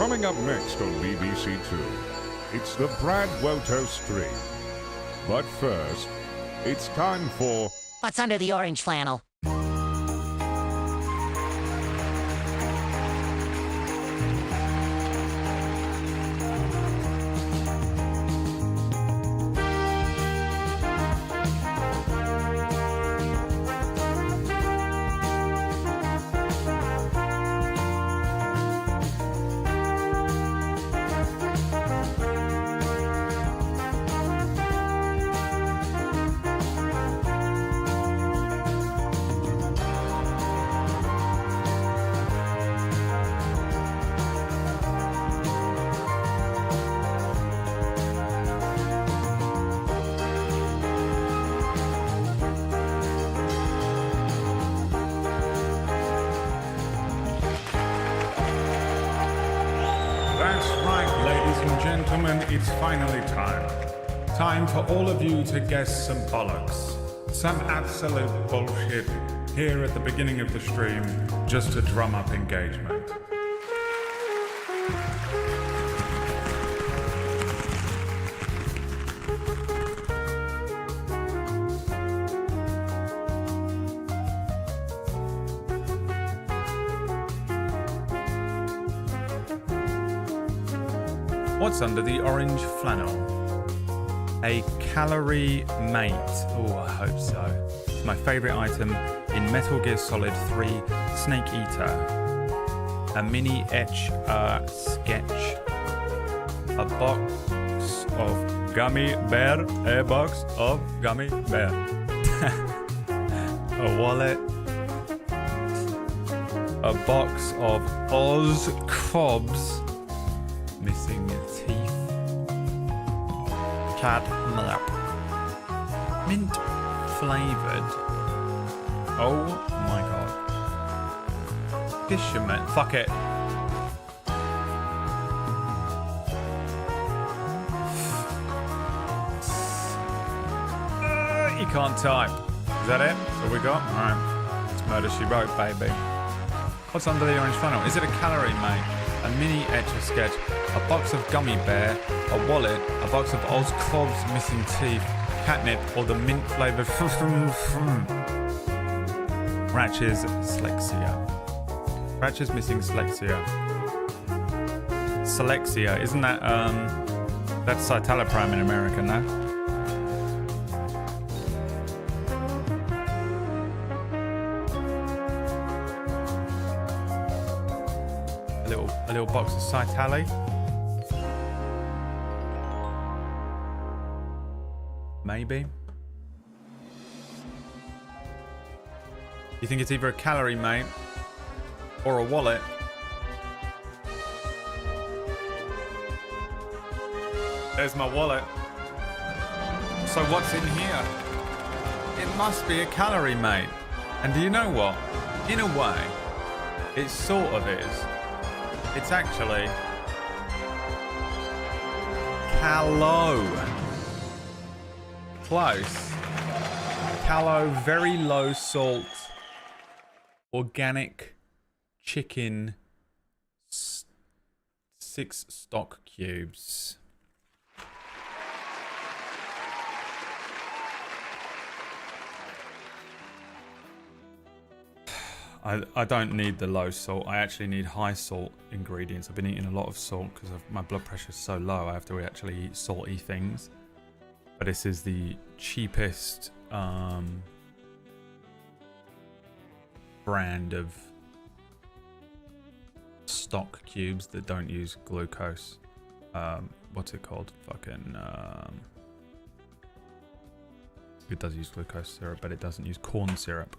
Coming up next on BBC Two, it's the Brad Woto Stream. But first, it's time for... What's under the orange flannel? Gentlemen, it's finally time. Time for all of you to guess some bollocks. Some absolute bullshit here at the beginning of the stream, just to drum up engagement. What's under the orange flannel? A calorie mate. Oh, I hope so. It's my favourite item in Metal Gear Solid 3 Snake Eater. A mini etch sketch. A box of gummy bear. A box of gummy bear. A wallet. A box of Oz Cobs. Missing teeth. Catnip. Mint flavored. Oh my god. Fisherman. Fuck it. You can't type. Is that it? That's all we got? Alright. It's Murder She Wrote, baby. What's under the orange flannel? Is it a calorie, mate? A mini etch-a-sketch, a box of gummy bear, a wallet, a box of Oz Cob's missing teeth, catnip, or the mint flavoured Ratch's Slexia. Ratch's missing Slexia. Selexia, isn't that that's citalopram in America, no? A little box of Citali. Maybe. You think it's either a calorie mate or a wallet? There's my wallet. So what's in here? It must be a calorie mate. And do you know what? In a way, it sort of is. It's actually Callow. Close. Callow, very low salt, organic chicken, 6 stock cubes. I don't need the low salt. I actually need high salt ingredients. I've been eating a lot of salt because my blood pressure is so low. I have to actually eat salty things. But this is the cheapest brand of stock cubes that don't use glucose. What's it called? Fucking... it does use glucose syrup, but it doesn't use corn syrup.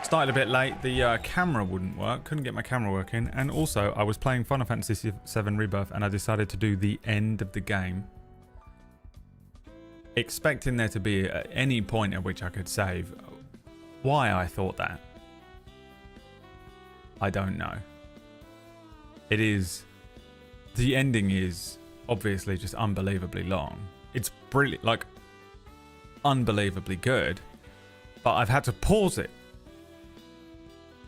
Started a bit late, the camera wouldn't work, couldn't get my camera working, and also I was playing Final Fantasy VII Rebirth and I decided to do the end of the game, expecting there to be at any point at which I could save. Why I thought that, I don't know. It is, the ending is obviously just unbelievably long. It's brilliant, like unbelievably good, but I've had to pause it.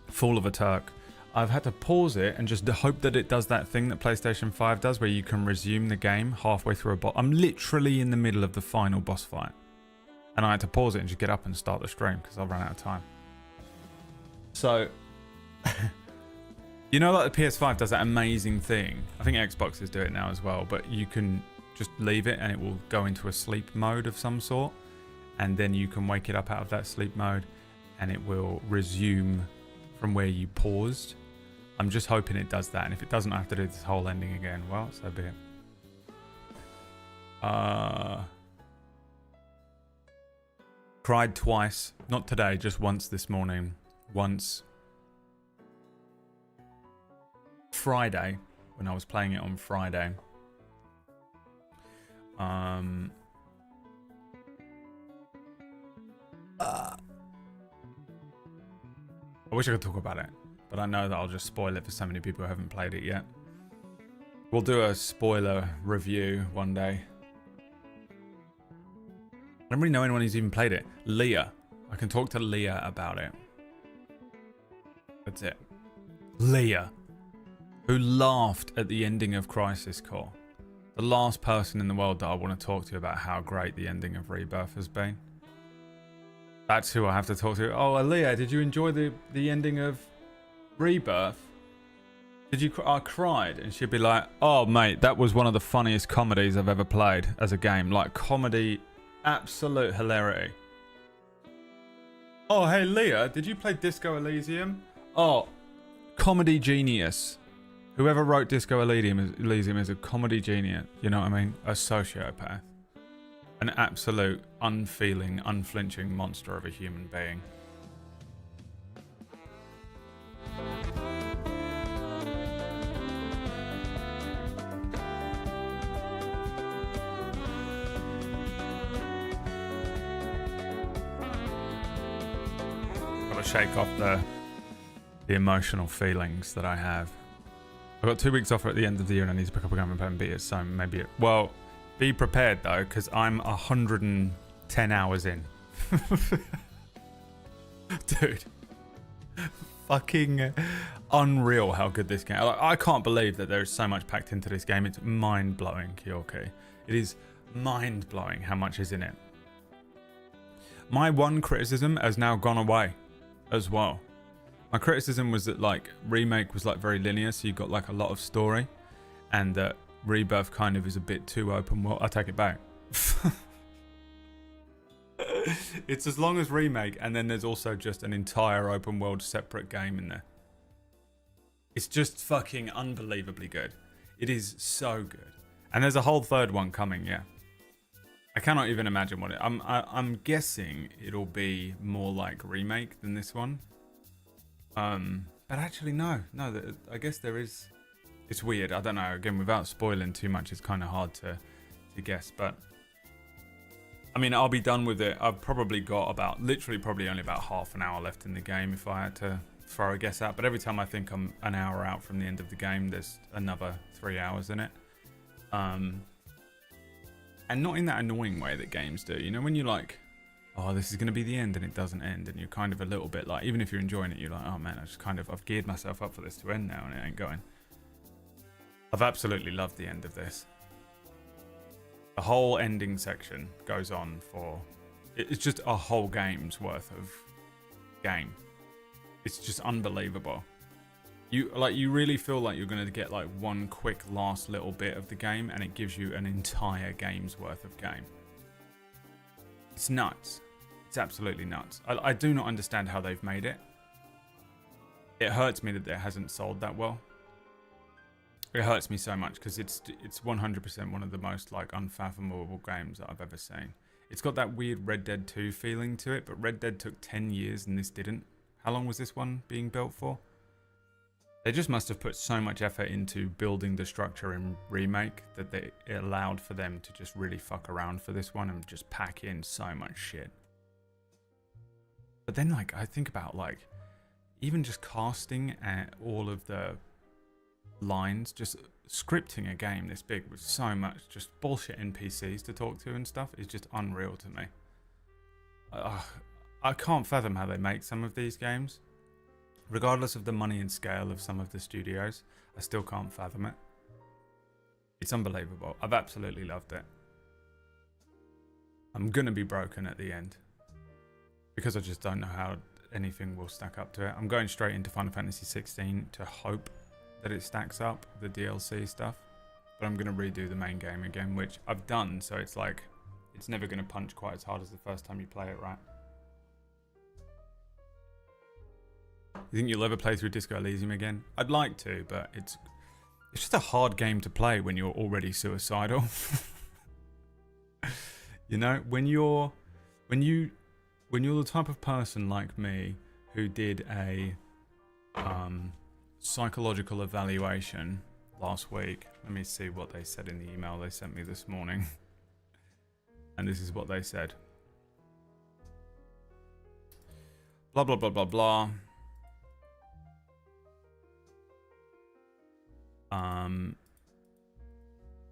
Fool of a Turk. I've had to pause it and just hope that it does that thing that PlayStation 5 does, where you can resume the game halfway through a boss. I'm literally in the middle of the final boss fight, and I had to pause it and just get up and start the stream because I ran out of time. So, you know, like the PS5 does that amazing thing. I think Xboxes do it now as well, but you can just leave it and it will go into a sleep mode of some sort, and then you can wake it up out of that sleep mode and it will resume from where you paused. I'm just hoping it does that, and if it doesn't, I have to do this whole ending again. Well, so be it. Cried twice. Not today, just once this morning. Once Friday, when I was playing it on Friday. I wish I could talk about it, but I know that I'll just spoil it for so many people who haven't played it yet. We'll do a spoiler review one day. I don't really know anyone who's even played it. Leah. I can talk to Leah about it. That's it. Leah, who laughed at the ending of Crisis Core. The last person in the world that I want to talk to about how great the ending of Rebirth has been. That's who I have to talk to. Oh, Leah, did you enjoy the ending of Rebirth? Did you? I cried, and she'd be like, "Oh, mate, that was one of the funniest comedies I've ever played as a game. Like comedy, absolute hilarity." Oh, hey Leah, did you play Disco Elysium? Oh, comedy genius. Whoever wrote Disco Elysium is a comedy genius. You know what I mean? A sociopath. An absolute, unfeeling, unflinching monster of a human being. Gotta shake off the emotional feelings that I have. I've got 2 weeks off at the end of the year and I need to pick up a game and beat it, so maybe it... Well... Be prepared though, because I'm 110 hours in. Dude. Fucking unreal how good this game... Like, I can't believe that there is so much packed into this game. It's mind-blowing, Kyoki. It is mind-blowing how much is in it. My one criticism has now gone away as well. My criticism was that like Remake was like very linear, so you got like a lot of story, and that Rebirth kind of is a bit too open world. I take it back. It's as long as Remake, and then there's also just an entire open world separate game in there. It's just fucking unbelievably good. It is so good. And there's a whole third one coming, yeah. I cannot even imagine what it... I'm guessing it'll be more like Remake than this one. But actually, no. I guess there is... It's weird. I don't know. Again, without spoiling too much, it's kind of hard to guess. But I mean, I'll be done with it. I've probably got probably only about half an hour left in the game if I had to throw a guess out. But every time I think I'm an hour out from the end of the game, there's another 3 hours in it. And not in that annoying way that games do. You know, when you're like, oh, this is going to be the end, and it doesn't end, and you're kind of a little bit like, even if you're enjoying it, you're like, oh man, I've geared myself up for this to end now, and it ain't going. I've absolutely loved the end of this. The whole ending section goes on for... It's just a whole game's worth of game. It's just unbelievable. You really feel like you're going to get like one quick last little bit of the game, and it gives you an entire game's worth of game. It's nuts. It's absolutely nuts. I do not understand how they've made it. It hurts me that it hasn't sold that well. It hurts me so much because it's 100% one of the most like unfathomable games that I've ever seen. It's got that weird Red Dead 2 feeling to it, but Red Dead took 10 years and this didn't. How long was this one being built for? They just must have put so much effort into building the structure in Remake that it allowed for them to just really fuck around for this one and just pack in so much shit. But then like I think about like even just casting all of the lines, just scripting a game this big with so much just bullshit NPCs to talk to and stuff is just unreal to me. I can't fathom how they make some of these games. Regardless of the money and scale of some of the studios, I still can't fathom it. It's unbelievable. I've absolutely loved it. I'm gonna be broken at the end because I just don't know how anything will stack up to it. I'm going straight into Final Fantasy 16 to hope that it stacks up, the DLC stuff. But I'm gonna redo the main game again, which I've done, so it's like, it's never gonna punch quite as hard as the first time you play it, right? You think you'll ever play through Disco Elysium again? I'd like to, but it's just a hard game to play when you're already suicidal. You know, when you're the type of person like me who did a psychological evaluation last week. Let me see what they said in the email they sent me this morning. And this is what they said. Blah, blah, blah, blah, blah.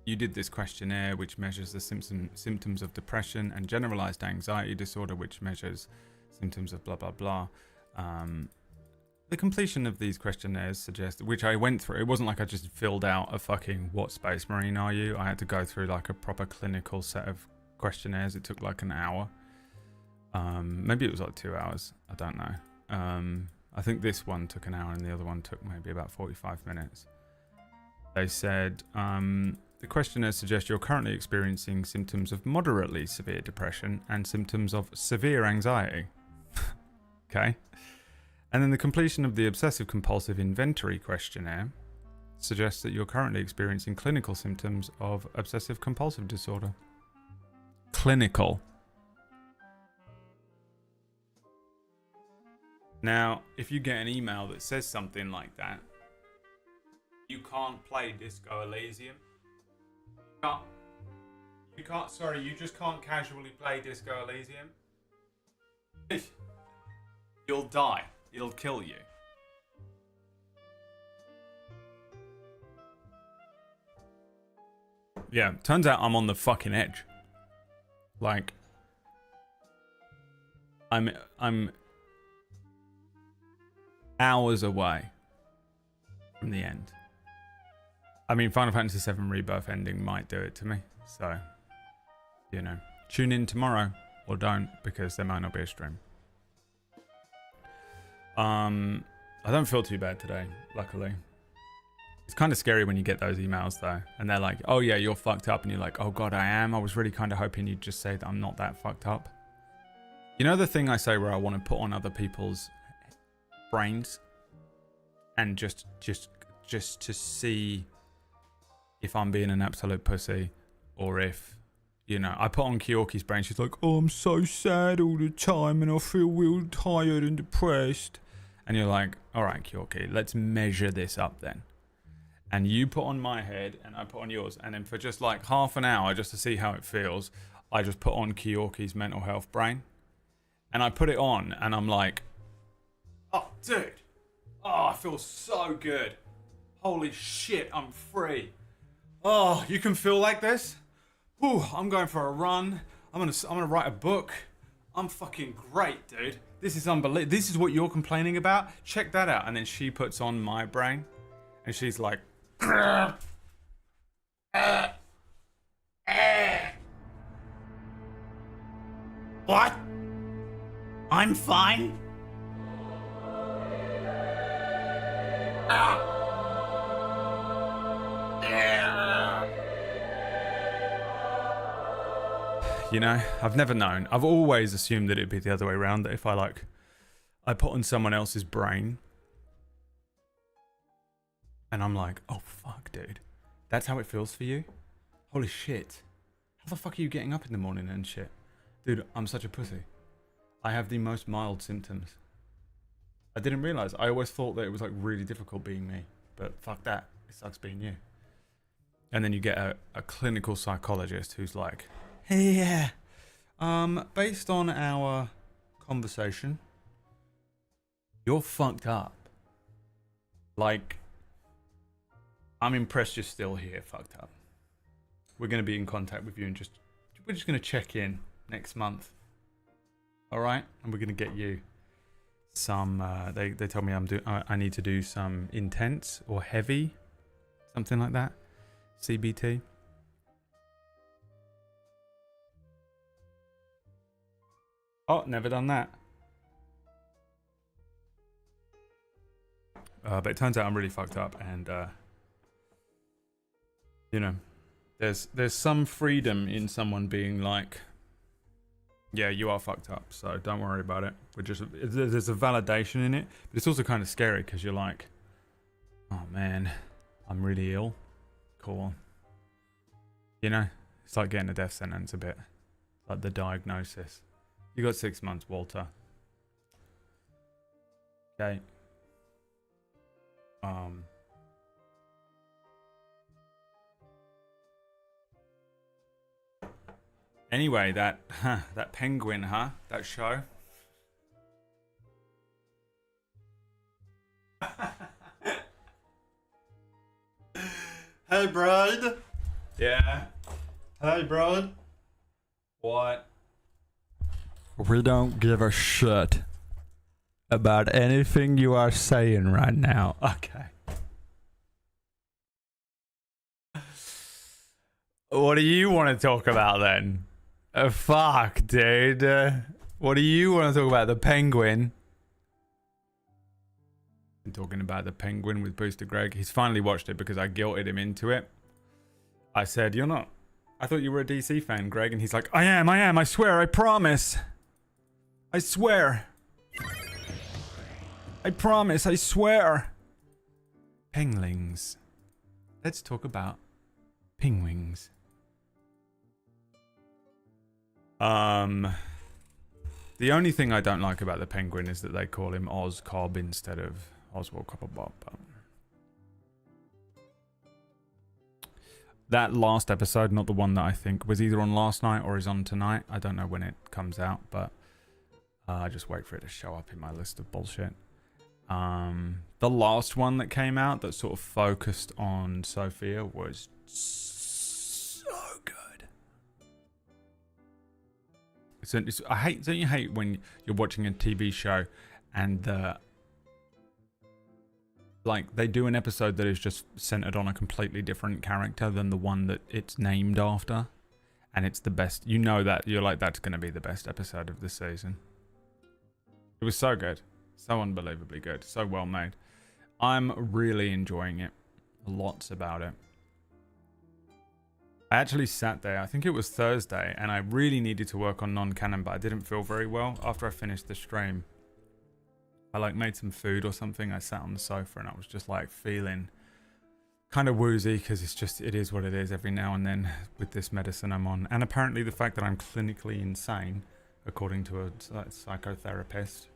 You did this questionnaire which measures the symptoms of depression and generalized anxiety disorder, which measures symptoms of blah blah blah. The completion of these questionnaires suggests, which I went through, it wasn't like I just filled out a fucking what space marine are you. I had to go through like a proper clinical set of questionnaires. It took like an hour. Maybe it was like 2 hours. I don't know. I think this one took an hour and the other one took maybe about 45 minutes. They said, the questionnaire suggests you're currently experiencing symptoms of moderately severe depression and symptoms of severe anxiety. Okay. And then the completion of the obsessive compulsive inventory questionnaire suggests that you're currently experiencing clinical symptoms of obsessive compulsive disorder. Clinical. Now, if you get an email that says something like that, you can't play Disco Elysium. You can't, sorry, you just can't casually play Disco Elysium. You'll die. It'll kill you. Yeah, turns out I'm on the fucking edge. Like, I'm hours away from the end. I mean, Final Fantasy VII Rebirth ending might do it to me. So, you know, tune in tomorrow or don't, because there might not be a stream. I don't feel too bad today, luckily. It's kind of scary when you get those emails though, and they're like, oh yeah, you're fucked up, and you're like, oh god, I am. I was really kind of hoping you'd just say that I'm not that fucked up. You know the thing I say where I want to put on other people's brains and just to see if I'm being an absolute pussy, or if, you know, I put on Kyoki's brain. She's like, oh, I'm so sad all the time and I feel real tired and depressed. And you're like, all right, Kyoki, let's measure this up then. And you put on my head and I put on yours. And then for just like half an hour, just to see how it feels, I just put on Kyoki's mental health brain. And I put it on and I'm like, oh, dude. Oh, I feel so good. Holy shit, I'm free. Oh, you can feel like this? Whew, I'm going for a run. I'm gonna write a book. I'm fucking great, dude. This is unbelievable. This is what you're complaining about? Check that out. And then she puts on my brain and she's like, what? I'm fine? You know, I've never known. I've always assumed that it'd be the other way around, that if I put on someone else's brain and I'm like, oh fuck, dude, that's how it feels for you? Holy shit. How the fuck are you getting up in the morning and shit? Dude, I'm such a pussy. I have the most mild symptoms. I didn't realize. I always thought that it was like really difficult being me, but fuck that. It sucks being you. And then you get a clinical psychologist who's like, yeah. Based on our conversation, you're fucked up. Like, I'm impressed you're still here, fucked up. We're going to be in contact with you and we're just going to check in next month. All right? And we're going to get you some. They told me I need to do some intense or heavy, something like that. CBT. Oh, never done that. But it turns out I'm really fucked up, and you know, there's some freedom in someone being like, yeah, you are fucked up, so don't worry about it. There's a validation in it, but it's also kind of scary because you're like, oh man, I'm really ill. Cool. You know, it's like getting a death sentence a bit, like the diagnosis. You got 6 months, Walter. Okay. Anyway, that penguin, that show. Hey, bride. Yeah. Hey, bride. What? We don't give a shit about anything you are saying right now. Okay. What do you want to talk about then? Fuck, dude. What do you want to talk about? The penguin? I'm talking about the penguin with Booster Greg. He's finally watched it because I guilted him into it. I said, you're not. I thought you were a DC fan, Greg. And he's like, I am. I swear. I promise. I swear. I promise. I swear. Penglings. Let's talk about penguins. The only thing I don't like about the penguin is that they call him Oz Cobb instead of Oswald Cobblepot. That last episode, not the one that I think was either on last night or is on tonight. I don't know when it comes out, but I just wait for it to show up in my list of bullshit. The last one that came out that sort of focused on Sophia was so good. Don't you hate when you're watching a TV show and they do an episode that is just centered on a completely different character than the one that it's named after, and it's the best. You know that you're like, that's going to be the best episode of the season. It was so good, so unbelievably good, so well made. I'm really enjoying it. Lots about it. I actually sat there, I think it was Thursday, and I really needed to work on non-canon, but I didn't feel very well after I finished the stream. I made some food or something. I sat on the sofa and I was just feeling kind of woozy because it is what it is every now and then with this medicine I'm on. And apparently the fact that I'm clinically insane, according to a psychotherapist,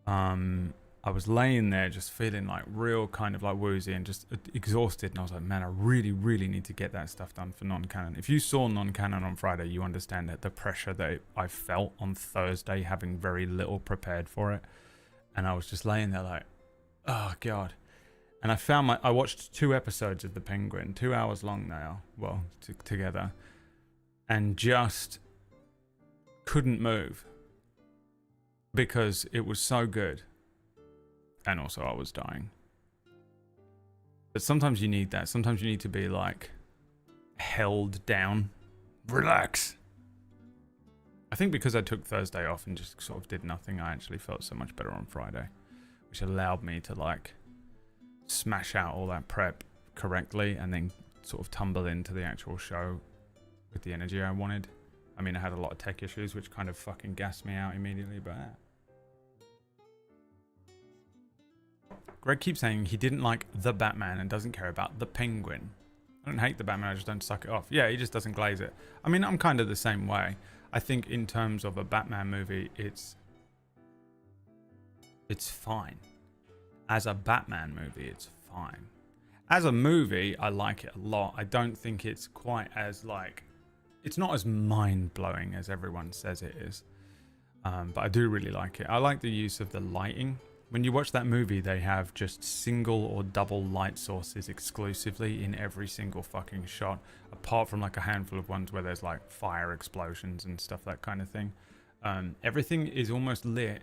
I was laying there just feeling real kind of woozy and just exhausted. And I was like, man, I really, really need to get that stuff done for non-canon. If you saw non-canon on Friday, you understand that the pressure that I felt on Thursday, having very little prepared for it. And I was just laying there oh God. And I watched 2 episodes of The Penguin, 2 hours long now, well, together, and just couldn't move because it was so good. And also I was dying. But sometimes you need that. Sometimes you need to be held down. Relax. I think because I took Thursday off and just sort of did nothing, I actually felt so much better on Friday, which allowed me to smash out all that prep correctly and then sort of tumble into the actual show with the energy I wanted. I mean, I had a lot of tech issues, which kind of fucking gassed me out immediately, but Greg keeps saying he didn't like the Batman and doesn't care about the Penguin. I don't hate the Batman, I just don't suck it off. Yeah, he just doesn't glaze it. I mean, I'm kind of the same way. I think in terms of a Batman movie, it's fine. As a Batman movie, it's fine. As a movie, I like it a lot. I don't think it's quite as it's not as mind-blowing as everyone says it is. But I do really like it. I like the use of the lighting. When you watch that movie, they have just single or double light sources exclusively in every single fucking shot, apart from a handful of ones where there's fire explosions and stuff, that kind of thing. Everything is almost lit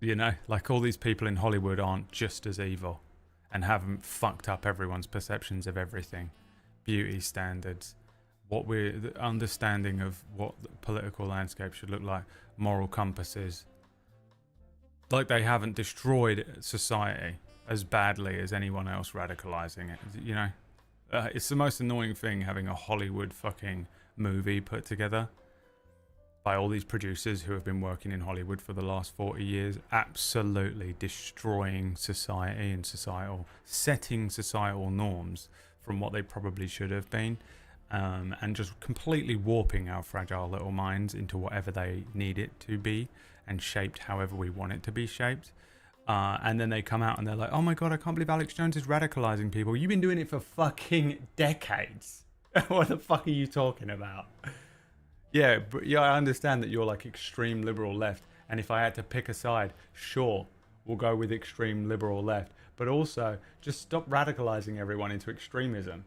You know, like all these people in Hollywood aren't just as evil and haven't fucked up everyone's perceptions of everything. Beauty standards, the understanding of what the political landscape should look like, moral compasses. Like they haven't destroyed society as badly as anyone else radicalizing it. You know, it's the most annoying thing having a Hollywood fucking movie put together by all these producers who have been working in Hollywood for the last 40 years, absolutely destroying society and setting societal norms from what they probably should have been, and just completely warping our fragile little minds into whatever they need it to be and shaped however we want it to be shaped. And then they come out and they're like, oh my God, I can't believe Alex Jones is radicalizing people. You've been doing it for fucking decades. What the fuck are you talking about? Yeah, but yeah, I understand that you're like extreme liberal left, and if I had to pick a side, sure, we'll go with extreme liberal left. But also, just stop radicalizing everyone into extremism.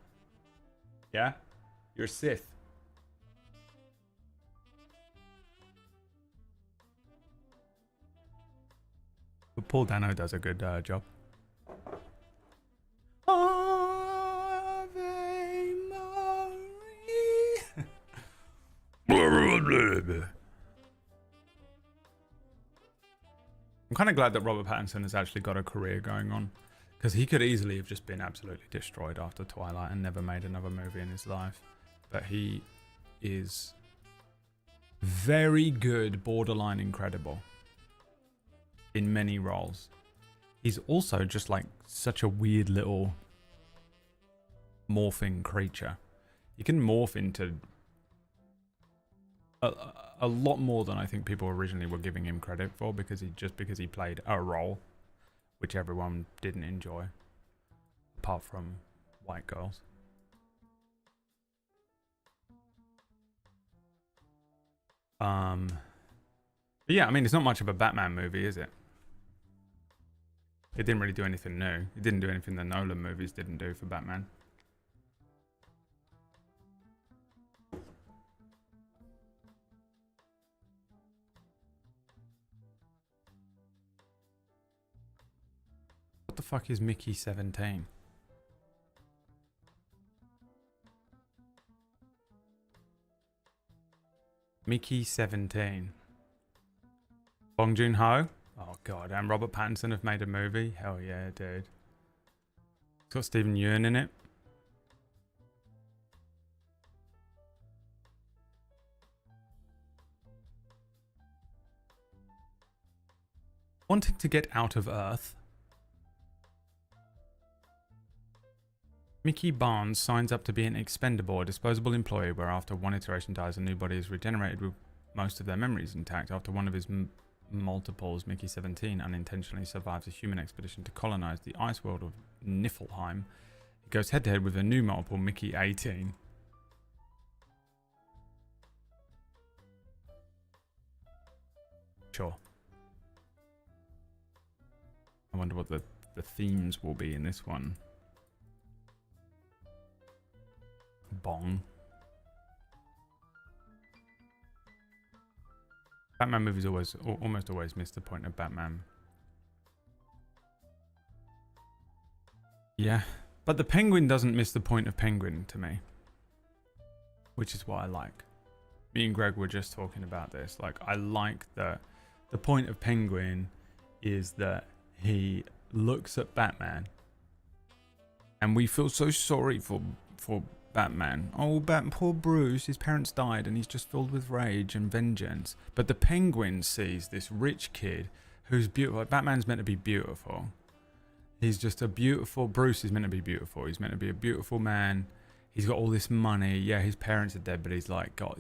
Yeah? You're a Sith. But Paul Dano does a good job. Ave Maria. I'm kind of glad that Robert Pattinson has actually got a career going on, because he could easily have just been absolutely destroyed after Twilight and never made another movie in his life. But he is very good, borderline incredible in many roles. He's also just like such a weird little morphing creature. He can morph into a lot more than I think people originally were giving him credit for, because he played a role which everyone didn't enjoy, apart from white girls. But yeah, I mean, it's not much of a Batman movie, is it? It didn't really do anything new. It didn't do anything the Nolan movies didn't do for Batman. What the fuck is Mickey 17? Mickey 17. Bong Joon-ho? Oh god, and Robert Pattinson have made a movie? Hell yeah, dude. It's got Stephen Yeun in it. Wanting to get out of Earth, Mickey Barnes signs up to be an expendable, a disposable employee, where after one iteration dies, a new body is regenerated with most of their memories intact. After one of his multiples, Mickey 17 unintentionally survives a human expedition to colonize the ice world of Niflheim. He goes head to head with a new multiple, Mickey 18. Sure. I wonder what the themes will be in this one. Bong. Batman movies almost always miss the point of Batman. Yeah, but the Penguin doesn't miss the point of Penguin to me, which is what I like. Me and Greg were just talking about this. Like, I like that the point of Penguin is that he looks at Batman, and we feel so sorry for Batman. Oh, poor Bruce, his parents died and he's just filled with rage and vengeance. But the Penguin sees this rich kid who's beautiful. Batman's meant to be beautiful. He's just a beautiful... Bruce is meant to be beautiful. He's meant to be a beautiful man. He's got all this money. Yeah, his parents are dead, but he's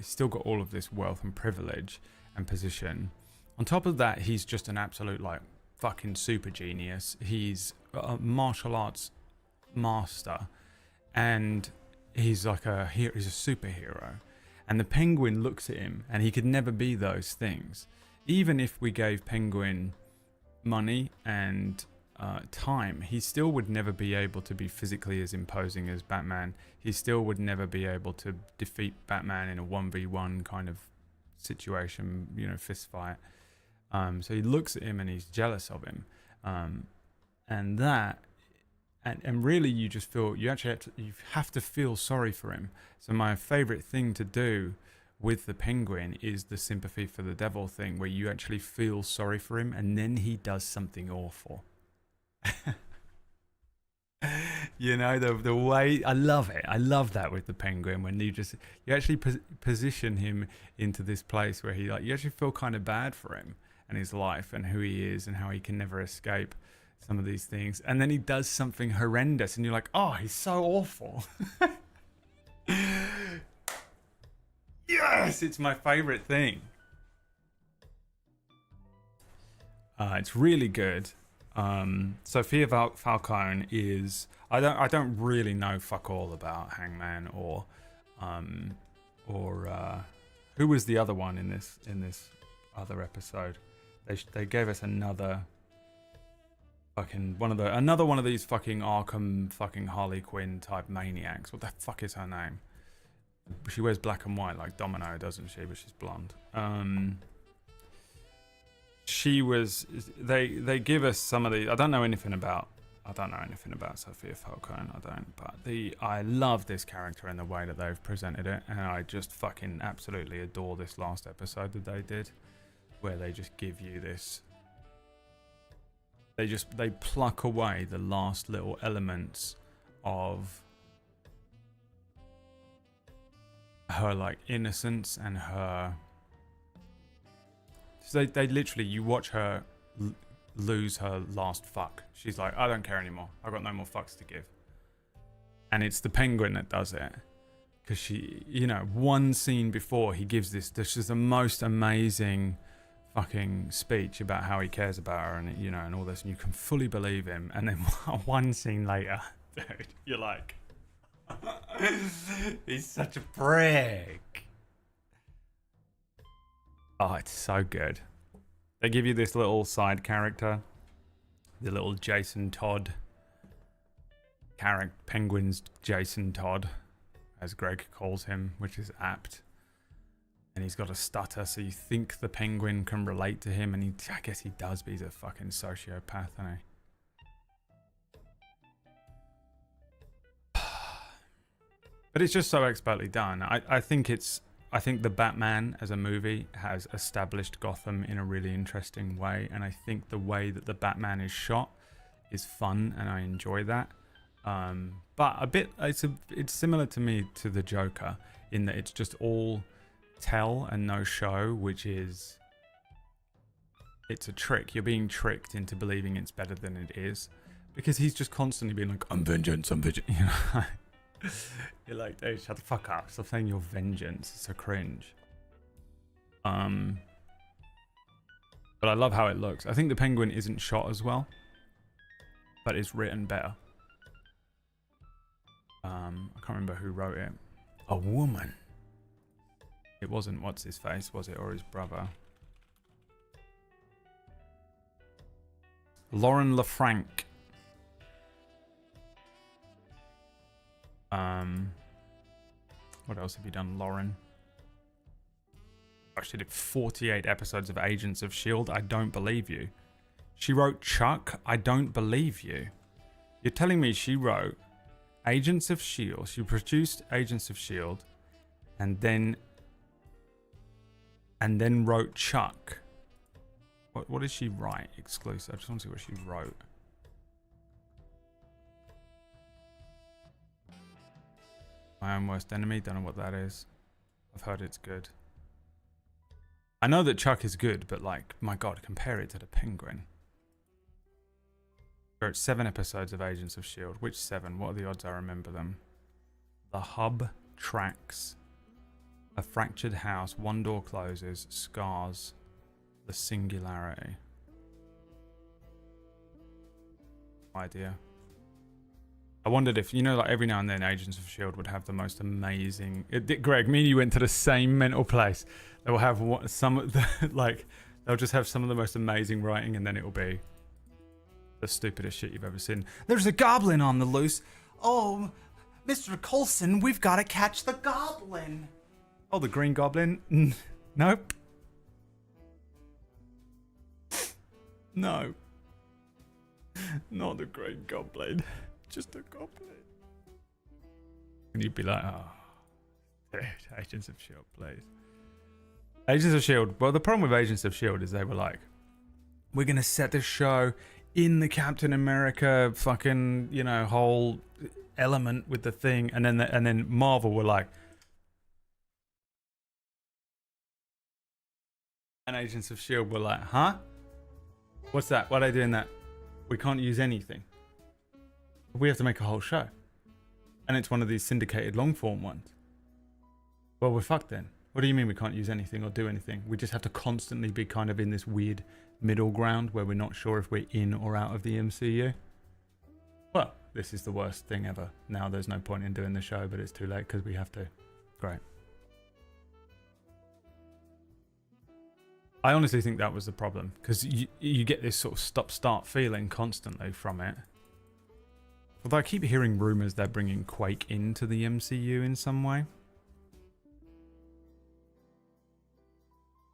still got all of this wealth and privilege and position. On top of that, he's just an absolute like fucking super genius. He's a martial arts master, and he's like he's a superhero. And the Penguin looks at him, and he could never be those things. Even if we gave Penguin money and time, he still would never be able to be physically as imposing as Batman. He still would never be able to defeat Batman in a 1v1 kind of situation, you know, fist fight. So he looks at him and he's jealous of him. And really you just feel, you have to feel sorry for him. So my favorite thing to do with the penguin is the sympathy for the devil thing, where you actually feel sorry for him and then he does something awful. You know, the way, I love it. I love that with the penguin, when you actually position him into this place where you actually feel kind of bad for him and his life and who he is and how he can never escape some of these things. And then he does something horrendous and you're like, oh, he's so awful. Yes, it's my favorite thing. It's really good. Sophia Falcone is, I don't really know fuck all about Hangman or who was the other one in this other episode. They gave us another fucking another one of these fucking Arkham fucking Harley Quinn type maniacs. What the fuck is her name? She wears black and white like Domino, doesn't she? But she's blonde. She was. They give us some of the. I don't know anything about Sophia Falcone. I don't. But I love this character and the way that they've presented it, and I just fucking absolutely adore this last episode that they did, where they just give you this. They pluck away the last little elements of her like innocence and her. So they literally, you watch her lose her last fuck. She's like, I don't care anymore. I've got no more fucks to give. And it's the penguin that does it. Because she, you know, one scene before he gives this is the most amazing fucking speech about how he cares about her and, you know, and all this. And you can fully believe him. And then one scene later, dude, you're like, he's such a prick. Oh, it's so good. They give you this little side character, the little Jason Todd penguin's Jason Todd, as Greg calls him, which is apt. And he's got a stutter, so you think the penguin can relate to him, and I guess he does, but he's a fucking sociopath, isn't he? But it's just so expertly done. I think the Batman as a movie has established Gotham in a really interesting way, and I think the way that the Batman is shot is fun, and I enjoy that. But a bit, it's similar to me to the Joker in that it's just all tell and no show, which is, it's a trick. You're being tricked into believing it's better than it is, because he's just constantly being like, I'm vengeance, you know. You're like, dude, shut the fuck up. Stop saying you're vengeance. It's so cringe. But I love how it looks. I think the penguin isn't shot as well, but it's written better. I can't remember who wrote it. A woman. It wasn't what's his face, was it, or his brother? Lauren LaFranc. What else have you done, Lauren? Oh, she did 48 episodes of Agents of S.H.I.E.L.D. I don't believe you. She wrote Chuck. I don't believe you. You're telling me she wrote Agents of S.H.I.E.L.D. She produced Agents of S.H.I.E.L.D. and then wrote Chuck. What did she write exclusive? I just want to see what she wrote. My Own Worst Enemy, don't know what that is. I've heard it's good. I know that Chuck is good, but like, my god, compare it to the Penguin. There are 7 episodes of Agents of S.H.I.E.L.D. Which 7? What are the odds I remember them? The Hub, Tracks, A Fractured House, One Door Closes, Scars, The Singularity. Idea. I wondered if, you know, like every now and then Agents of S.H.I.E.L.D. would have the most amazing... Greg, me and you went to the same mental place. They will have some of the, like, they'll just have some of the most amazing writing, and then it'll be the stupidest shit you've ever seen. There's a goblin on the loose. Oh, Mr. Coulson, we've got to catch the goblin. Oh, the Green Goblin? Nope. No. Not a great goblin. Just a goblin. And you'd be like, oh, dude, Agents of S.H.I.E.L.D., please. Agents of S.H.I.E.L.D. Well, the problem with Agents of S.H.I.E.L.D. is they were like, we're going to set this show in the Captain America fucking, you know, whole element with the thing. And then Marvel were like, and Agents of S.H.I.E.L.D. were like, huh? What's that? Why are they doing that? We can't use anything. We have to make a whole show. And it's one of these syndicated long form ones. Well, we're fucked then. What do you mean we can't use anything or do anything? We just have to constantly be kind of in this weird middle ground where we're not sure if we're in or out of the MCU. Well, this is the worst thing ever. Now there's no point in doing the show, but it's too late because we have to. Great. I honestly think that was the problem because you get this sort of stop-start feeling constantly from it. Although I keep hearing rumours they're bringing Quake into the MCU in some way.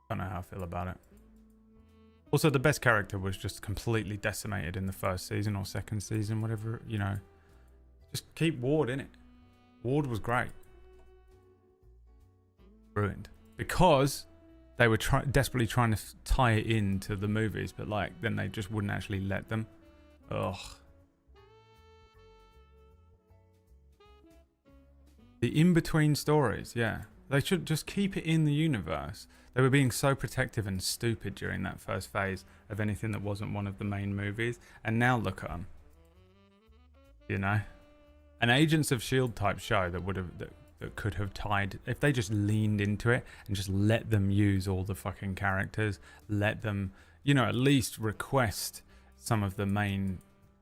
Don't know how I feel about it. Also, the best character was just completely decimated in the first season or second season, whatever, you know. Just keep Ward in it. Ward was great. Ruined. Because they were desperately trying to tie it into the movies, but like, then they just wouldn't actually let them. Ugh. The in-between stories, yeah. They should just keep it in the universe. They were being so protective and stupid during that first phase of anything that wasn't one of the main movies. And now look at them. You know? An Agents of S.H.I.E.L.D. type show that would have... That could have tied... If they just leaned into it and just let them use all the fucking characters. Let them, you know, at least request some of the main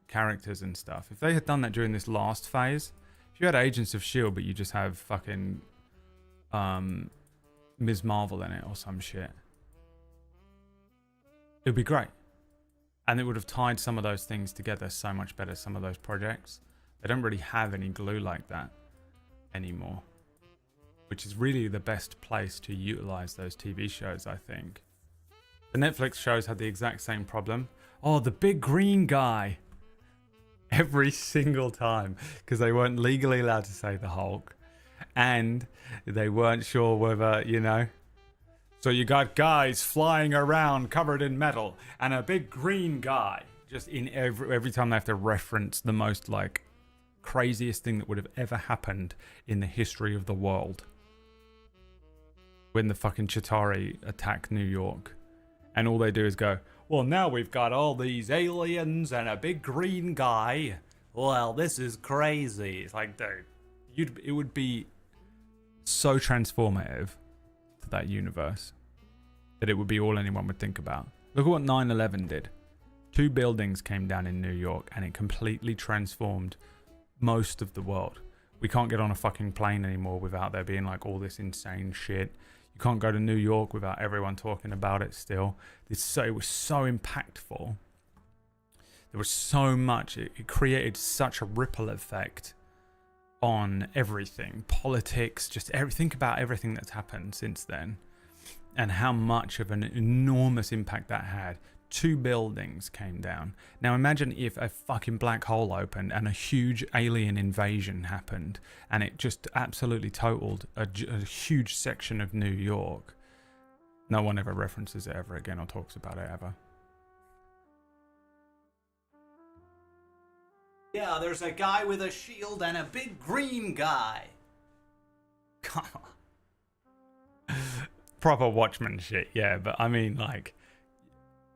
characters and stuff. If they had done that during this last phase... If you had Agents of S.H.I.E.L.D. but you just have fucking Ms. Marvel in it or some shit, it would be great. And it would have tied some of those things together so much better, some of those projects. They don't really have any glue like that anymore, which is really the best place to utilize those TV shows, I think. The Netflix shows had the exact same problem. Oh, the big green guy. Every single time, because they weren't legally allowed to say the Hulk, and they weren't sure whether, you know. So you got guys flying around covered in metal and a big green guy. Just in every time they have to reference the most like craziest thing that would have ever happened in the history of the world. When the fucking Chitauri attack New York, and all they do is go, well, now we've got all these aliens and a big green guy. Well, this is crazy. It's like, dude, it would be so transformative to that universe that it would be all anyone would think about. Look at what 9/11 did. 2 buildings came down in New York and it completely transformed most of the world. We can't get on a fucking plane anymore without there being like all this insane shit. You can't go to New York without everyone talking about it still. It was so impactful. There was so much. It created such a ripple effect on everything. Politics, just think about everything that's happened since then. And how much of an enormous impact that had. 2 buildings came down. Now imagine if a fucking black hole opened and a huge alien invasion happened and it just absolutely totaled a huge section of New York. No one ever references it ever again or talks about it ever. Yeah, there's a guy with a shield and a big green guy. Come on. Proper Watchmen shit, yeah, but I mean like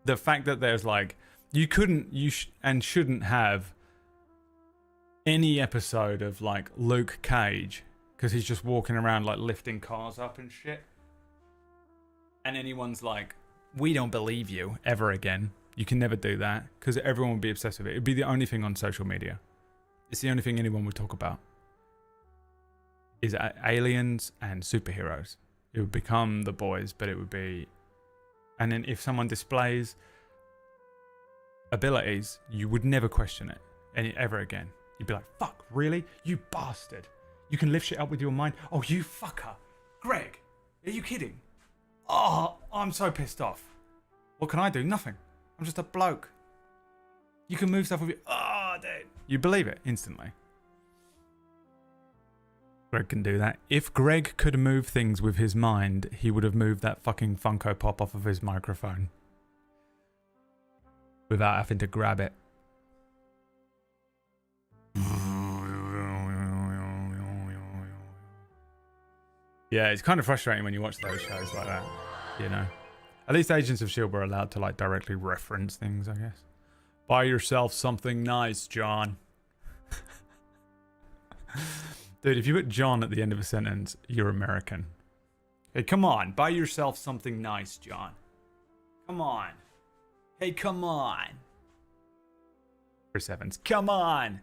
the fact that there's like you shouldn't have any episode of like Luke Cage because he's just walking around like lifting cars up and shit, and anyone's like, we don't believe you ever again. You can never do that because everyone would be obsessed with it. It'd be the only thing on social media. It's the only thing anyone would talk about is aliens and superheroes. It would become The Boys, but it would be... And then if someone displays abilities, you would never question it ever again. You'd be like, fuck, really? You bastard. You can lift shit up with your mind? Oh, you fucker. Greg, are you kidding? Oh, I'm so pissed off. What can I do? Nothing. I'm just a bloke. You can move stuff with you. Oh, dude. You believe it instantly. Greg can do that. If Greg could move things with his mind, he would have moved that fucking Funko Pop off of his microphone. Without having to grab it. Yeah, it's kind of frustrating when you watch those shows like that, you know. At least Agents of S.H.I.E.L.D. were allowed to like directly reference things, I guess. Buy yourself something nice, John. Dude, if you put John at the end of a sentence, you're American. Hey, come on. Buy yourself something nice, John. Come on. Hey, come on. Chris Evans. Come on.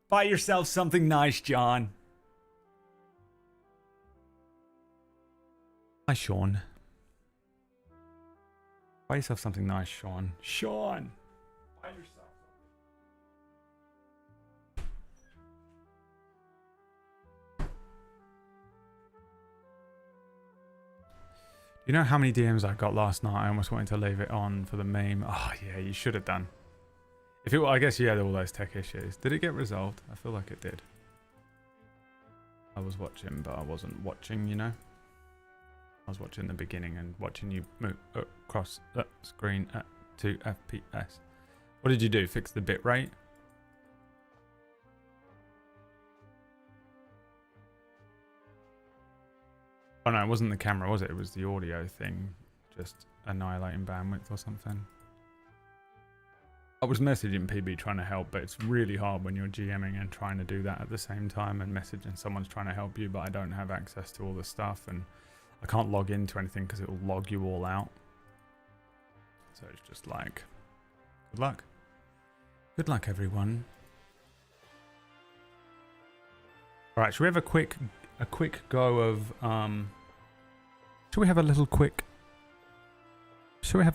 Buy yourself something nice, John. Hi, Sean. Buy yourself something nice, Sean. Sean. Buy yourself. You know how many DMs I got last night? I almost wanted to leave it on for the meme. Oh, yeah, you should have done. If it, I guess you had all those tech issues. Did it get resolved? I feel like it did. I was watching, but I wasn't watching, you know? I was watching the beginning and watching you move across the screen at 2 FPS. What did you do? Fix the bitrate? Oh no, it wasn't the camera, was it? It was the audio thing. Just annihilating bandwidth or something. I was messaging PB trying to help, but it's really hard when you're GMing and trying to do that at the same time and messaging someone's trying to help you, but I don't have access to all the stuff and I can't log into anything because it will log you all out. So it's just like, good luck. Good luck, everyone. All right, should we have a quick go of should we have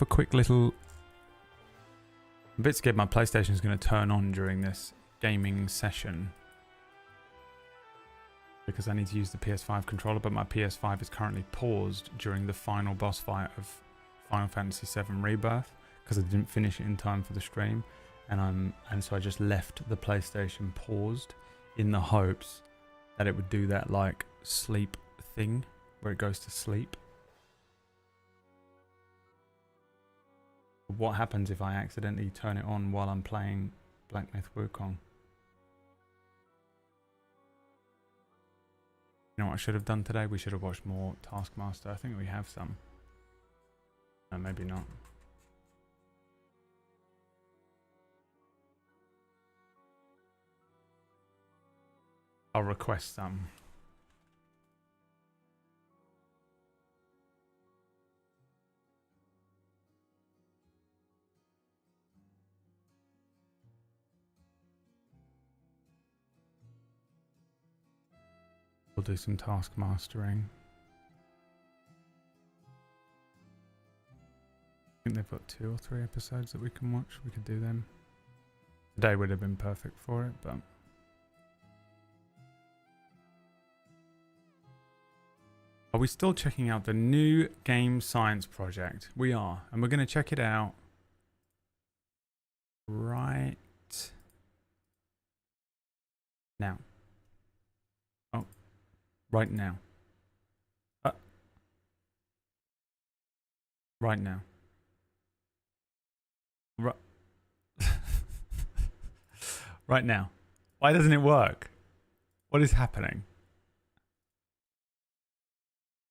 a quick little... I'm a bit scared my PlayStation is going to turn on during this gaming session because I need to use the PS5 controller, but my PS5 is currently paused during the final boss fight of Final Fantasy VII Rebirth because I didn't finish it in time for the stream, and so I just left the PlayStation paused in the hopes that it would do that like sleep thing where it goes to sleep. What happens if I accidentally turn it on while I'm playing Black Myth Wukong? You know what I should have done today? We should have watched more Taskmaster. I think we have some. No, maybe not. I'll request some. We'll do some task mastering. I think they've got 2 or 3 episodes that we can watch. We could do them. Today would have been perfect for it, but... Are we still checking out the new game science project? We are, and we're going to check it out right now. Oh, right now. Right now. Right now. Why doesn't it work? What is happening?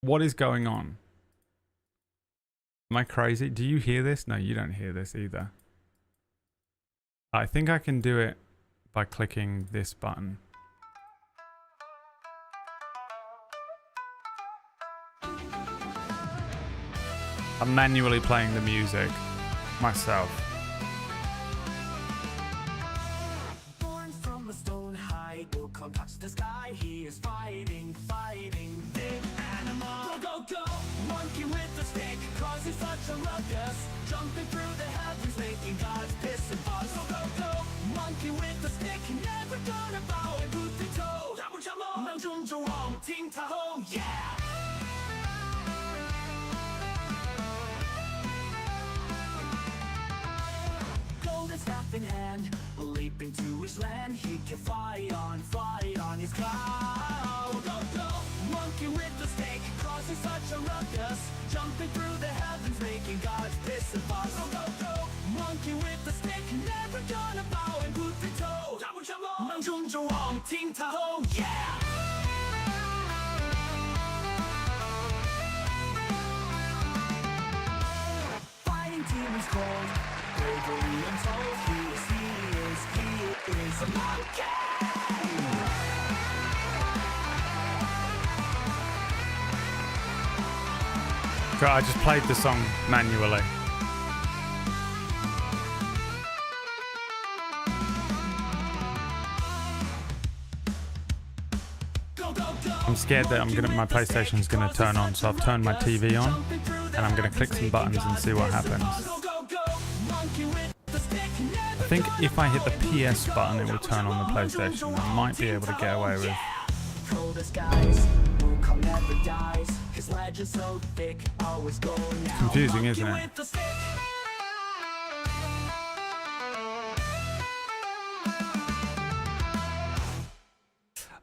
What is going on? Am I crazy? Do you hear this? No, you don't hear this either. I think I can do it by clicking this button. I'm manually playing the music myself. Born from a stone high, Wukong touch the sky. He is fighting, big animal. Go, go, monkey with the stick, cause he's such a ruckus. Jumping through the heavens, making gods piss and fuss. Go, go, go, monkey with the stick, never gonna bow and boot the toe. Double jump on, 能中就往听他吼 yeah. in hand. Leap into his land, he can fly on his cloud. Go, go, monkey with the snake, causing such a ruckus, jumping through the heavens, making God's piss and fuss. Go, go, go, monkey with the snake, never gonna bow and boot the toe. 能冲着往听他吼 yeah! Fighting demons cold, bravery untold. He is a monkey. So I just played the song manually. I'm scared that my PlayStation's gonna turn on, so I've turned my TV on and I'm gonna click some buttons and see what happens. I think if I hit the PS button it will turn on the PlayStation. I might be able to get away with. It's confusing, isn't it?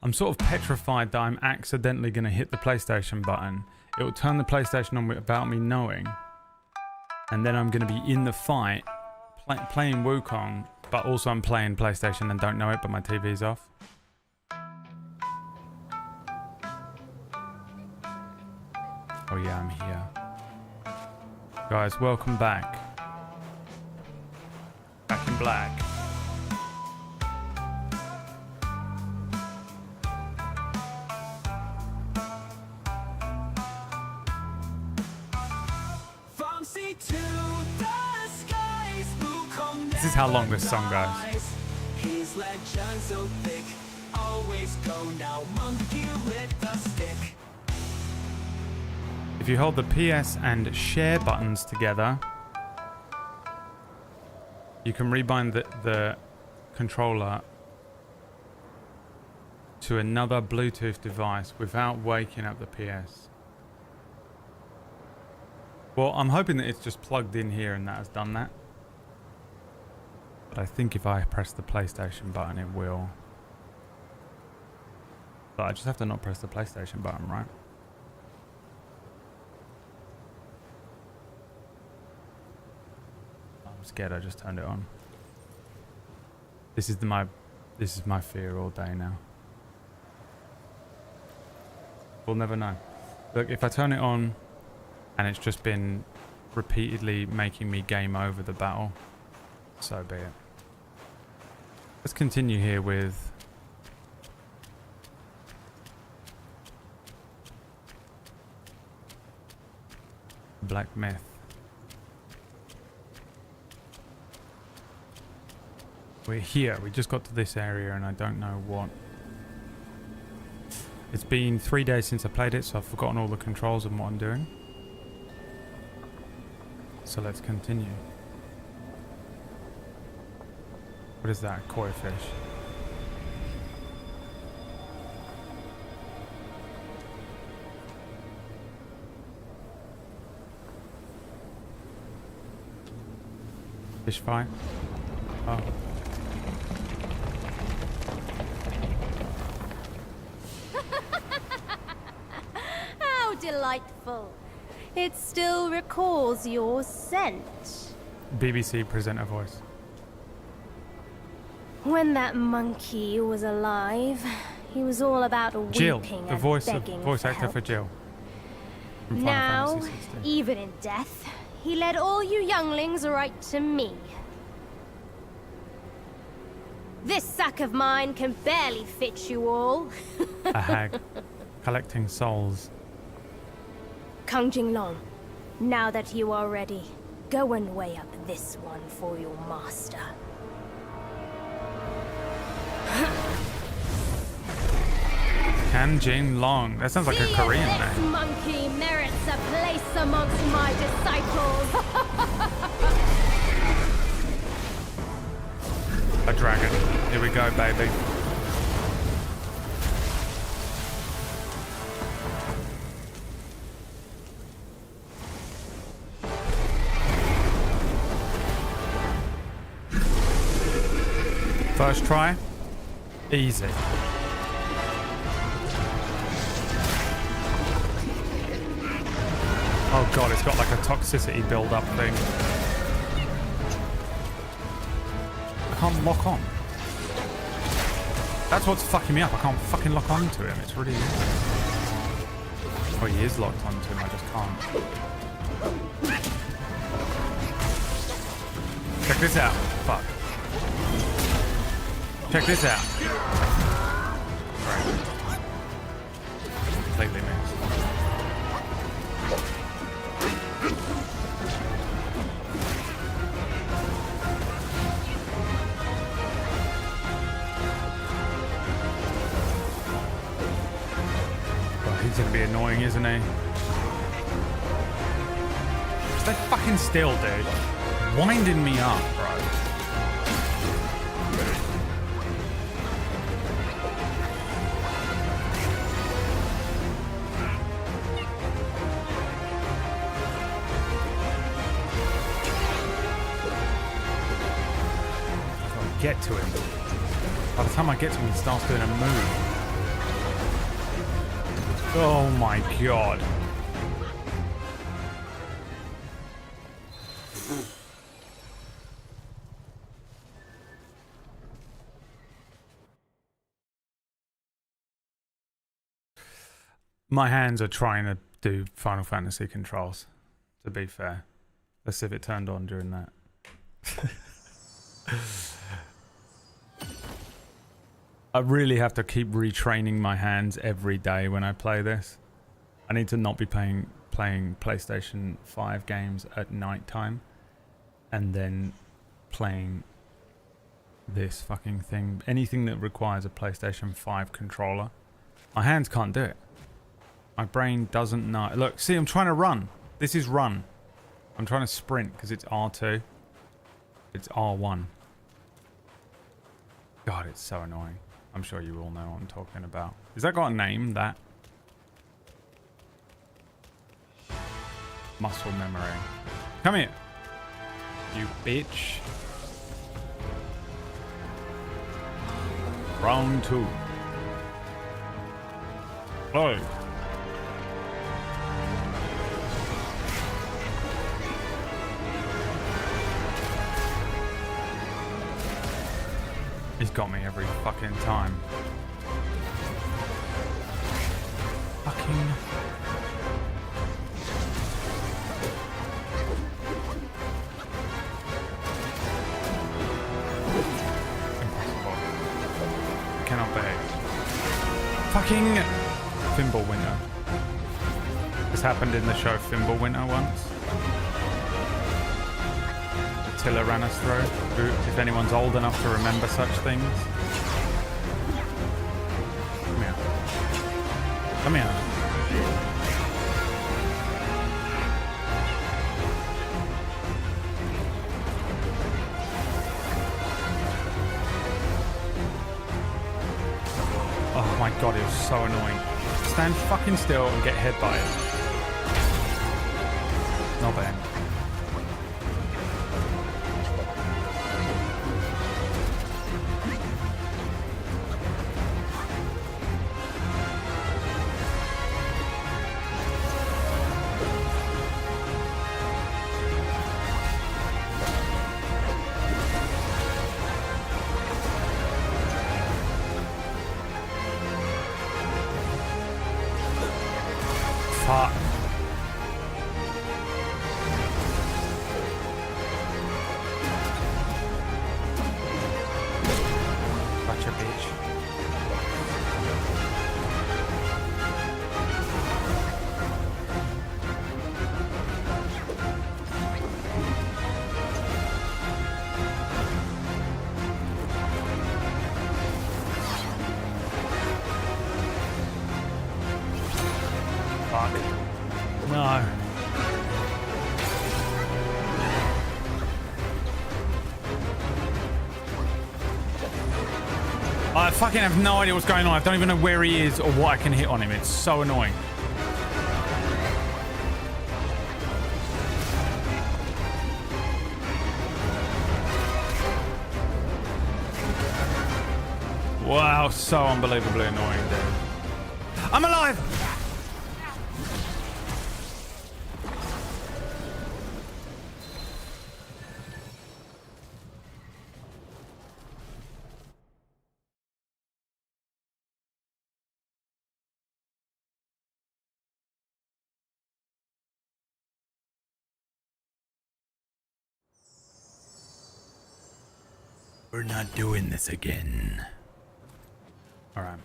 I'm sort of petrified that I'm accidentally going to hit the PlayStation button. It will turn the PlayStation on without me knowing. And then I'm going to be in the fight, playing Wukong, but also I'm playing PlayStation and don't know it, but my TV's off. Oh yeah, I'm here. Guys, welcome back. Back in black. This is how long this song goes. His legend so thick, always go now, monkey with the stick. If you hold the PS and share buttons together, you can rebind the controller to another Bluetooth device without waking up the PS. Well, I'm hoping that it's just plugged in here and that has done that. But I think if I press the PlayStation button, it will. But I just have to not press the PlayStation button, right? I'm scared I just turned it on. This is my fear all day now. We'll never know. Look, if I turn it on and it's just been repeatedly making me game over the battle, so be it. Let's continue here with Black Myth. We're here. We just got to this area and I don't know what. It's been 3 days since I played it, so I've forgotten all the controls and what I'm doing. So let's continue. What is that? Koi fish. Fish fight? Oh. How delightful. It still recalls your scent. BBC presenter voice. When that monkey was alive, he was all about Jill, weeping the and voice begging actor help. for Jill. From Final Now, Fantasy 16. even in death, he led all you younglings right to me. This sack of mine can barely fit you all. A hag collecting souls. Kang Jinglong, now that you are ready, go and weigh up this one for your master. Kang Jinglong. That sounds like a See if Korean this name. monkey merits a place amongst my disciples. A dragon. Here we go, baby. First try. Easy. Oh god, it's got like a toxicity build-up thing. I can't lock on. That's what's fucking me up. I can't fucking lock on to him. It's really... Oh, he is locked onto him. I just can't. Check this out. Fuck. Check this out. Right. Completely missed. He's gonna be annoying, isn't he? Stay fucking still, dude. Winding me up, bro. I've got to get to him. By the time I get to him, he starts doing a move. Oh my god. My hands are trying to do Final Fantasy controls, to be fair. Let's see if it turned on during that. I really have to keep retraining my hands every day when I play this. I need to not be playing PlayStation 5 games at night time and then playing this fucking thing. Anything that requires a PlayStation 5 controller. My hands can't do it. My brain doesn't know. Look, see, I'm trying to run. This is run. I'm trying to sprint because it's R2. It's R1. God, it's so annoying. I'm sure you all know what I'm talking about. Has that got a name, that? Muscle memory. Come here. You bitch. Round 2. Oh. He's got me every fucking time. Fucking... Impossible. Cannot behave. Fucking... Thimble Winter. This happened in the show Thimble Winter once. Attila ran us through. If anyone's old enough to remember such things. Come here. Come here. Oh my god, it was so annoying. Stand fucking still and get hit by it. Not bad. Fuck. Gotcha, bitch. Fuck. No. I fucking have no idea what's going on. I don't even know where he is or what I can hit on him. It's so annoying. Wow, so unbelievably annoying, dude. I'm alive! We're not doing this again. Alright.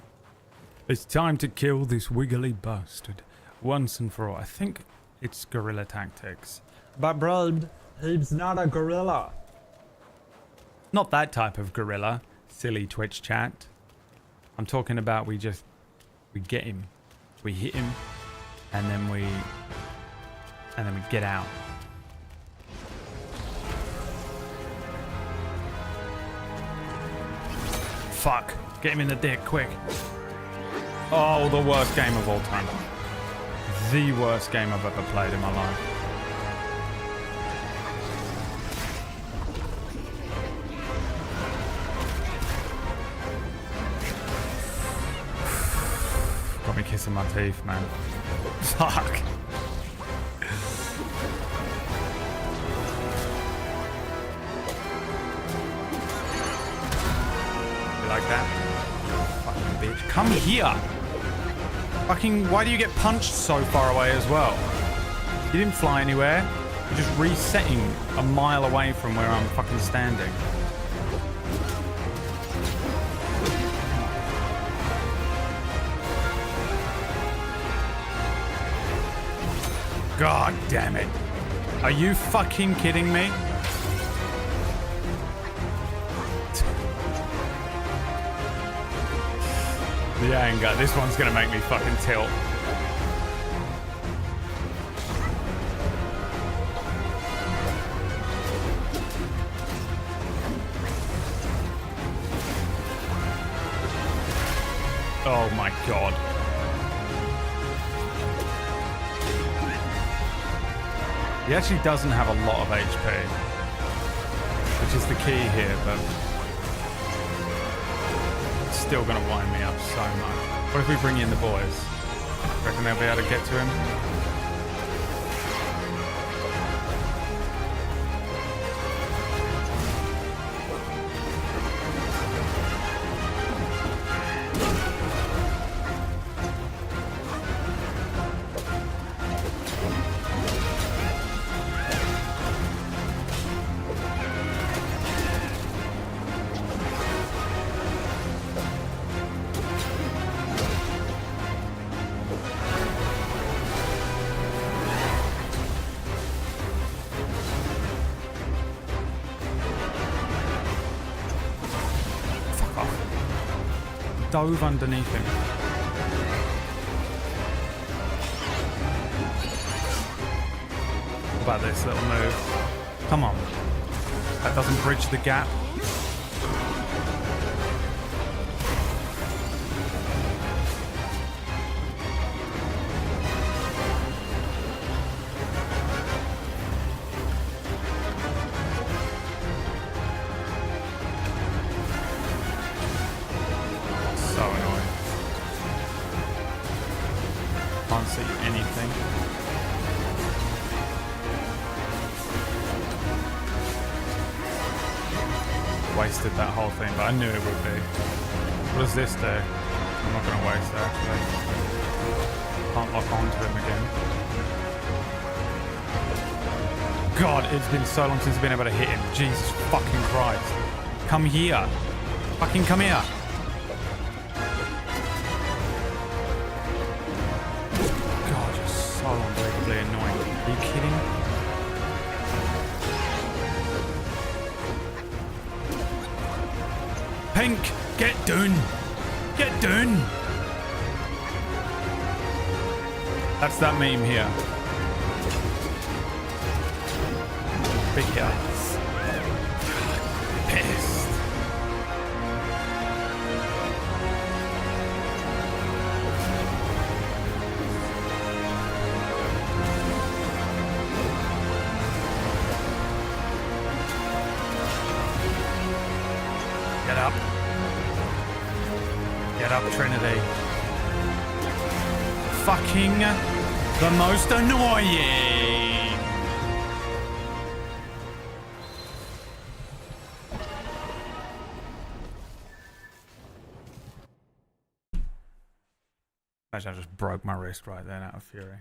It's time to kill this wiggly bastard. Once and for all. I think it's guerrilla tactics. But bro, he's not a gorilla. Not that type of gorilla. Silly Twitch chat. I'm talking about we get him. We hit him. And then we get out. Fuck. Get him in the dick, quick. Oh, the worst game of all time. The worst game I've ever played in my life. Got me kissing my teeth, man. Fuck. Like that. Fucking bitch. Come here! Fucking, why do you get punched so far away as well? You didn't fly anywhere. You're just resetting a mile away from where I'm fucking standing. God damn it. Are you fucking kidding me? The anger. This one's gonna make me fucking tilt. Oh my god. He actually doesn't have a lot of HP, which is the key here, but still gonna wind me up so much. What if we bring in the boys? Reckon they'll be able to get to him? Dove underneath him. What about this little move? Come on. That doesn't bridge the gap. Wasted that whole thing, but I knew it would be. What does this do? I'm not going to waste it, actually. Can't lock onto him again. God, it's been so long since I've been able to hit him. Jesus fucking Christ. Come here. Fucking come here. God, you're so unbelievably annoying. Are you kidding? Pink, get done. Get done. That's that meme here. Big ass. Pissed. Get up. up, Trinity. Fucking the most annoying. Imagine I just broke my wrist right then out of fury.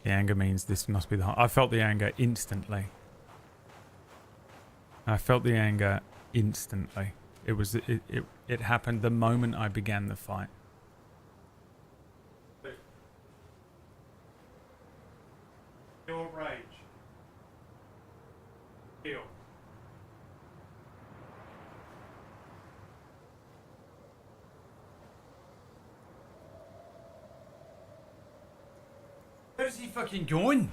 The anger means this must be the... I felt the anger instantly. I felt the anger instantly. It happened the moment I began the fight. Pure rage. Heal. Where's he fucking going?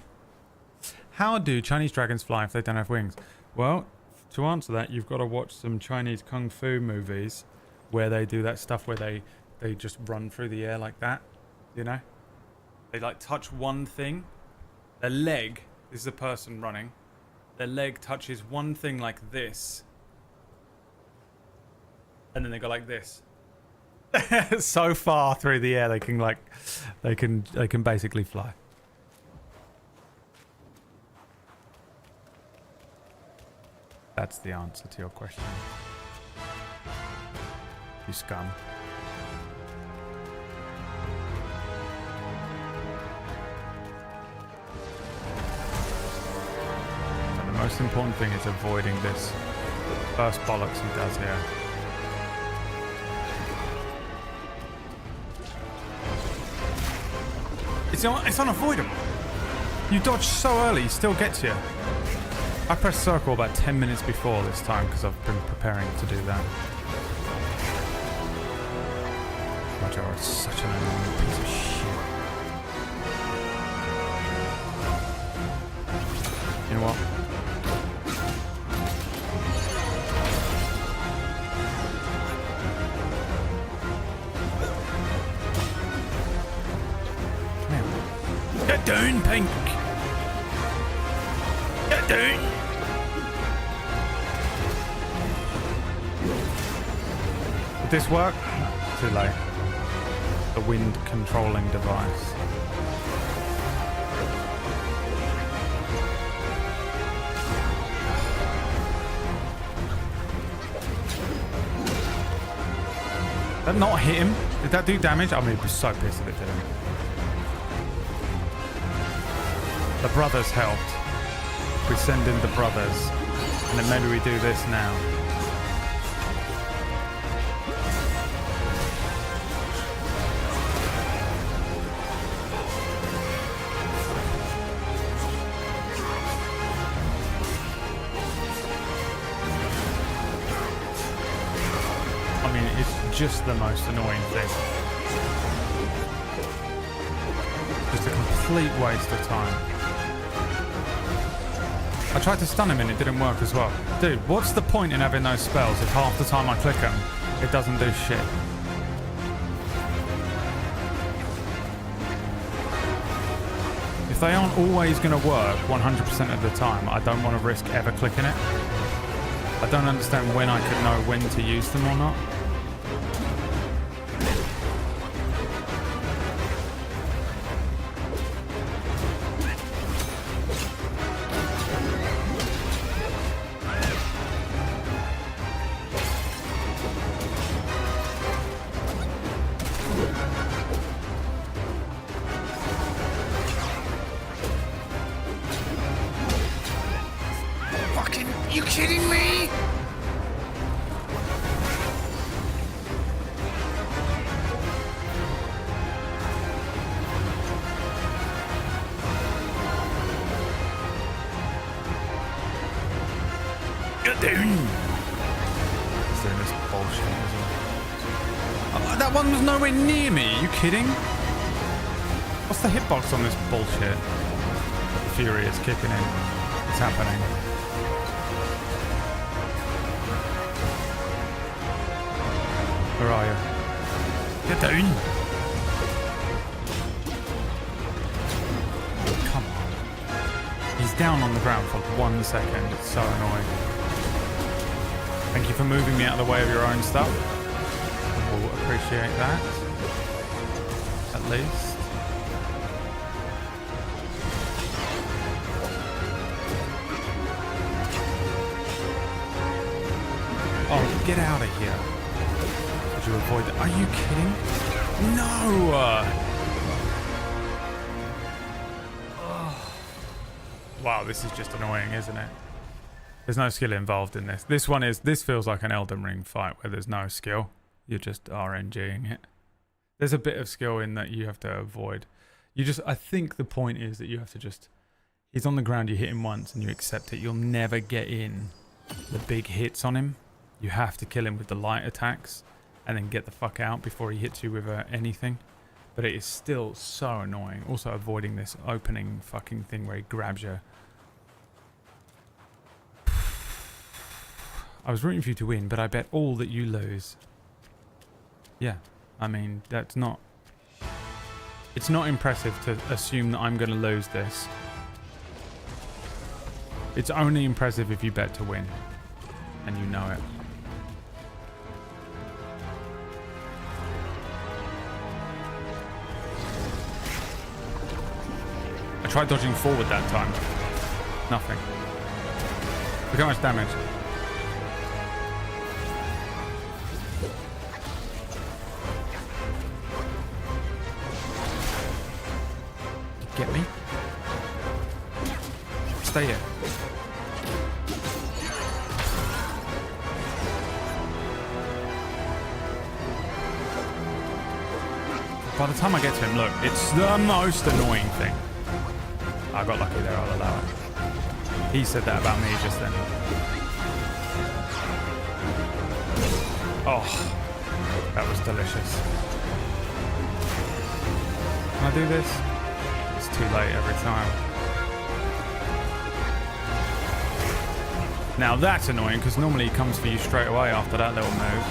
How do Chinese dragons fly if they don't have wings? Well, to answer that, you've got to watch some Chinese kung fu movies where they do that stuff where they just run through the air like that, you know? They like touch one thing. Their leg, this is a person running. Their leg touches one thing like this. And then they go like this. So far through the air they can basically fly. That's the answer to your question. You scum. And the most important thing is avoiding this first bollocks he does here. It's unavoidable. You dodge so early, he still gets you. I pressed circle about 10 minutes before this time because I've been preparing to do that. Roger is such an annoying piece of shit. You know what? Come here. Get down, Pink! Get down! Would this work? Too late. The wind controlling device. Did that not hit him? Did that do damage? I mean, I'd be so pissed if it didn't. The brothers helped. We send in the brothers. And then maybe we do this now. Just the most annoying thing. Just a complete waste of time. I tried to stun him and it didn't work as well. Dude, what's the point in having those spells if half the time I click them, it doesn't do shit? If they aren't always going to work 100% of the time, I don't want to risk ever clicking it. I don't understand when I could know when to use them or not. You kidding me? Get down! He's doing this bullshit as well. That one was nowhere near me. Are you kidding? What's the hitbox on this bullshit? The fury is kicking in. It's happening. Where are you? Get down! Come on. He's down on the ground for 1 second. It's so annoying. Thank you for moving me out of the way of your own stuff. We'll appreciate that. At least. Oh, get out of here. Did you avoid that? Are you kidding? No! Wow, this is just annoying, isn't it? There's no skill involved in this. This feels like an Elden Ring fight where there's no skill. You're just RNGing it. There's a bit of skill in that you have to avoid. I think the point is that you have to just... He's on the ground, you hit him once and you accept it. You'll never get in the big hits on him. You have to kill him with the light attacks and then get the fuck out before he hits you with anything. But it is still so annoying. Also avoiding this opening fucking thing where he grabs you. I was rooting for you to win, but I bet all that you lose. Yeah, I mean, that's not... It's not impressive to assume that I'm going to lose this. It's only impressive if you bet to win. And you know it. I tried dodging forward that time. Nothing. Look how much damage. Get me? Stay here. By the time I get to him, look, it's the most annoying thing. I got lucky there, I'll allow it. He said that about me just then. Oh, that was delicious. Can I do this? It's too late every time. Now that's annoying because normally he comes for you straight away after that little move.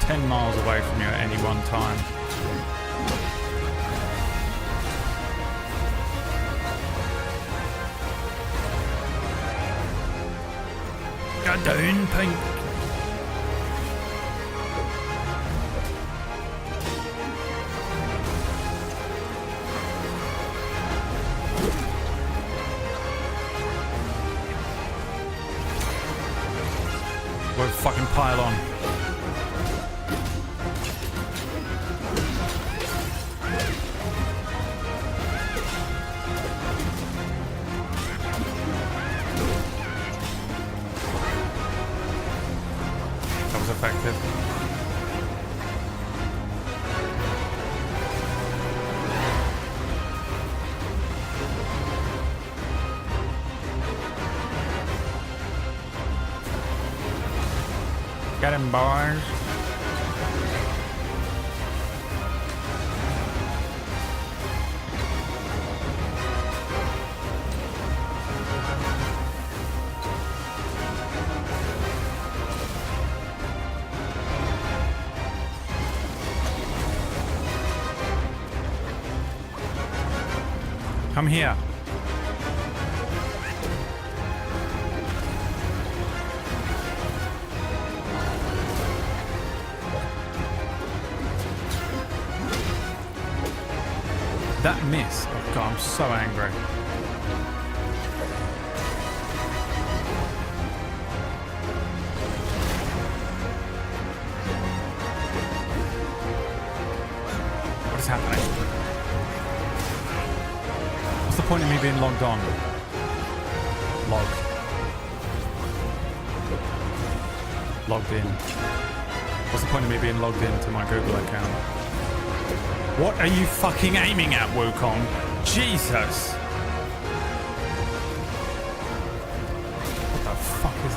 10 miles away from you at any one time. Go down, Pink. We'll fucking pile on. That was effective. Get him, boys. Come here. That miss. Oh god, I'm so angry. What is happening? What's the point of me being logged on? Logged in. What's the point of me being logged into my Google account? What are you fucking aiming at, Wukong? Jesus!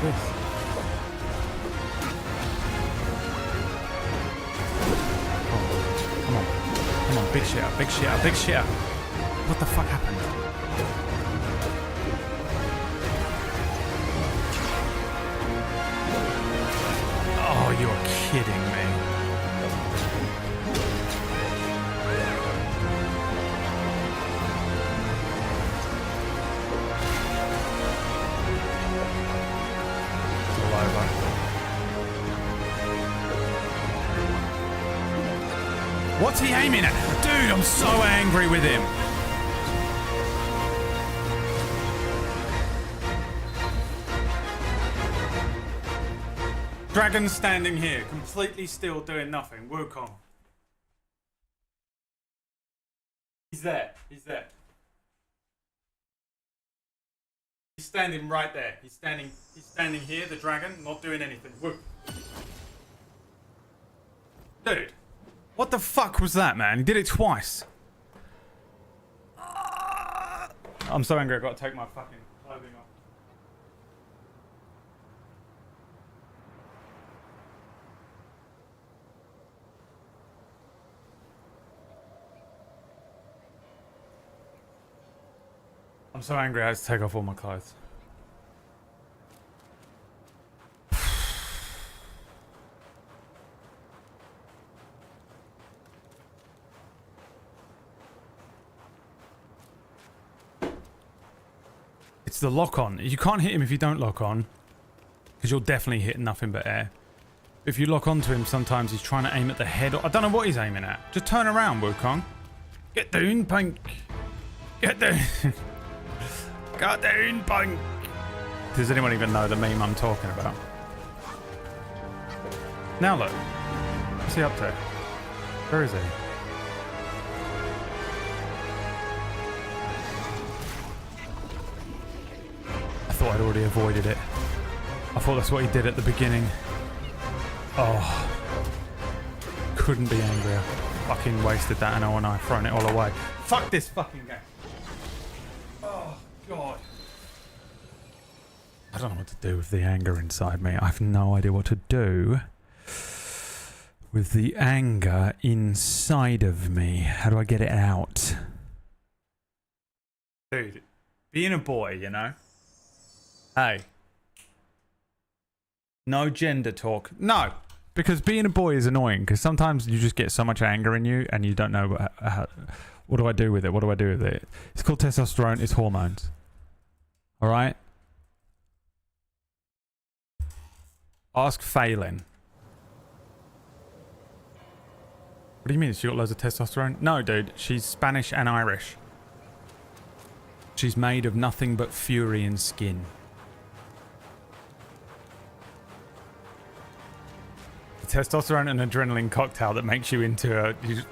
What's this? Oh, come on. Come on, big shitter, big shitter, big shitter. What the fuck happened? Oh, you're kidding me. It's all over. What's he aiming at? Dude, I'm so angry with him. Dragon standing here, completely still, doing nothing. Wukong. He's there. He's there. He's standing right there. He's standing here, the dragon, not doing anything. Woo. Dude. What the fuck was that, man? He did it twice. I'm so angry, I've got to take my fucking clothing off. I'm so angry, I had to take off all my clothes. It's the lock on. You can't hit him if you don't lock on, because you'll definitely hit nothing but air. If you lock onto him, sometimes he's trying to aim at the head. I don't know what he's aiming at. Just turn around, Wukong. Get down, punk. Get down. Get down, punk. Does anyone even know the meme I'm talking about? Now look. What's he up to? Where is he? I thought I'd already avoided it. I thought that's what he did at the beginning. Oh. Couldn't be angrier. Fucking wasted that and and I've thrown it all away. Fuck this fucking game. Oh, God. I don't know what to do with the anger inside me. I have no idea what to do with the anger inside of me. How do I get it out? Dude, being a boy, you know? Hey. No gender talk. No! Because being a boy is annoying, because sometimes you just get so much anger in you and you don't know what do I do with it? What do I do with it? It's called testosterone. It's hormones. Alright? Ask Phelan. What do you mean? She got loads of testosterone? No, dude. She's Spanish and Irish. She's made of nothing but fury and skin. The testosterone and adrenaline cocktail that makes you into a... You just,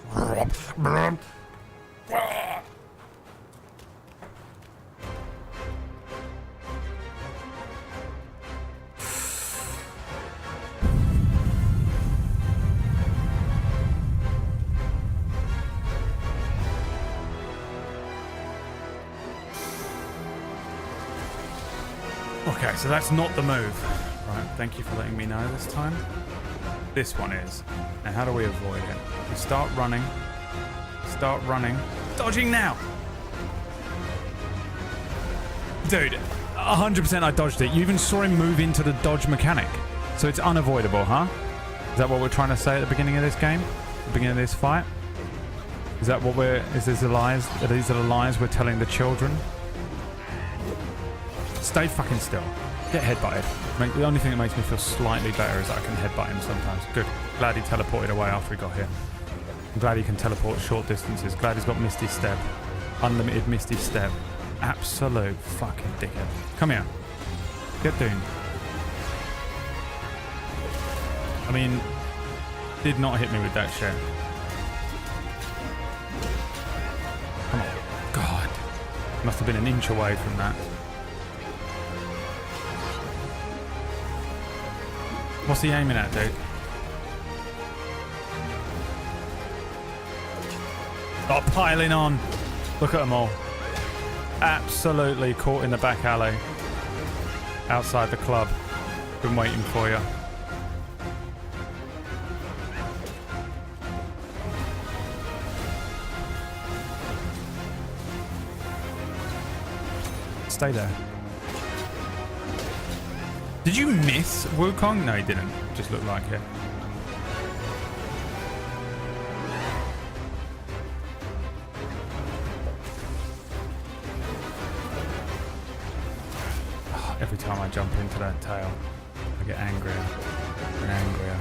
okay, so that's not the move. Right, thank you for letting me know this time. This one is. Now, how do we avoid it? We start running. Start running. Dodging now! Dude, 100% I dodged it. You even saw him move into the dodge mechanic. So it's unavoidable, huh? Is that what we're trying to say at the beginning of this game? The beginning of this fight? Is that what we're... Is this the lies? Are these the lies we're telling the children? Stay fucking still. Get headbutted. The only thing that makes me feel slightly better is that I can headbutt him sometimes. Good. Glad he teleported away after he got here. I'm glad he can teleport short distances. Glad he's got Misty Step. Unlimited Misty Step. Absolute fucking dickhead. Come here. Get down. I mean, did not hit me with that shit. Come on. God. Must have been an inch away from that. What's he aiming at, dude? Stop piling on. Look at them all. Absolutely caught in the back alley. Outside the club. Been waiting for you. Stay there. Did you miss Wukong? No, he didn't. Just looked like it. Oh, every time I jump into that tail, I get angrier and angrier.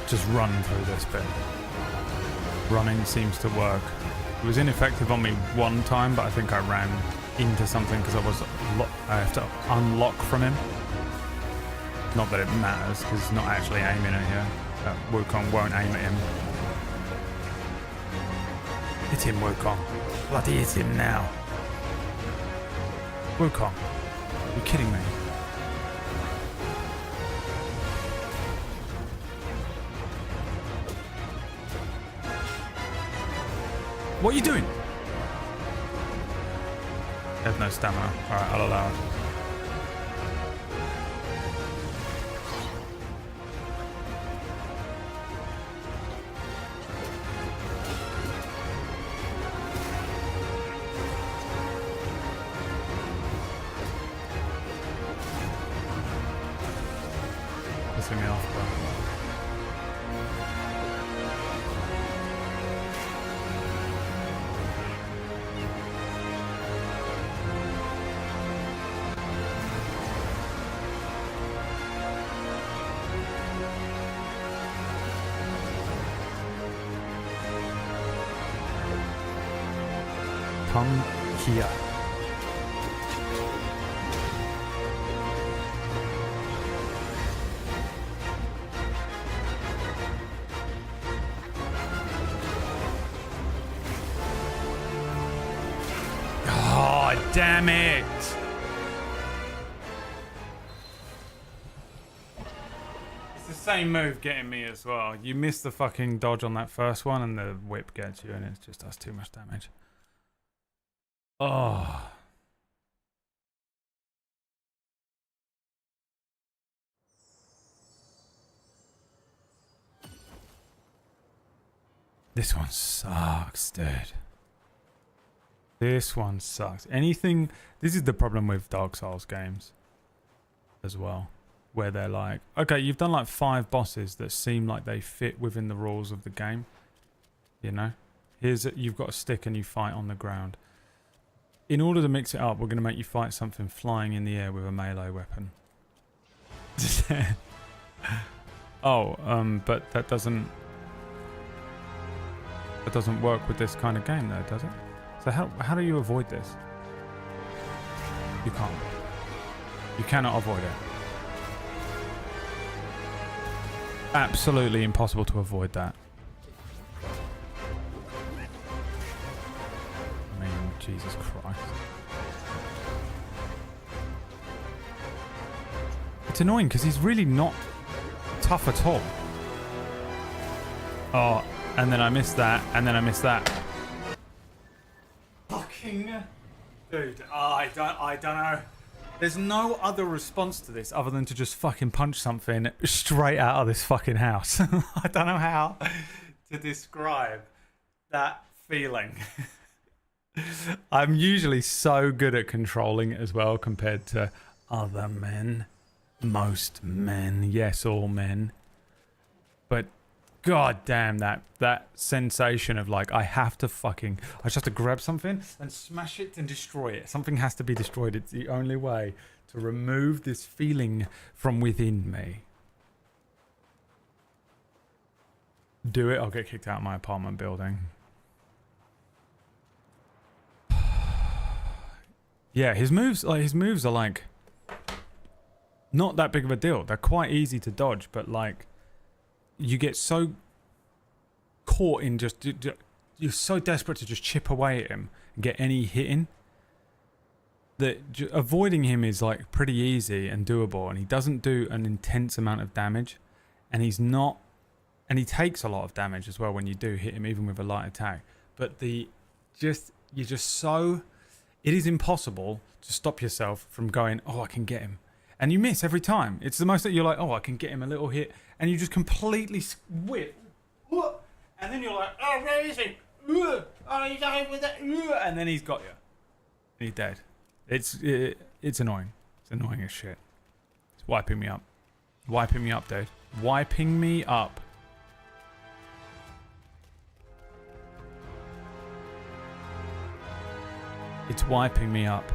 Just run through this bit. Running seems to work. It was ineffective on me one time, but I think I ran into something because I have to unlock from him. Not that it matters, because he's not actually aiming at you. Wukong won't aim at him. Hit him, Wukong. Bloody hit him now. Wukong, are you kidding me? What are you doing? I have no stamina. Alright, I'll allow it. Pissing me off, bro. Come here. Oh, damn it! It's the same move getting me as well. You miss the fucking dodge on that first one and the whip gets you and it just does too much damage. Oh. This one sucks, dude. This one sucks. Anything... This is the problem with Dark Souls games as well. Where they're like, okay, you've done like 5 bosses that seem like they fit within the rules of the game. You know? You've got a stick and you fight on the ground. In order to mix it up, we're going to make you fight something flying in the air with a melee weapon. But that doesn't work with this kind of game though, does it? So how do you avoid this? You can't. You cannot avoid it. Absolutely impossible to avoid that. Jesus Christ. It's annoying because he's really not tough at all. Oh, and then I missed that, and then I missed that. Fucking... Dude, I don't know. There's no other response to this other than to just fucking punch something straight out of this fucking house. I don't know how to describe that feeling. I'm usually so good at controlling it as well compared to other men. Most men. Yes, all men. But god damn that sensation of like I just have to grab something and smash it and destroy it. Something has to be destroyed. It's the only way to remove this feeling from within me. Do it, I'll get kicked out of my apartment building. Yeah, his moves are like not that big of a deal. They're quite easy to dodge, but like you get so caught in just you're so desperate to just chip away at him and get any hit in that avoiding him is like pretty easy and doable, and he doesn't do an intense amount of damage, and he takes a lot of damage as well when you do hit him, even with a light attack. But it is impossible to stop yourself from going, oh, I can get him. And you miss every time. It's the most that you're like, oh, I can get him a little hit. And you just completely whip. And then you're like, oh, where is he? Oh, he's over there. And then he's got you. And he's dead. It's annoying. It's annoying as shit. It's wiping me up. Wiping me up, dude. Wiping me up. It's wiping me up.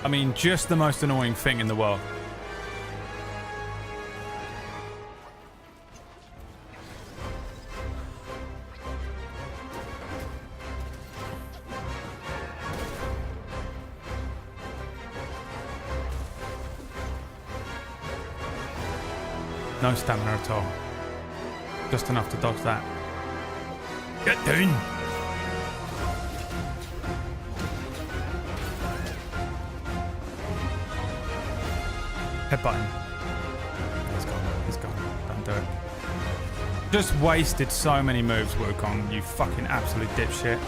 I mean, just the most annoying thing in the world. No stamina at all. Just enough to dodge that. Get down! Headbutt him. He's gone. He's gone. Don't do it. Just wasted so many moves, Wukong. You fucking absolute dipshit.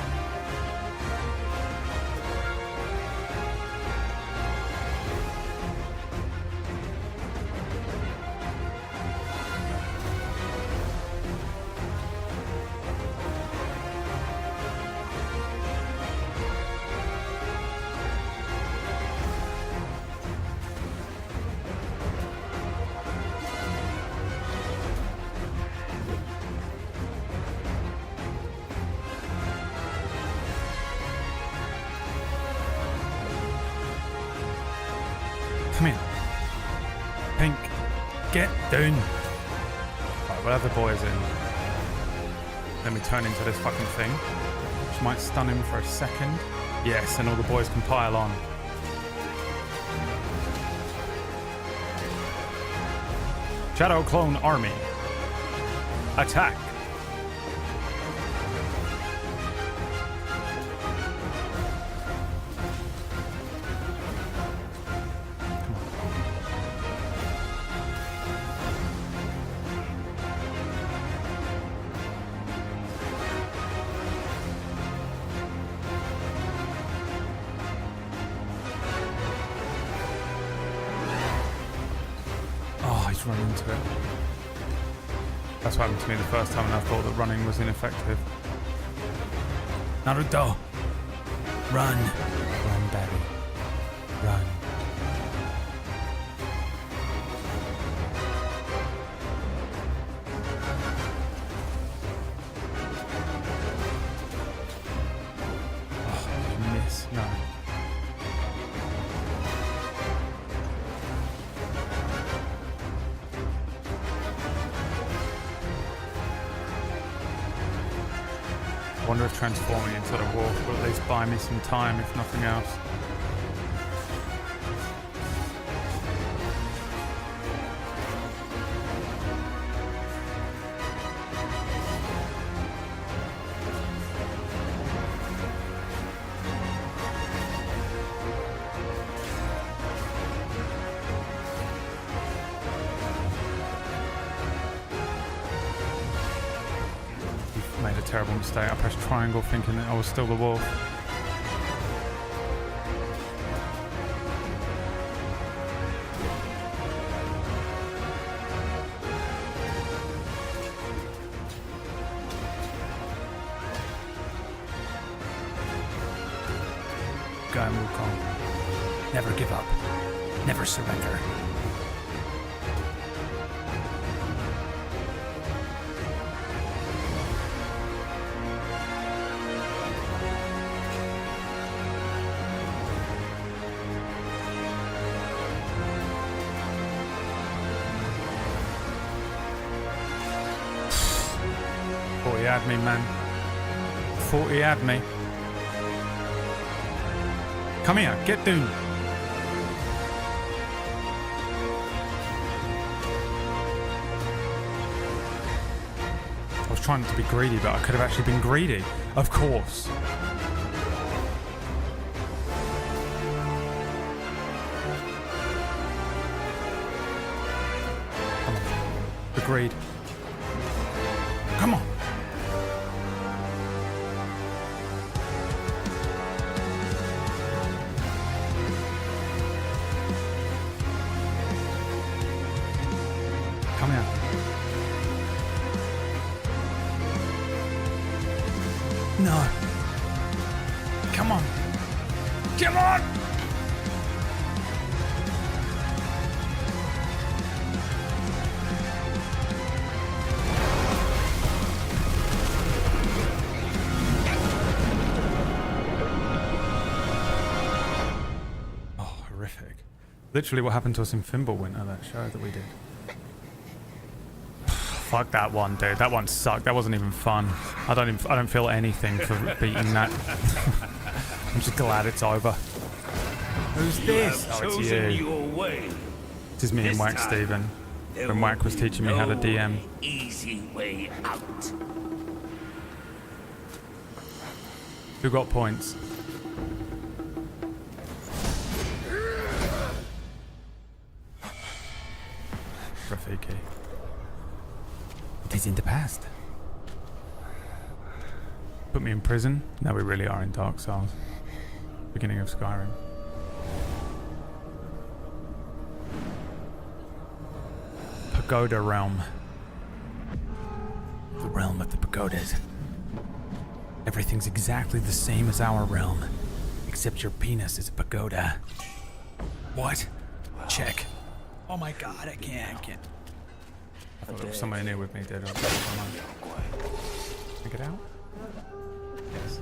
Come here. Pink. Get down. Right, we'll have the boys in. Let me turn into this fucking thing, which might stun him for a second. Yes, and all the boys can pile on. Shadow Clone Army. Attack. Run into it. That's what happened to me the first time, and I thought that running was ineffective. Naruto! Run! Run, Barry. Run. Oh, did you miss? No. I wonder if transforming into the wolf will at least buy me some time, if nothing else. Made a terrible mistake. I pressed triangle thinking that I was still the wolf. Go on, Wukong. Never give up. Never surrender. Thought he had me, man. Thought he had me. Come here, get down. trying not to be greedy, but I could have actually been greedy. Of course. Come on. Agreed. Come on. Come here. No. Come on. Come on! Oh, horrific. Literally what happened to us in Fimbulwinter, that show that we did. Fuck that one, dude. That one sucked. That wasn't even fun. I don't feel anything for beating that. I'm just glad it's over. Who's this? Oh, it's you. This is me and Whack Steven. When Whack was teaching me how to DM. Easy way out. Who got points? Rafiki. It is in the past. Put me in prison? No, we really are in Dark Souls. Beginning of Skyrim. Pagoda realm. The realm of the pagodas. Everything's exactly the same as our realm, except your penis is a pagoda. What? Check. Oh my god, I can't. I thought there was somebody new with me, did I? Can I get out? Yes.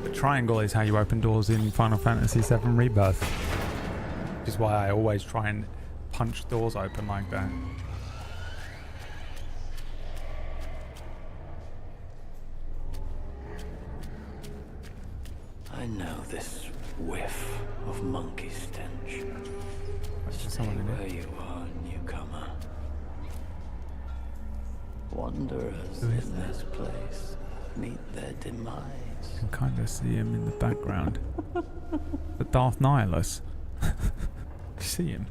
The triangle is how you open doors in Final Fantasy VII Rebirth. Which is why I always try and punch doors open like that. I know this whiff of monkey stench. Stay where you are, newcomer. Wanderers in this place meet their demise. You can kind of see him in the background. The Darth Nihilus. You see him?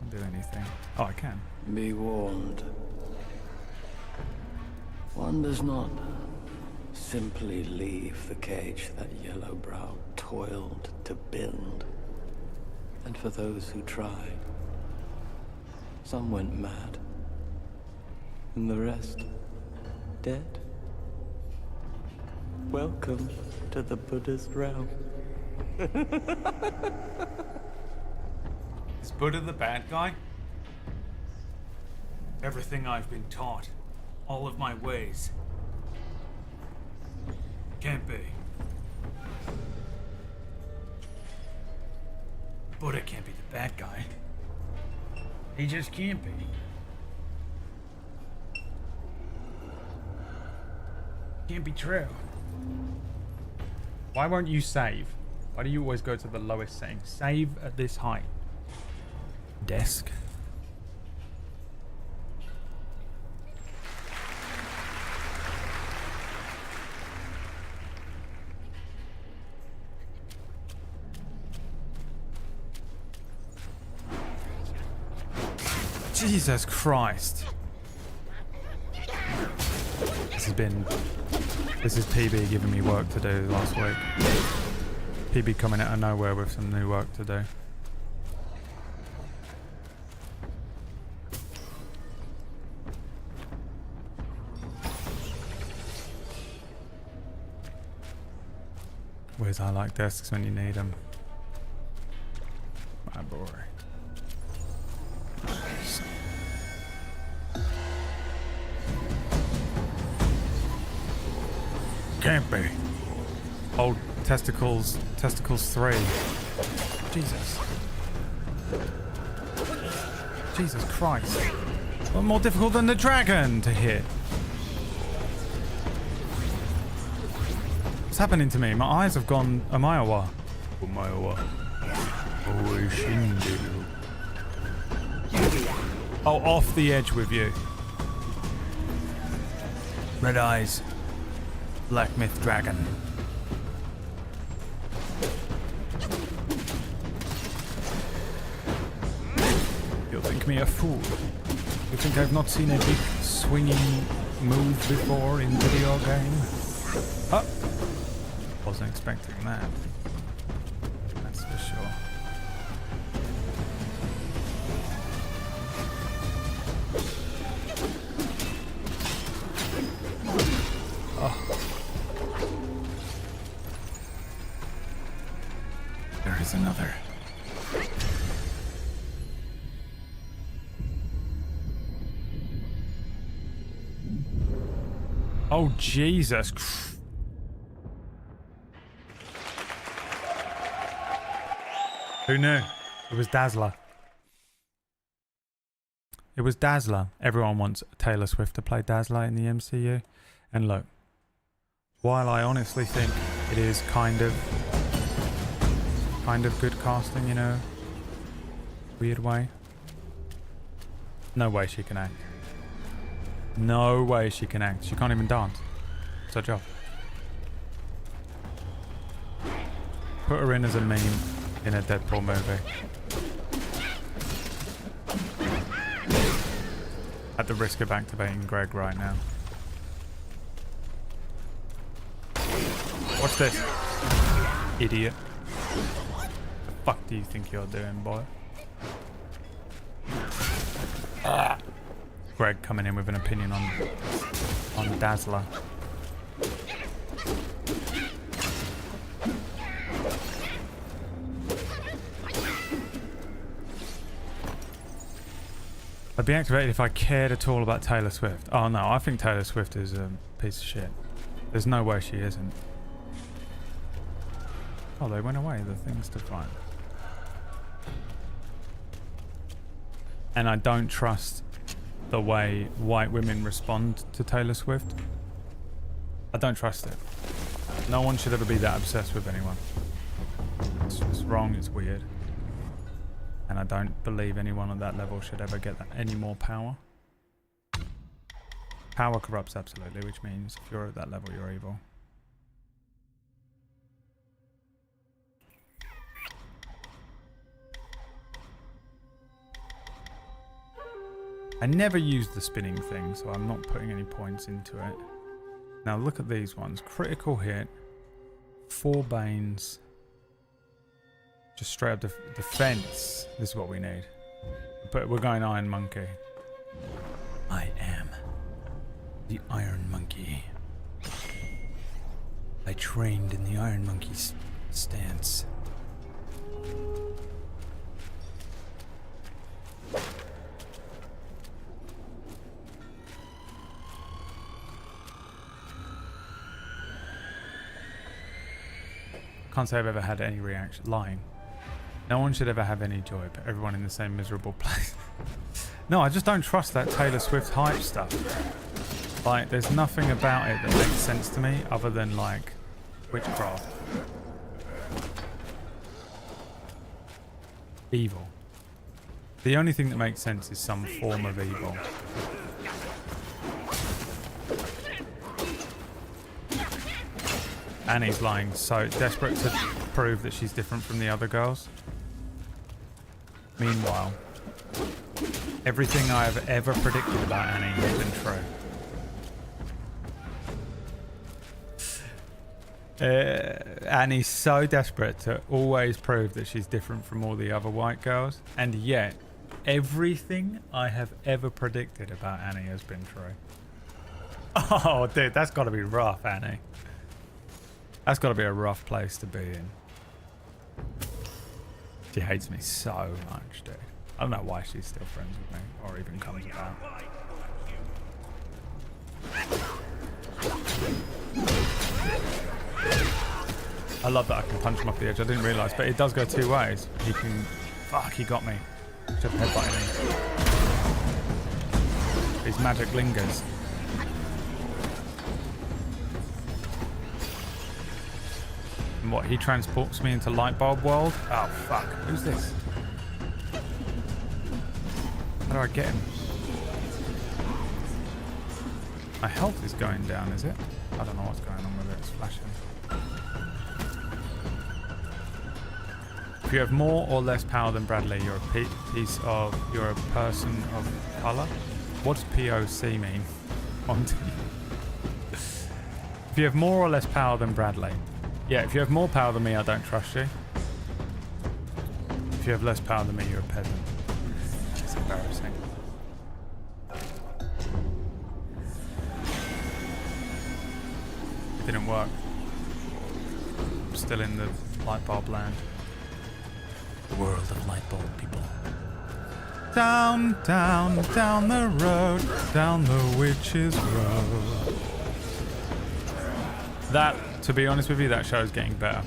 Do anything. Oh, I can. Be warned. One does not simply leave the cage that Yellowbrow toiled to build. And for those who tried, some went mad, and the rest dead. Welcome to the Buddhist realm. Is Buddha the bad guy? Everything I've been taught, all of my ways. Can't be. Buddha can't be the bad guy. He just can't be. Can't be true. Why won't you save? Why do you always go to the lowest setting? Save at this height. Desk. Jesus Christ. This is PB giving me work to do last week. PB coming out of nowhere with some new work to do. Where's I like desks when you need them? My boy. Can't be. Old testicles 3. Jesus. Jesus Christ. What more difficult than the dragon to hit? What's happening to me? My eyes have gone a mile wide. Oh, off the edge with you. Red eyes. Black myth dragon. You'll think me a fool. You think I've not seen a big swinging move before in video game? Oh! Wasn't expecting that. That's for sure. Oh. There is another. Oh, Jesus. Who knew? It was Dazzler. It was Dazzler. Everyone wants Taylor Swift to play Dazzler in the MCU. And look, while I honestly think it is kind of good casting, you know, weird way, no way she can act. No way she can act. She can't even dance. It's her job. Put her in as a meme in a Deadpool movie. At the risk of activating Greg right now. What's this? Idiot. The fuck do you think you're doing, boy? Ah. Greg coming in with an opinion on Dazzler. I'd be activated if I cared at all about Taylor Swift. Oh no, I think Taylor Swift is a piece of shit. There's no way she isn't. Oh, they went away, the things to find. And I don't trust the way white women respond to Taylor Swift. I don't trust it. No one should ever be that obsessed with anyone. It's just wrong, it's weird. And I don't believe anyone on that level should ever get any more power. Power corrupts absolutely, which means if you're at that level, you're evil. I never used the spinning thing, so I'm not putting any points into it. Now look at these ones. Critical hit, 4 Banes, just straight up defense. This is what we need. But we're going Iron Monkey. I am the Iron Monkey. I trained in the Iron Monkey's stance. Can't say I've ever had any reaction. Lying. No one should ever have any joy, but everyone in the same miserable place. No, I just don't trust that Taylor Swift hype stuff. Like, there's nothing about it that makes sense to me other than, like, witchcraft. Evil. The only thing that makes sense is some form of evil. Annie's lying, so desperate to prove that she's different from the other girls. Meanwhile, everything I have ever predicted about Annie has been true. Annie's so desperate to always prove that she's different from all the other white girls, and yet everything I have ever predicted about Annie has been true. Oh, dude, that's got to be rough, Annie. That's got to be a rough place to be in. She hates me so much, dude. I don't know why she's still friends with me, or even comes about. I love that I can punch him off the edge. I didn't realise, but it does go 2 ways. He can... Fuck, he got me. Should have headbutted me. His magic lingers. And what, he transports me into Lightbulb World? Oh, fuck. Who's this? How do I get him? My health is going down, is it? I don't know what's going on with it. It's flashing. If you have more or less power than Bradley, you're you're a person of color. What does POC mean? Monty. If you have more or less power than Bradley. Yeah, if you have more power than me, I don't trust you. If you have less power than me, you're a peasant. It's embarrassing. It didn't work. I'm still in the Lightbulb land. The world of Lightbulb people. Down, down, down the road, down the witch's road. That, to be honest with you, that show is getting better.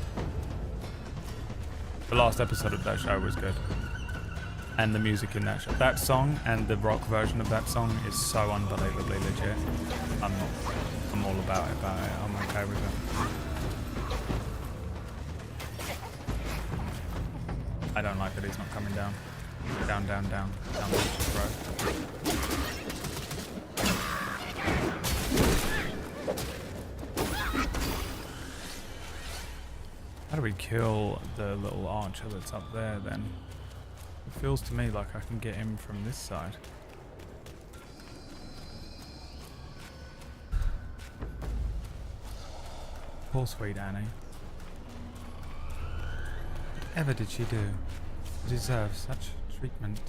The last episode of that show was good. And the music in that show. That song and the rock version of that song is so unbelievably legit. I'm all about it. I'm okay with it. I don't like that he's not coming down. Down, down, down. Down the witch's road. How do we kill the little archer that's up there then? It feels to me like I can get him from this side. Poor sweet Annie. Whatever did she do to deserve such treatment?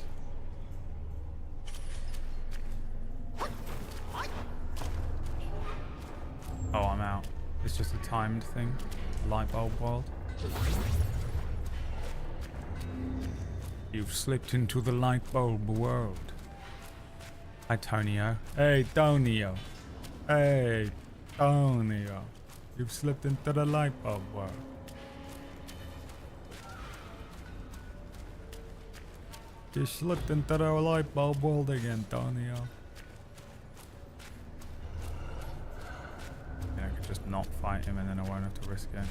Oh, I'm out. It's just a timed thing. Lightbulb world. You've slipped into the Lightbulb world. Hi, Tonio. Hey, Tonio. Hey, Tonio. You've slipped into the Lightbulb world. You slipped into the Lightbulb world again, Tonio. Yeah, I could just not fight him and then I won't have to risk it.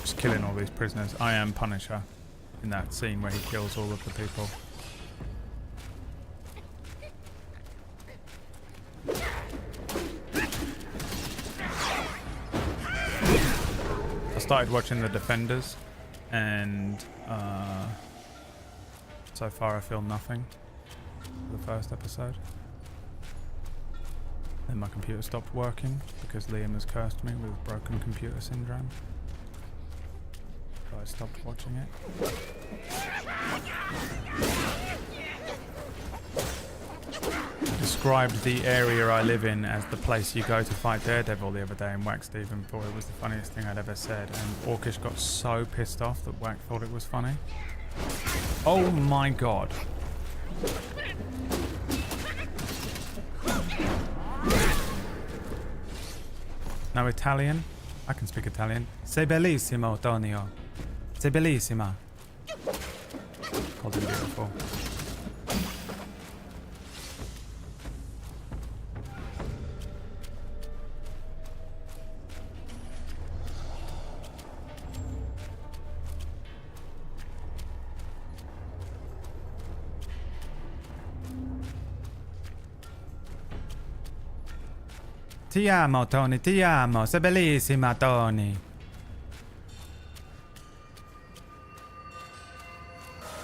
Just killing all these prisoners. I am Punisher in that scene where he kills all of the people. I started watching The Defenders and so far I feel nothing for the first episode. Then my computer stopped working because Liam has cursed me with broken computer syndrome. So I stopped watching it. I described the area I live in as the place you go to fight Daredevil the other day, and Wack Steven thought it was the funniest thing I'd ever said, and Orcish got so pissed off that Wack thought it was funny. Oh my god. No Italian? I can speak Italian. Sei bellissimo, Tonio. Sei bellissima. Called him beautiful. Ti amo, Tony, ti amo. Sei bellissima, Tony.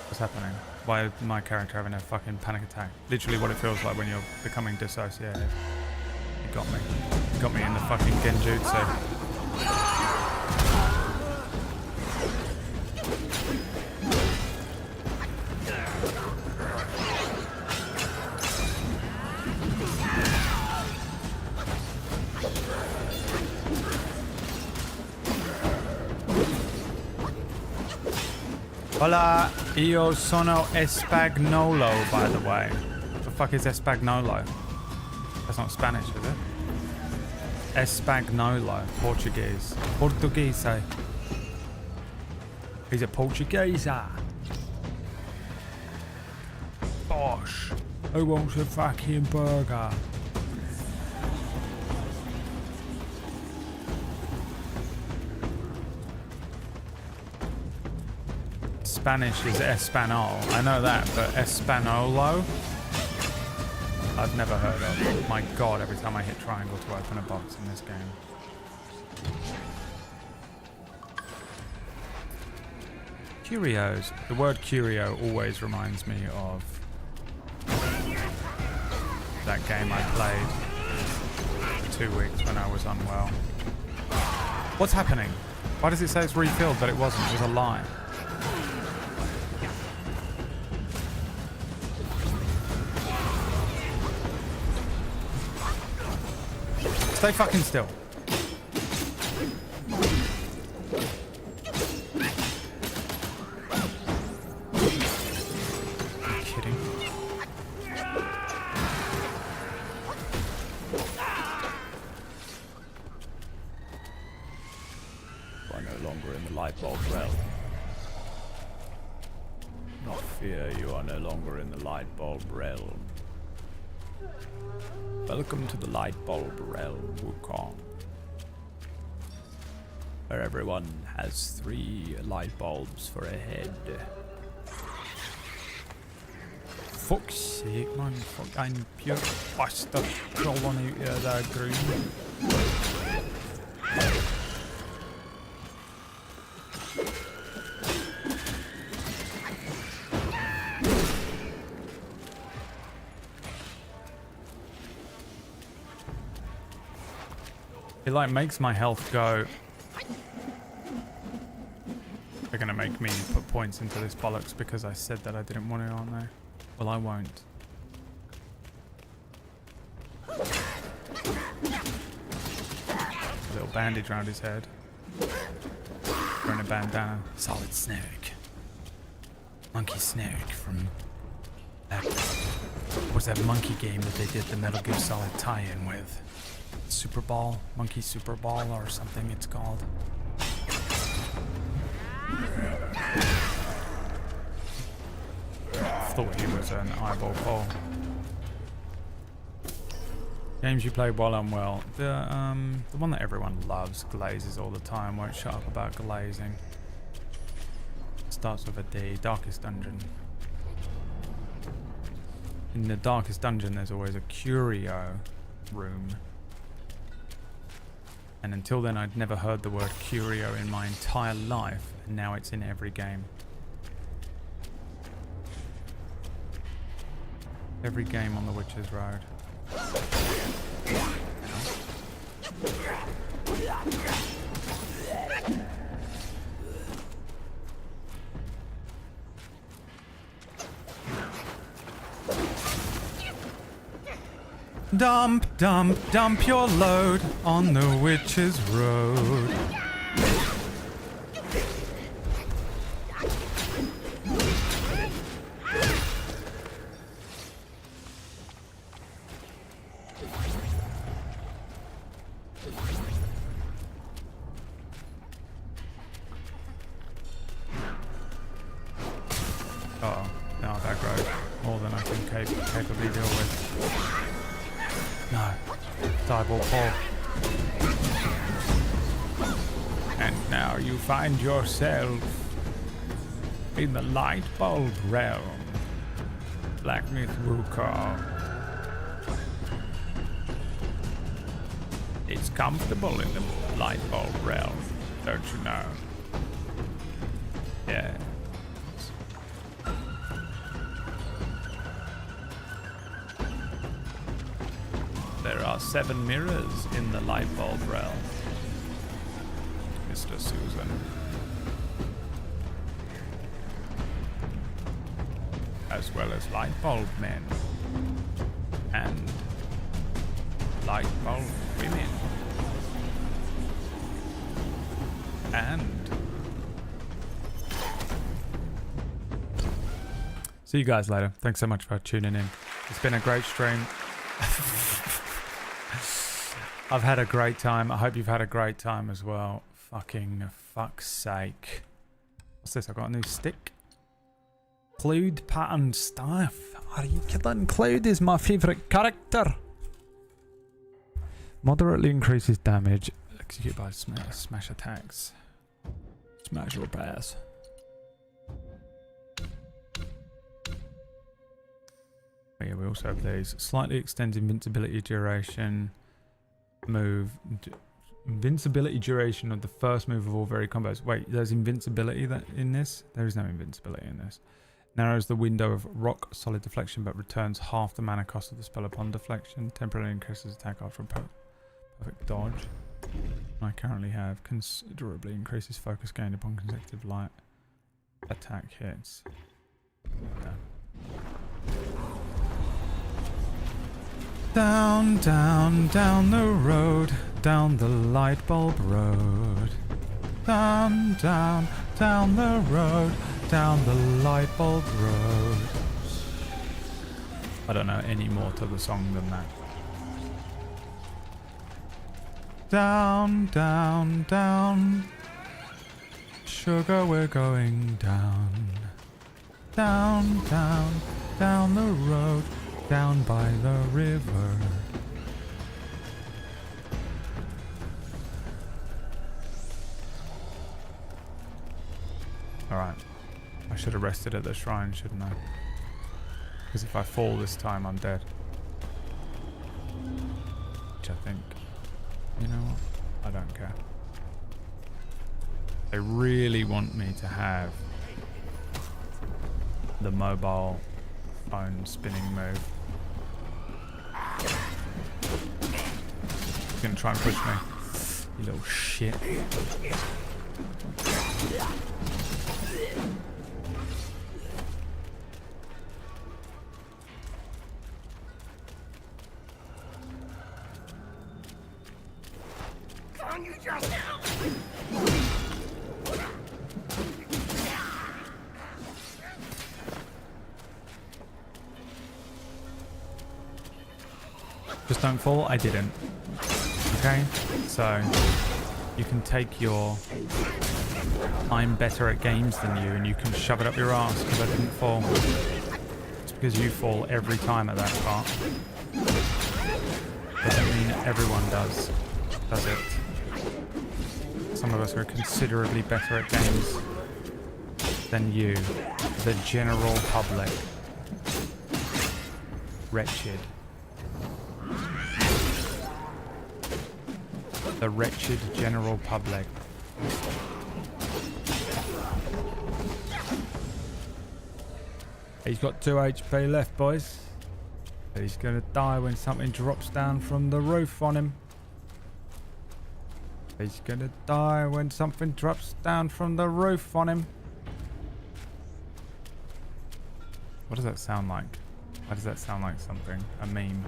What's happening? Why is my character having a fucking panic attack? Literally what it feels like when you're becoming dissociated. You got me. You got me in the fucking genjutsu. Hola, io sono Espagnolo, by the way. What the fuck is Espagnolo? That's not Spanish, is it? Espagnolo, Portuguese. Portuguese. He's a Portuguese. gosh. Who wants a fucking burger? Spanish is Espanol. I know that, but Espanolo? I've never heard of. My god, every time I hit triangle to open a box in this game. Curios. The word curio always reminds me of that game I played for 2 weeks when I was unwell. What's happening? Why does it say it's refilled but it wasn't? It was a lie. Stay fucking still. Are you kidding? You are no longer in the light bulb realm. Not fear, you are no longer in the light bulb realm. Welcome to the light bulb realm, Wukong. Where everyone has 3 light bulbs for a head. Fuck's sake, man. Fucking pure bastard crawling out of that ground. It like makes my health go. They're gonna make me put points into this bollocks because I said that I didn't want it on there. Well, I won't. A little bandage around his head. Wearing a bandana. Solid Snake. Monkey Snake from that. What's that monkey game that they did the Metal Gear Solid tie-in with? Super Ball, Monkey Super Ball or something it's called. Thought he was an eyeball pole. Games you play while unwell. The one that everyone loves, glazes all the time, won't shut up about glazing. Starts with a D, Darkest Dungeon. In the Darkest Dungeon there's always a curio room. And until then I'd never heard the word curio in my entire life, and now it's in every game. Every game on the Witcher's Road. Dump, dump, dump your load on the Witch's Road. Uh-oh, now that road. More than I can capably deal with. No. Dieball Paul. And now you find yourself in the light bulb realm. Blacksmith Wukong. It's comfortable in the light bulb realm, don't you know? Yeah. There are 7 mirrors in the light bulb realm, Mr. Susan. As well as light bulb men and light bulb women and see you guys later. Thanks so much for tuning in. It's been a great stream. I've had a great time. I hope you've had a great time as well. Fucking fuck's sake. What's this? I've got a new stick. Cloud pattern staff. Are you kidding? Cloud is my favourite character. Moderately increases damage. Execute by smash attacks. Smash or pass. Oh yeah, we also have these. Slightly extends invincibility duration. Invincibility duration of the first move of all very combos. Wait, there's invincibility that in this? There is no invincibility in this. Narrows the window of rock solid deflection but returns half the mana cost of the spell upon deflection. Temporarily increases attack after a perfect dodge. I currently have considerably increases focus gained upon consecutive light attack hits. Yeah. Down, down, down the road, down the light bulb road. Down, down, down the road, down the light bulb road. I don't know any more to the song than that. Down, down, down. Sugar, we're going down. Down, down, down the road, down by the river. Alright. I should have rested at the shrine, shouldn't I? Because if I fall this time, I'm dead. Which I think... You know what? I don't care. They really want me to have the mobile phone spinning move. He's gonna try and push me. You little shit. Just don't fall. I didn't. Okay? So, you can take your I'm better at games than you and you can shove it up your ass because I didn't fall. It's because you fall every time at that part. Doesn't mean everyone does it? Some of us are considerably better at games than you, the general public. Wretched. The wretched general public. He's got 2 HP left, boys. He's gonna die when something drops down from the roof on him. He's gonna die when something drops down from the roof on him. What does that sound like? Why does that sound like something? A meme.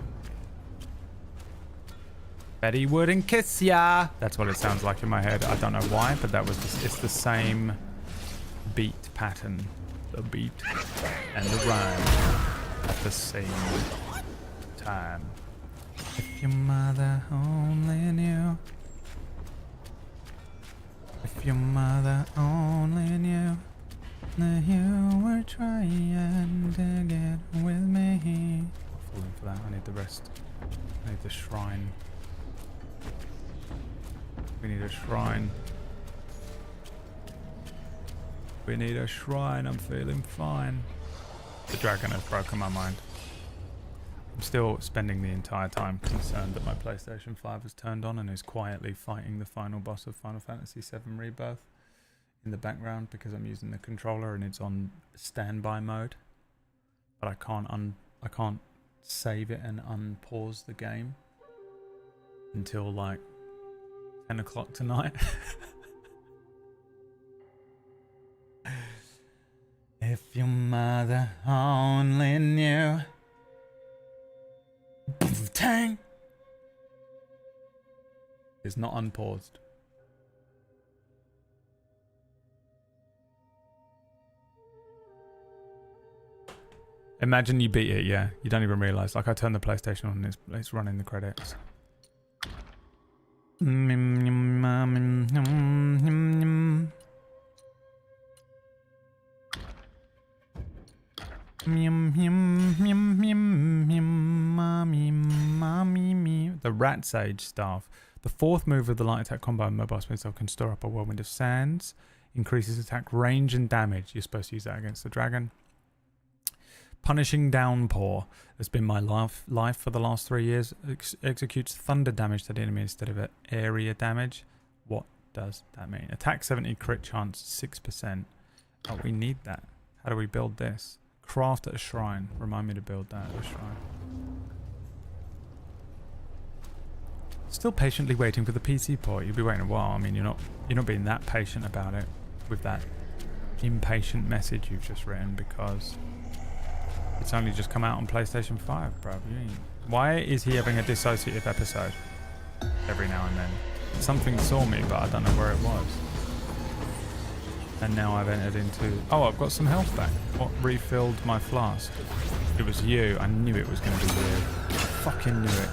Betty wouldn't kiss ya. That's what it sounds like in my head. I don't know why, but that was just, it's the same beat pattern. The beat and the rhyme at the same time. If your mother only knew. If your mother only knew that you were trying to get with me. I'm falling for that. I need the rest. I need the shrine. We need a shrine. We need a shrine. I'm feeling fine. The dragon has broken my mind. I'm still spending the entire time concerned that my PlayStation 5 has turned on and is quietly fighting the final boss of Final Fantasy VII Rebirth in the background because I'm using the controller and it's on standby mode. But I can't save it and unpause the game until like 10 o'clock tonight. If your mother only knew. Tang! It's not unpaused. Imagine you beat it, yeah. You don't even realise. Like I turned the PlayStation on and it's running the credits. The Rat Sage Staff. The fourth move of the light attack combo and mobile spin staff can store up a whirlwind of sands. Increases attack range and damage. You're supposed to use that against the dragon. Punishing Downpour has been my life for the last 3 years. Executes thunder damage to the enemy instead of area damage. What does that mean? Attack 70, crit chance 6%. Oh, we need that. How do we build this? Craft at a shrine. Remind me to build that at a shrine. Still patiently waiting for the PC port. You'll be waiting a while. I mean, you're not being that patient about it with that impatient message you've just written because it's only just come out on PlayStation 5, bro. Why is he having a dissociative episode every now and then? Something saw me, but I don't know where it was. And now I've entered into... Oh, I've got some health back. What refilled my flask? It was you. I knew it was going to be you. I fucking knew it.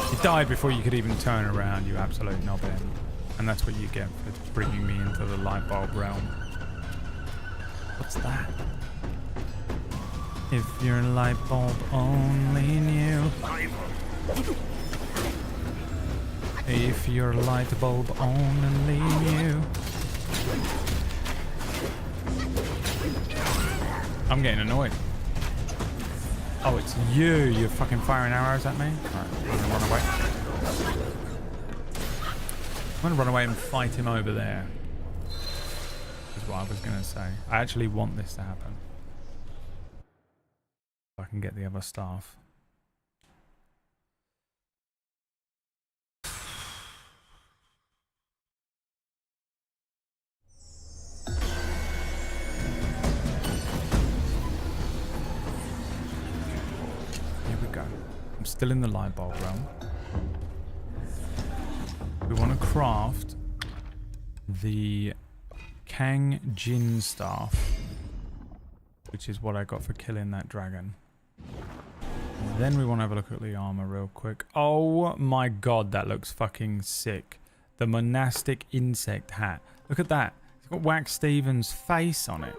You died before you could even turn around, you absolute nobbin. And that's what you get for bringing me into the light bulb realm. What's that? If your light bulb only knew. If your light bulb only knew. I'm getting annoyed. Oh, it's you. You're fucking firing arrows at me? Alright, I'm gonna run away. I'm gonna run away and fight him over there. Is what I was gonna say. I actually want this to happen. So I can get the other staff. I'm still in the light bulb realm. We want to craft the Kang Jin staff, which is what I got for killing that dragon. Then we want to have a look at the armor real quick. Oh my god, that looks fucking sick. The monastic insect hat. Look at that. It's got Wax Stevens' face on it.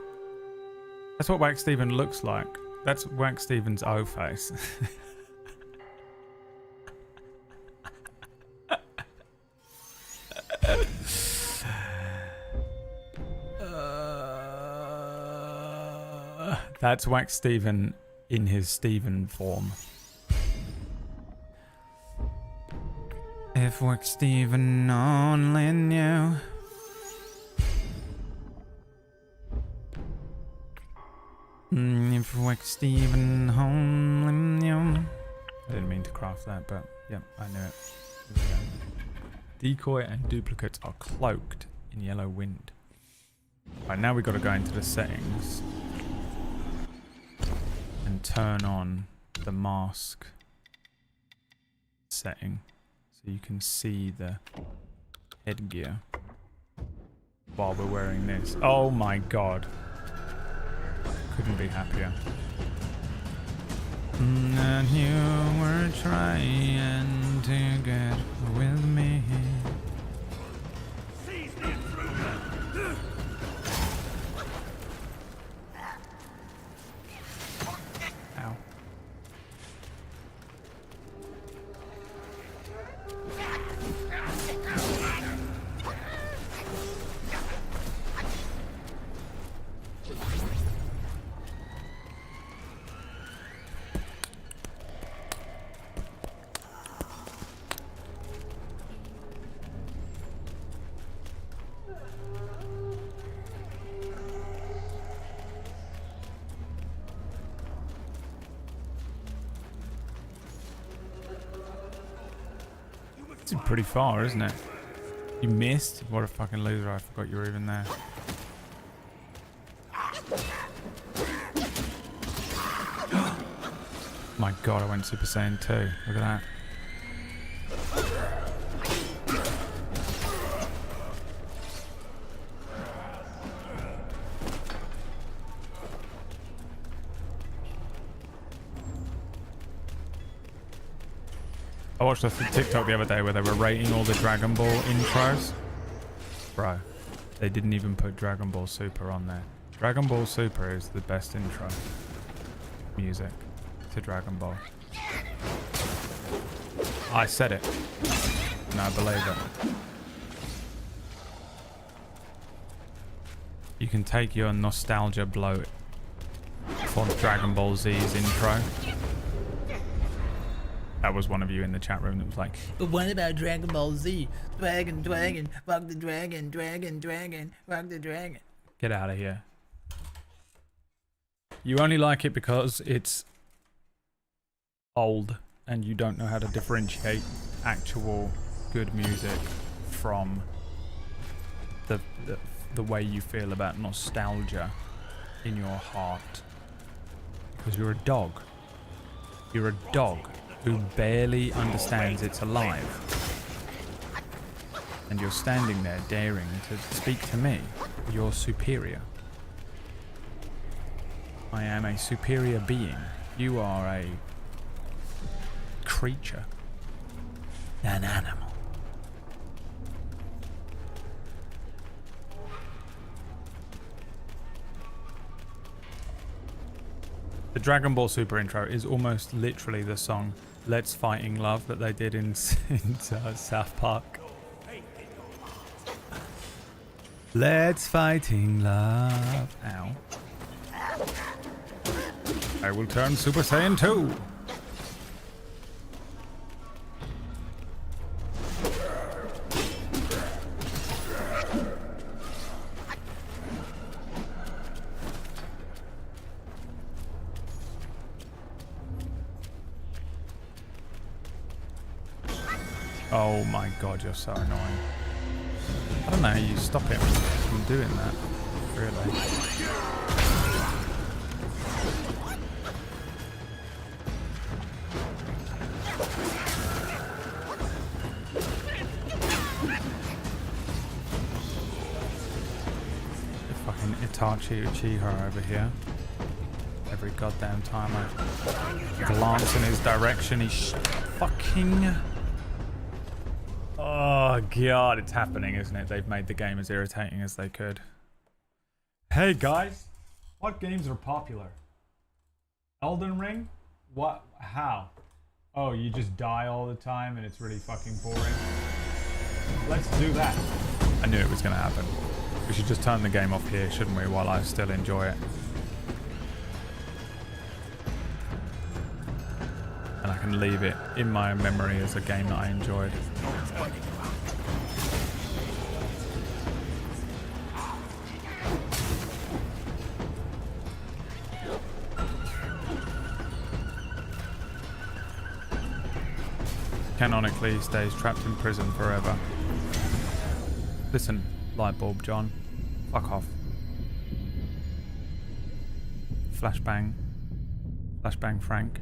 That's what Wax Steven looks like. That's Wax Stevens' O face. That's Wax Steven in his Steven form. If Wax Steven only knew. If Wax Steven only knew. I didn't mean to craft that, but yep, I knew it. Decoy and duplicates are cloaked in yellow wind. Right, now we've got to go into the settings and turn on the mask setting so you can see the headgear while we're wearing this. Oh my god. Couldn't be happier. And you were trying to get with me. Ow. It's pretty far, isn't it? You missed? What a fucking loser. I forgot you were even there. My god, I went Super Saiyan 2. Look at that. I watched a TikTok the other day where they were rating all the Dragon Ball intros. Bro, They didn't even put Dragon Ball Super on there. Dragon Ball Super is the best intro music to Dragon Ball. I said it, and I believe it. You can take your nostalgia bloat for Dragon Ball Z's intro. That was one of you in the chat room that was like, but what about Dragon Ball Z? Dragon, dragon, rock the dragon, dragon, dragon, rock the dragon. get out of here. You only like it because it's old and you don't know how to differentiate actual good music from the way you feel about nostalgia in your heart. Because you're a dog. You're a dog who barely understands it's alive. And you're standing there daring to speak to me. You're superior. I am a superior being. You are a creature. An animal. The Dragon Ball Super intro is almost literally the song Let's Fighting Love that they did in South Park. Let's Fighting Love. Ow. I will turn Super Saiyan 2. Oh my god, you're so annoying. I don't know how you stop him from doing that, really. The fucking Itachi Uchiha over here. Every goddamn time I glance in his direction, he's fucking... Oh god, it's happening, isn't it? They've made the game as irritating as they could. Hey guys, what games are popular? Elden Ring? What? How? Oh, you just die all the time and it's really fucking boring? Let's do that. I knew it was going to happen. We should just turn the game off here, shouldn't we, while I still enjoy it. And I can leave it in my memory as a game that I enjoyed. Canonically, he stays trapped in prison forever. Listen, Lightbulb John. Fuck off. Flashbang. Flashbang Frank.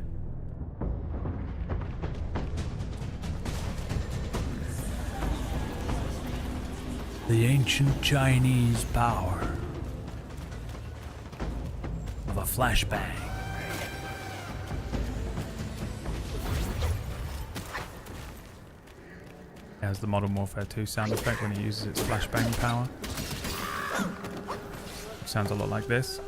The ancient Chinese power of a flashbang. Has the Modern Warfare 2 sound effect when it uses its flashbang power. It sounds a lot like this.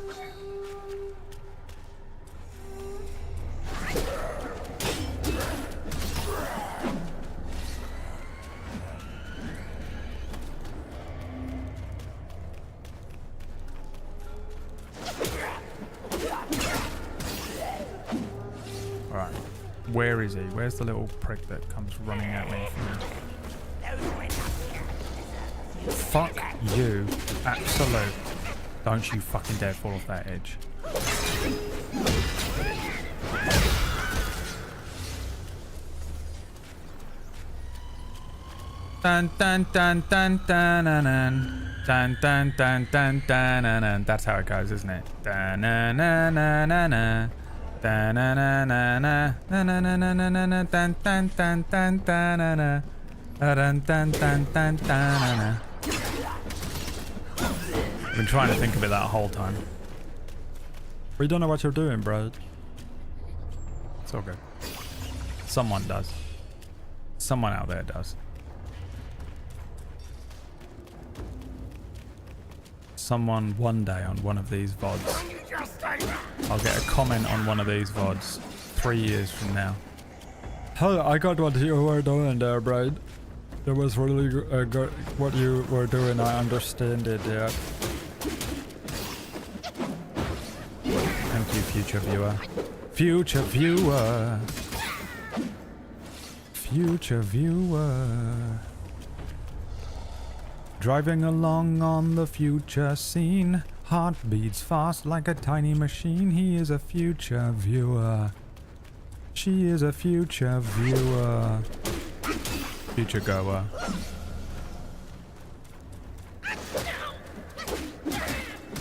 Alright, where is he? Where's the little prick that comes running at me from... Fuck you. Absolute. Don't you fucking dare fall off that edge. Dun dun dun dun dun dun dun dun dun dun dun dun. That's how it goes, isn't it? Dun na na na na na. Dun na na na na na na na na na na dun dun dun dun dun na na. Dun dun dun dun dun na. I've been trying to think of it that whole time. We don't know what you're doing, bro. It's all good. Someone does. Someone out there does. someone one day on one of these VODs. I'll get a comment on one of these VODs 3 years from now. Hey, I got what you were doing there, Brad. It was really good what you were doing. I understand it, yeah. Thank you, future viewer. Future viewer. Future viewer. Driving along on the future scene. Heart beats fast like a tiny machine. He is a future viewer. She is a future viewer. Future goer.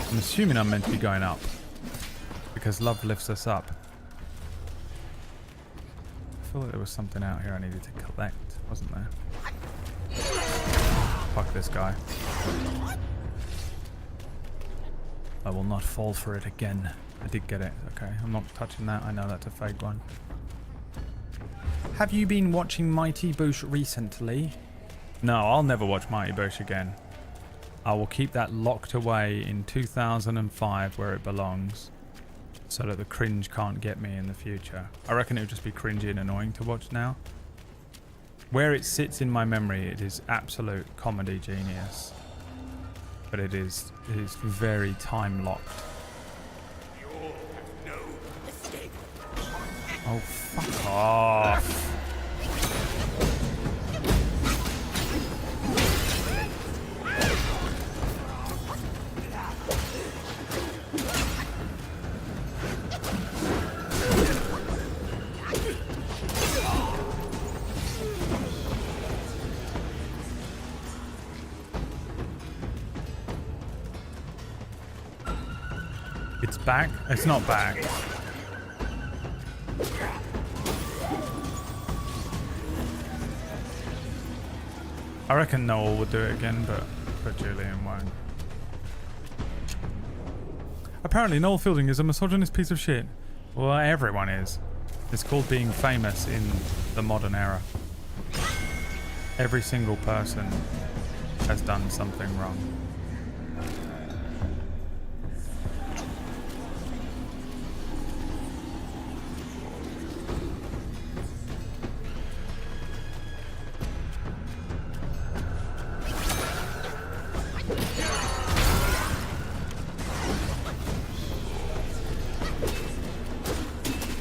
I'm assuming I'm meant to be going up. Because love lifts us up. I feel like there was something out here I needed to collect, wasn't there? Fuck this guy. I will not fall for it again. I did get it. Okay, I'm not touching that. I know that's a fake one. Have you been watching Mighty Boosh recently? No, I'll never watch Mighty Boosh again. I will keep that locked away in 2005 where it belongs. So that the cringe can't get me in the future. I reckon it would just be cringy and annoying to watch now. Where it sits in my memory, it is absolute comedy genius. But it is very time locked. Oh, fuck off. It's back? It's not back. I reckon Noel would do it again, but Julian won't. Apparently Noel Fielding is a misogynist piece of shit. Well, everyone is. It's called being famous in the modern era. Every single person has done something wrong.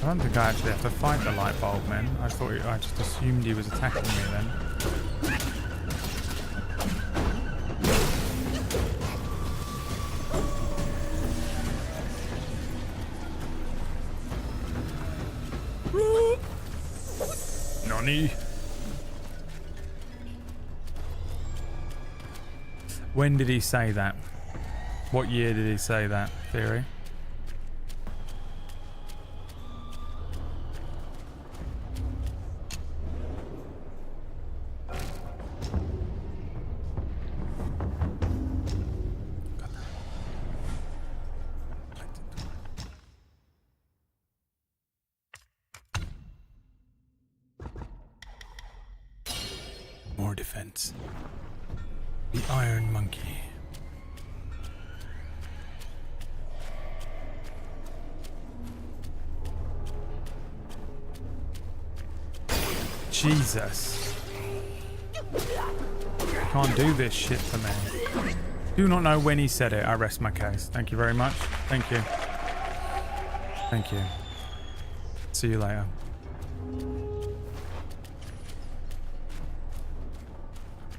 I don't think I actually have to fight the light bulb, man. I just assumed he was attacking me then. Nani? When did he say that? What year did he say that, Theory? More defense. The Iron Monkey. Jesus. Can't do this shit to me. Do not know when he said it. I rest my case. Thank you very much. Thank you. Thank you. See you later.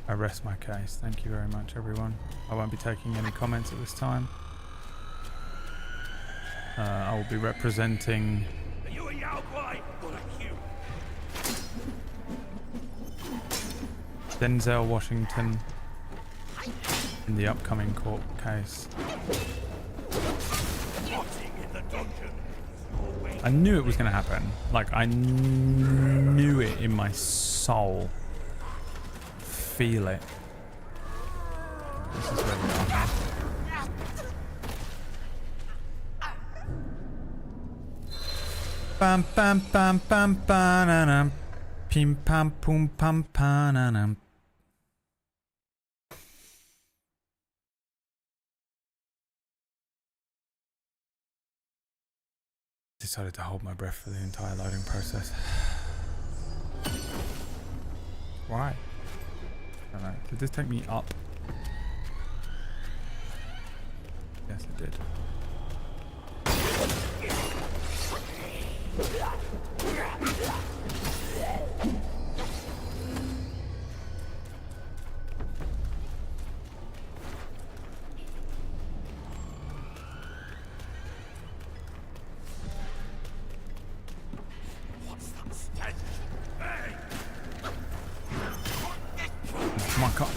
I rest my case. Thank you very much, everyone. I won't be taking any comments at this time. I will be representing... Are you a Yao Guai or a Q? Denzel Washington in the upcoming court case. I knew it was going to happen. Like, I knew it in my soul. Feel it. This is where we are now. Bam bam bam bam bananam. Pim pam pum pam pananam. Decided to hold my breath for the entire loading process. Why? I don't know. Did this take me up? Yes, it did. Come on, come on.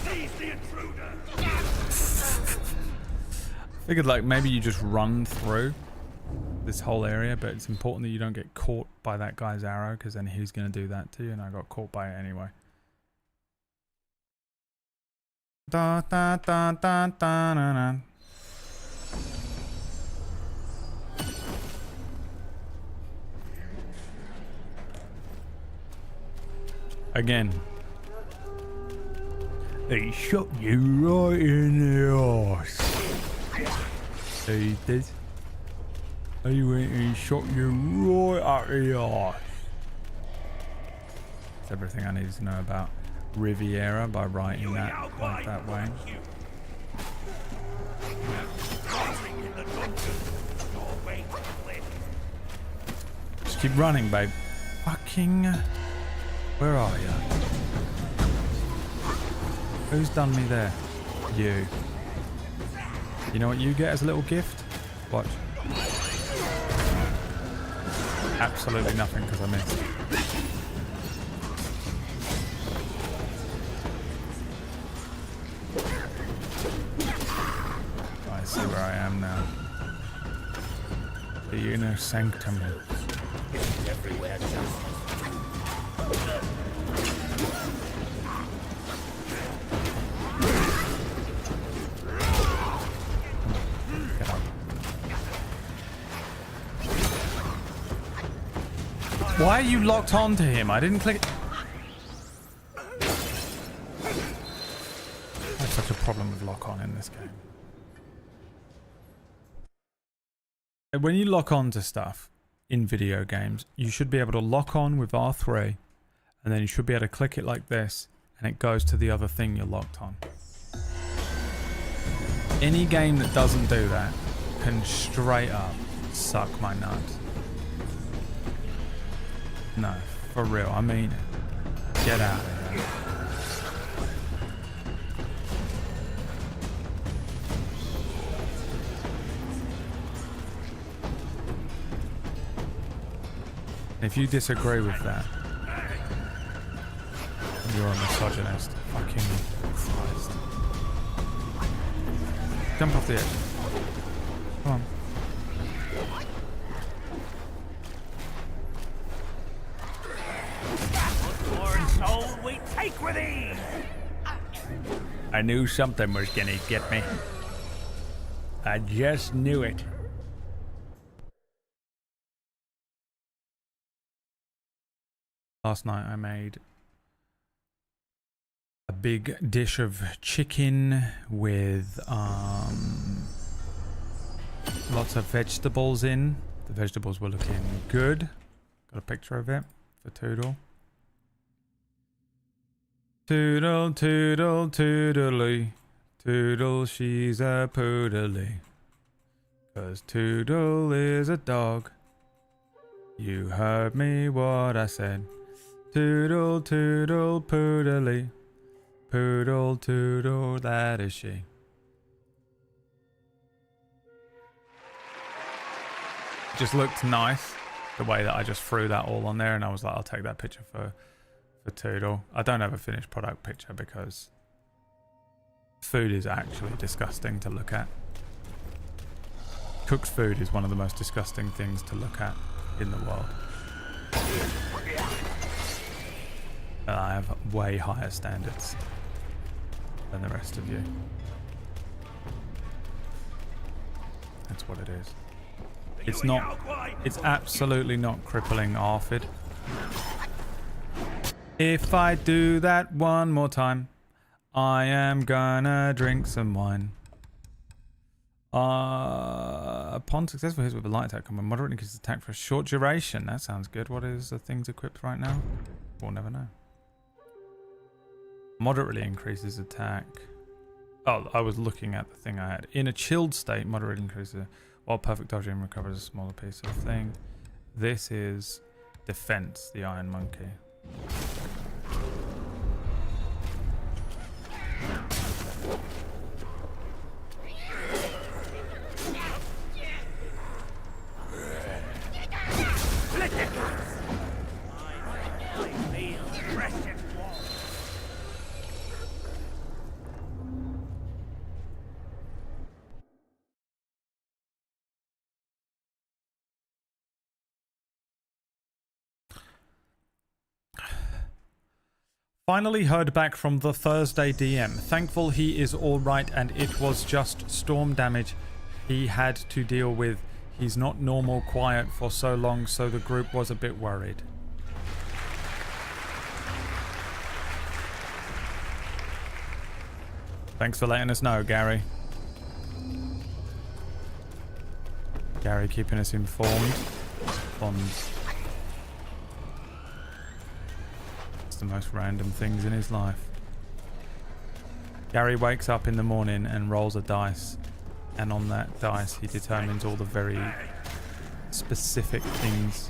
Figured like maybe you just run through this whole area, but it's important that you don't get caught by that guy's arrow, because then he's going to do that to you, and I got caught by it anyway. Da, da, da, da, da, da, da. Again. He shot you right in the arse. He did. He went and shot you right up the arse. That's everything I needed to know about Riviera by writing that like that way. Just keep running, babe. Fucking... Where are you? Who's done me there? You. You know what you get as a little gift? Watch. Absolutely nothing because I missed. I see where I am now. The inner sanctum. Everywhere just. Why are you locked on to him? I didn't click. That's such a problem with lock on in this game. When you lock on to stuff in video games, you should be able to lock on with R3, and then you should be able to click it like this, and it goes to the other thing you're locked on. Any game that doesn't do that can straight up suck my nuts. No, for real, I mean it. Get out of here. If you disagree with that, you're a misogynist. Fucking Christ. Jump off the edge. Come on. We take with thee. I knew something was gonna get me. I just knew it. Last night I made a big dish of chicken with lots of vegetables in. The vegetables were looking good. Got a picture of it for Toodle. Toodle, toodle, toodly. Toodle, she's a poodly. 'Cause Toodle is a dog. You heard me what I said. Toodle, toodle, poodly. Poodle, toodle, that is she. It just looked nice, the way that I just threw that all on there, and I was like, I'll take that picture for Toodle. I don't have a finished product picture because food is actually disgusting to look at. Cooked food is one of the most disgusting things to look at in the world. And I have way higher standards than the rest of you. That's what it is. It's not, it's absolutely not crippling ARFID. If I do that one more time, I am gonna drink some wine. Upon successful hits with a light attack, combo moderately increases attack for a short duration. That sounds good. What is the things equipped right now? We'll never know. Moderately increases attack. Oh, I was looking at the thing I had. In a chilled state, moderately increases while perfect dodging recovers a smaller piece of thing. This is defense, the Iron Monkey. Finally heard back from the Thursday DM. Thankful he is alright and it was just storm damage he had to deal with. He's not normal quiet for so long, so the group was a bit worried. Thanks for letting us know, Gary. Gary keeping us informed on the most random things in his life. Gary wakes up in the morning and rolls a dice, and on that dice he determines all the very specific things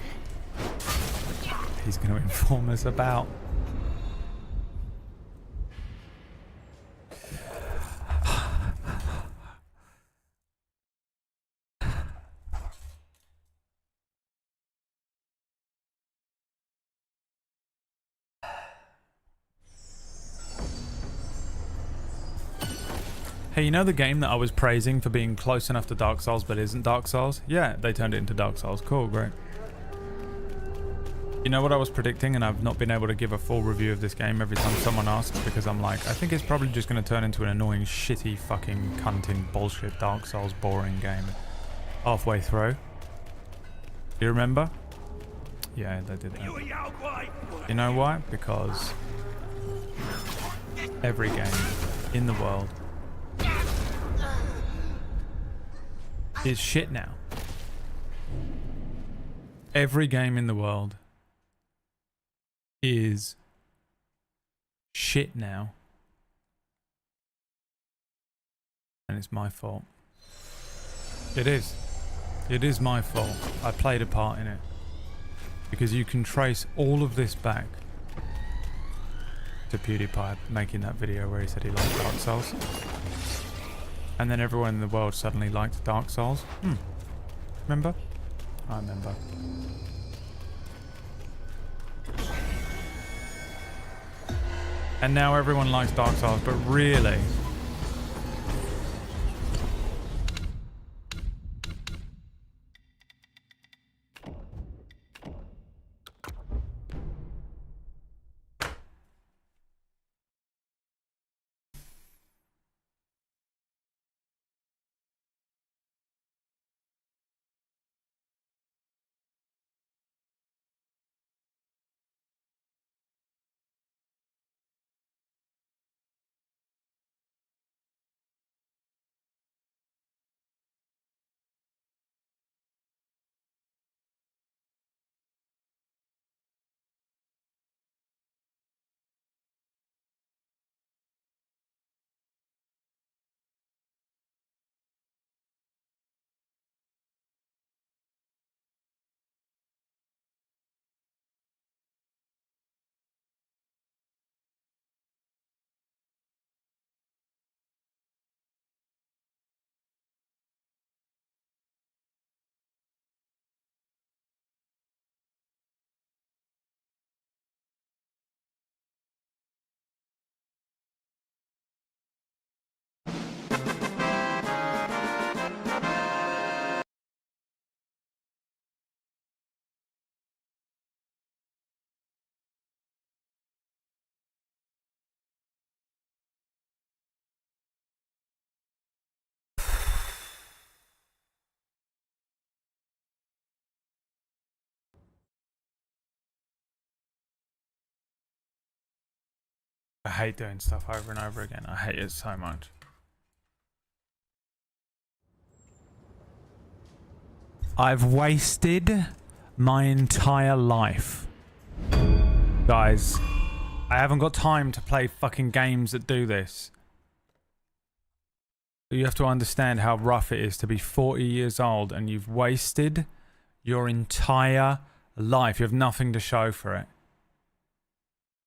he's going to inform us about. Hey, you know the game that I was praising for being close enough to Dark Souls but isn't Dark Souls? Yeah, they turned it into Dark Souls. Cool, great. You know what I was predicting, and I've not been able to give a full review of this game every time someone asks, because I'm like, I think it's probably just going to turn into an annoying, shitty, fucking cunting bullshit Dark Souls boring game halfway through. You remember? Yeah, they did that. You know why? Because every game in the world is shit now. Every game in the world is shit now. And it's my fault. It is. It is my fault. I played a part in it. Because you can trace all of this back to PewDiePie making that video where he said he liked Dark Souls. And then everyone in the world suddenly liked Dark Souls. Remember? I remember. And now everyone likes Dark Souls, but really... I hate doing stuff over and over again. I hate it so much. I've wasted my entire life. Guys, I haven't got time to play fucking games that do this. You have to understand how rough it is to be 40 years old and you've wasted your entire life. You have nothing to show for it.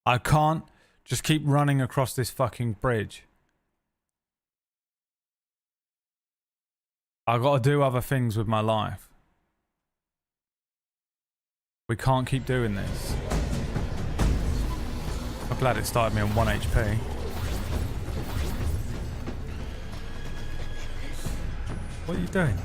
I can't just keep running across this fucking bridge. I've got to do other things with my life. We can't keep doing this. I'm glad it started me on 1 HP. What are you doing?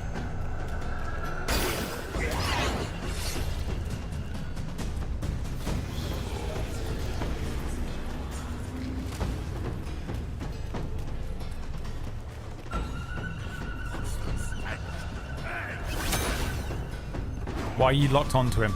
Why are you locked onto him?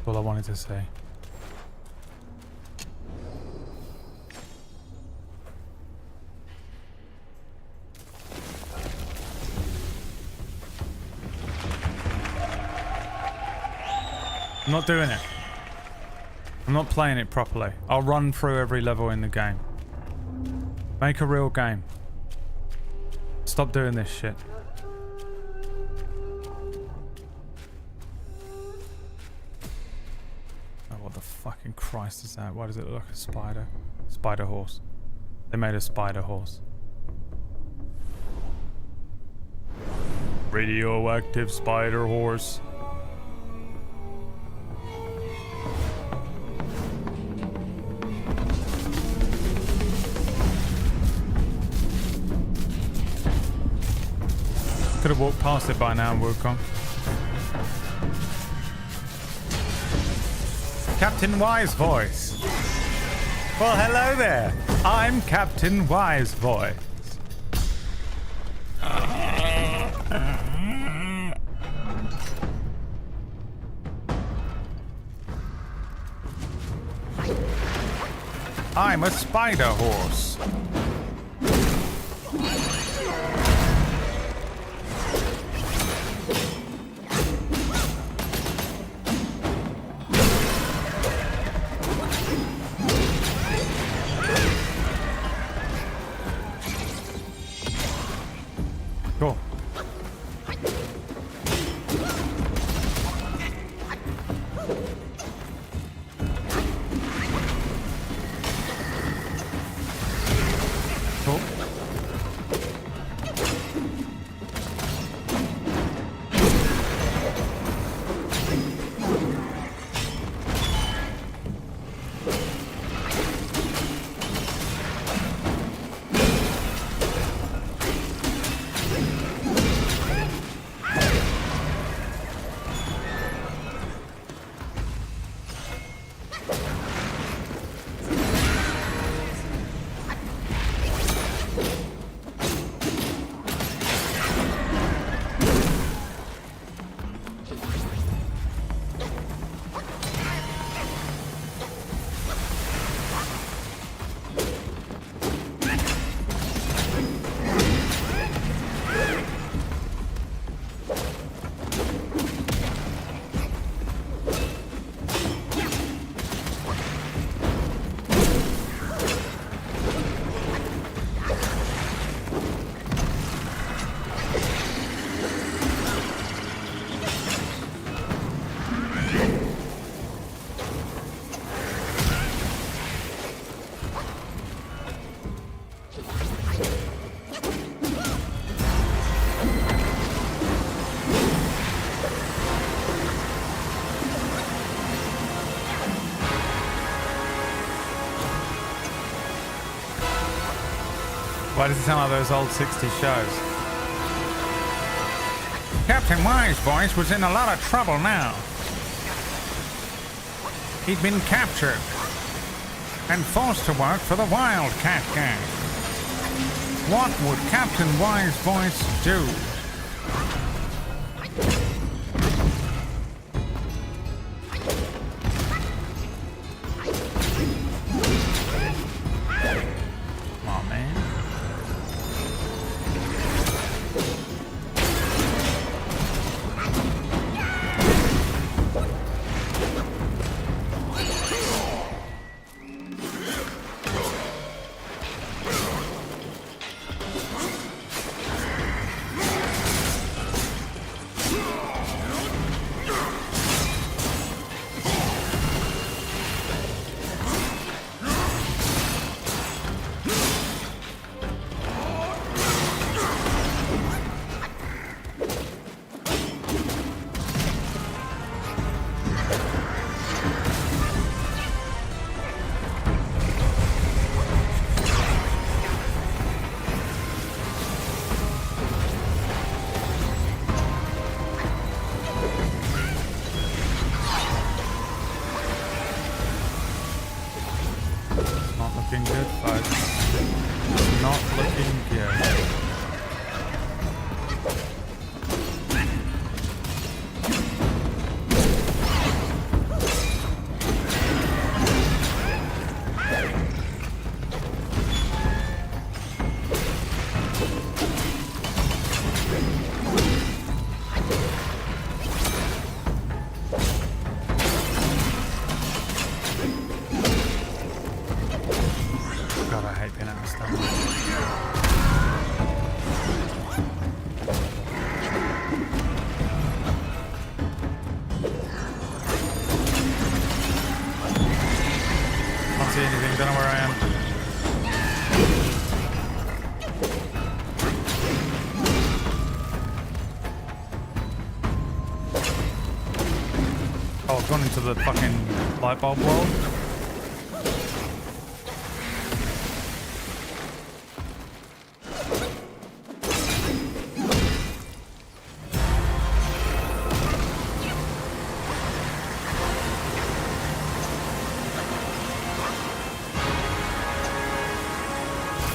All I wanted to say. I'm not doing it. I'm not playing it properly. I'll run through every level in the game. Make a real game. Stop doing this shit. Fucking Christ is that? Why does it look like a spider? Spider horse. They made a spider horse. Radioactive spider horse. Could have walked past it by now, Wukong. Captain Wise Voice. Well, hello there. I'm Captain Wise Voice. I'm a spider horse. Cool. Cool. Why does it sound like those old 60s shows? Captain Wise's voice was in a lot of trouble now. He'd been captured and forced to work for the Wildcat Gang. What would Captain Wise's voice do? Aw, man. Looking good, folks. Not looking good. God, I hate being out of stamina. Can't see anything, don't know where I am. Oh, I've gone into the fucking light bulb world.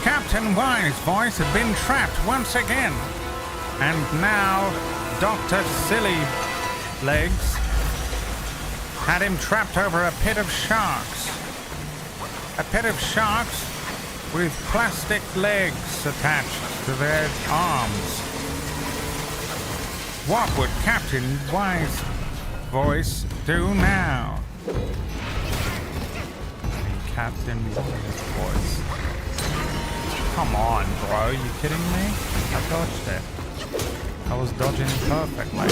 Captain Wise's voice had been trapped once again. And now Dr. Silly Legs had him trapped over a pit of sharks. A pit of sharks with plastic legs attached to their arms. What would Captain Wise's voice do now? Captain Wise's voice. Come on, bro. You kidding me? I dodged it. I was dodging perfectly.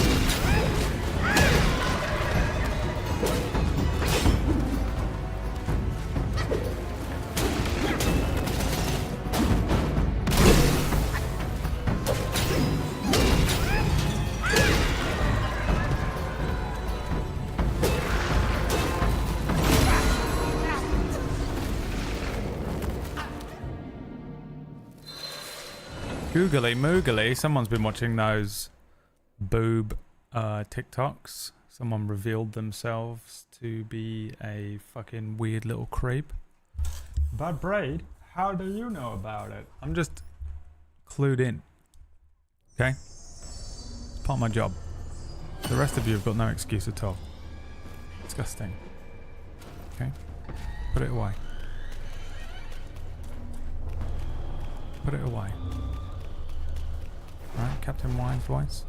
Googly moogly, someone's been watching those boob TikToks. Someone revealed themselves to be a fucking weird little creep. But Braid, how do you know about it? I'm just clued in. Okay? It's part of my job. The rest of you have got no excuse at all. Disgusting. Okay? Put it away. Put it away. Right, Captain Wine's voice.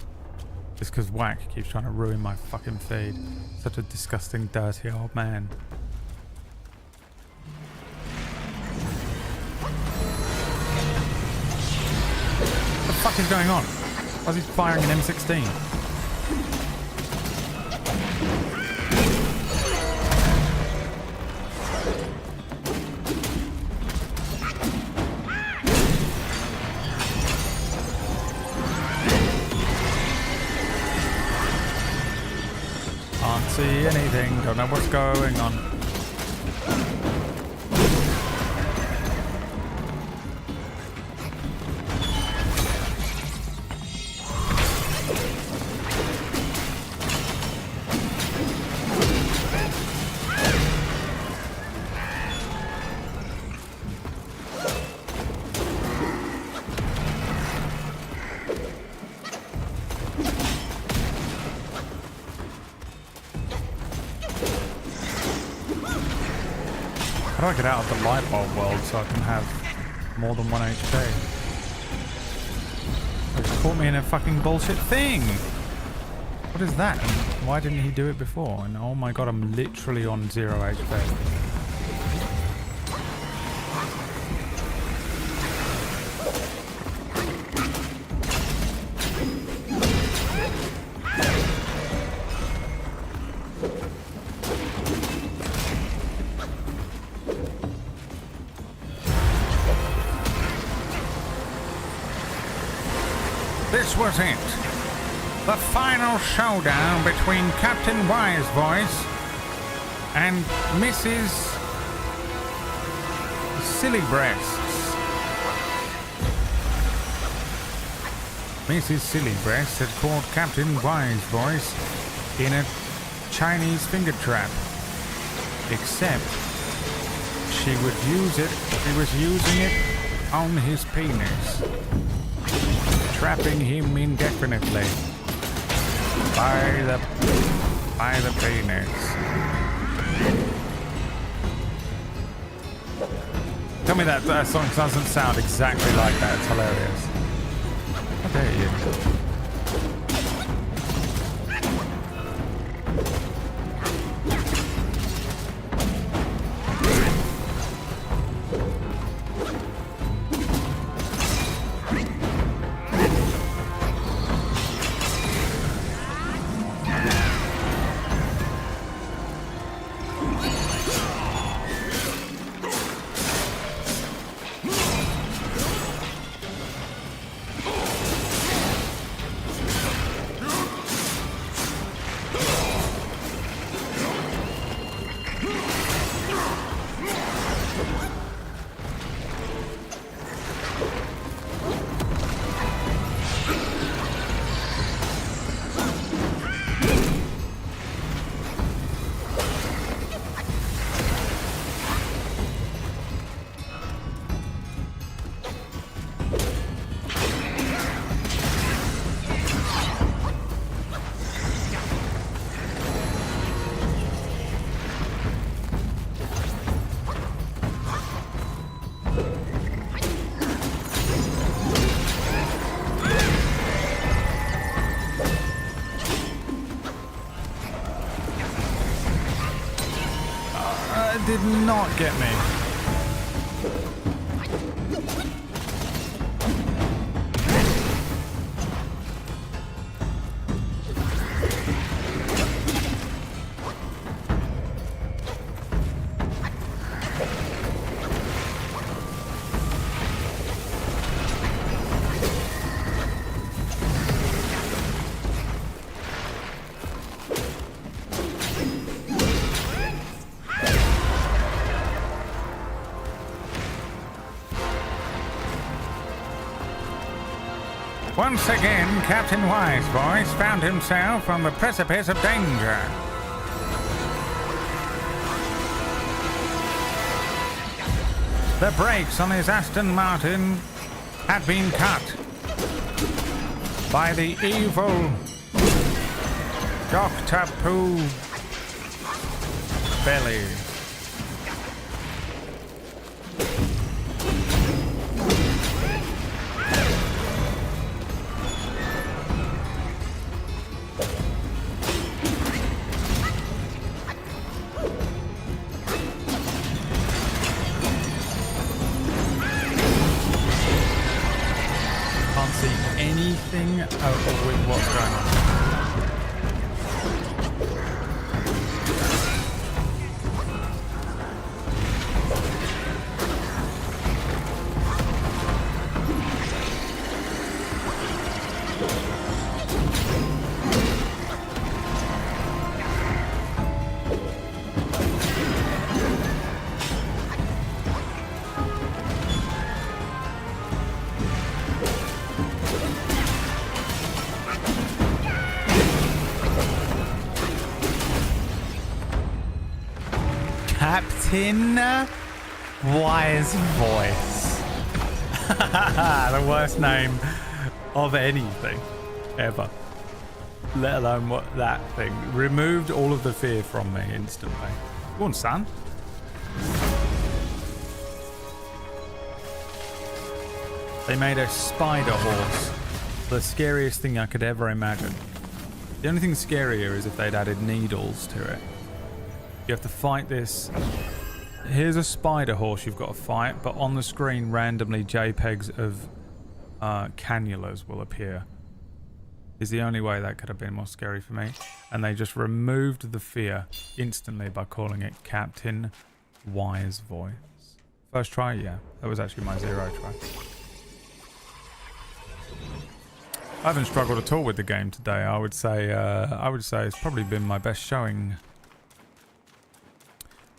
Just because Whack keeps trying to ruin my fucking feed. Such a disgusting, dirty old man. What the fuck is going on? Why is he firing an M16? See anything, don't know what's going on. gotta get out of the light bulb world so I can have more than 1 HP. He just caught me in a fucking bullshit thing. What is that? And why didn't he do it before? And oh my god, I'm literally on 0 HP. This was it. The final showdown between Captain Wisevoice and Mrs. Silly Breasts. Mrs. Silly Breasts had caught Captain Wisevoice in a Chinese finger trap. Except she was using it on his penis, trapping him indefinitely by the penis. Tell me that song doesn't sound exactly like that. It's hilarious. How dare you? Did not get me. Once again, Captain Wisevoice found himself on the precipice of danger. The brakes on his Aston Martin had been cut by the evil Dr. Pooh Belly. Anything with what's going on. Captain Wisevoice. The worst name of anything ever. Let alone what that thing. Removed all of the fear from me instantly. Go on, son. They made a spider horse. The scariest thing I could ever imagine. The only thing scarier is if they'd added needles to it. You have to fight this. Here's a spider horse you've got to fight, but on the screen randomly JPEGs of cannulas will appear. Is the only way that could have been more scary for me. And they just removed the fear instantly by calling it Captain Wise Voice. First try, yeah. That was actually my 0 try. I haven't struggled at all with the game today. I would say it's probably been my best showing.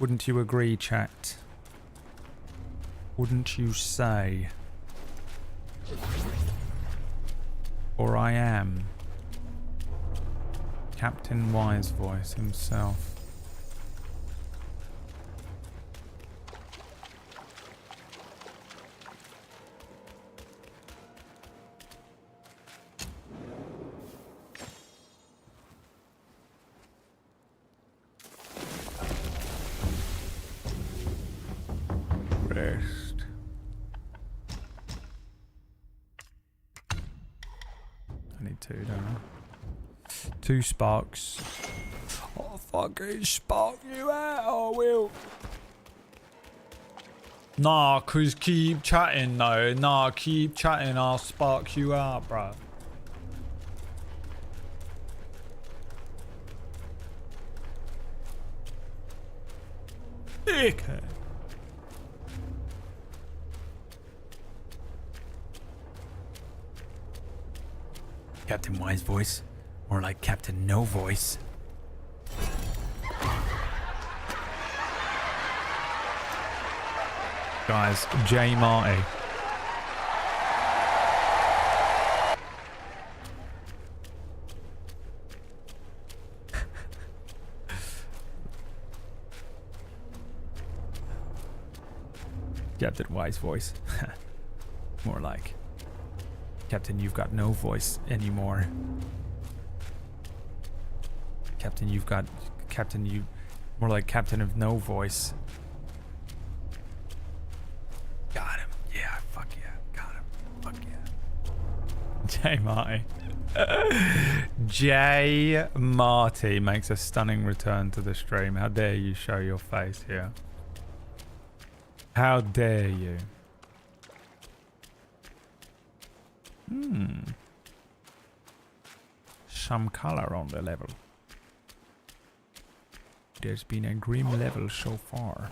Wouldn't you agree, chat? Wouldn't you say? Or I am Captain Wise Voice himself. Rest. I need 2, don't I? 2 sparks. I'll fucking spark you out, I will. Nah, cause keep chatting though. Nah, keep chatting, I'll spark you out, bro. Dickhead. Captain Wise Voice. More like Captain No Voice. Guys, J Marty. Captain Wise Voice. More like Captain, you've got no voice anymore. Captain, more like Captain of No Voice. Got him. Yeah, fuck yeah. Got him. Fuck yeah. J Marty. J Marty makes a stunning return to the stream. How dare you show your face here? How dare you? Some color on the level. There's been a grim level so far.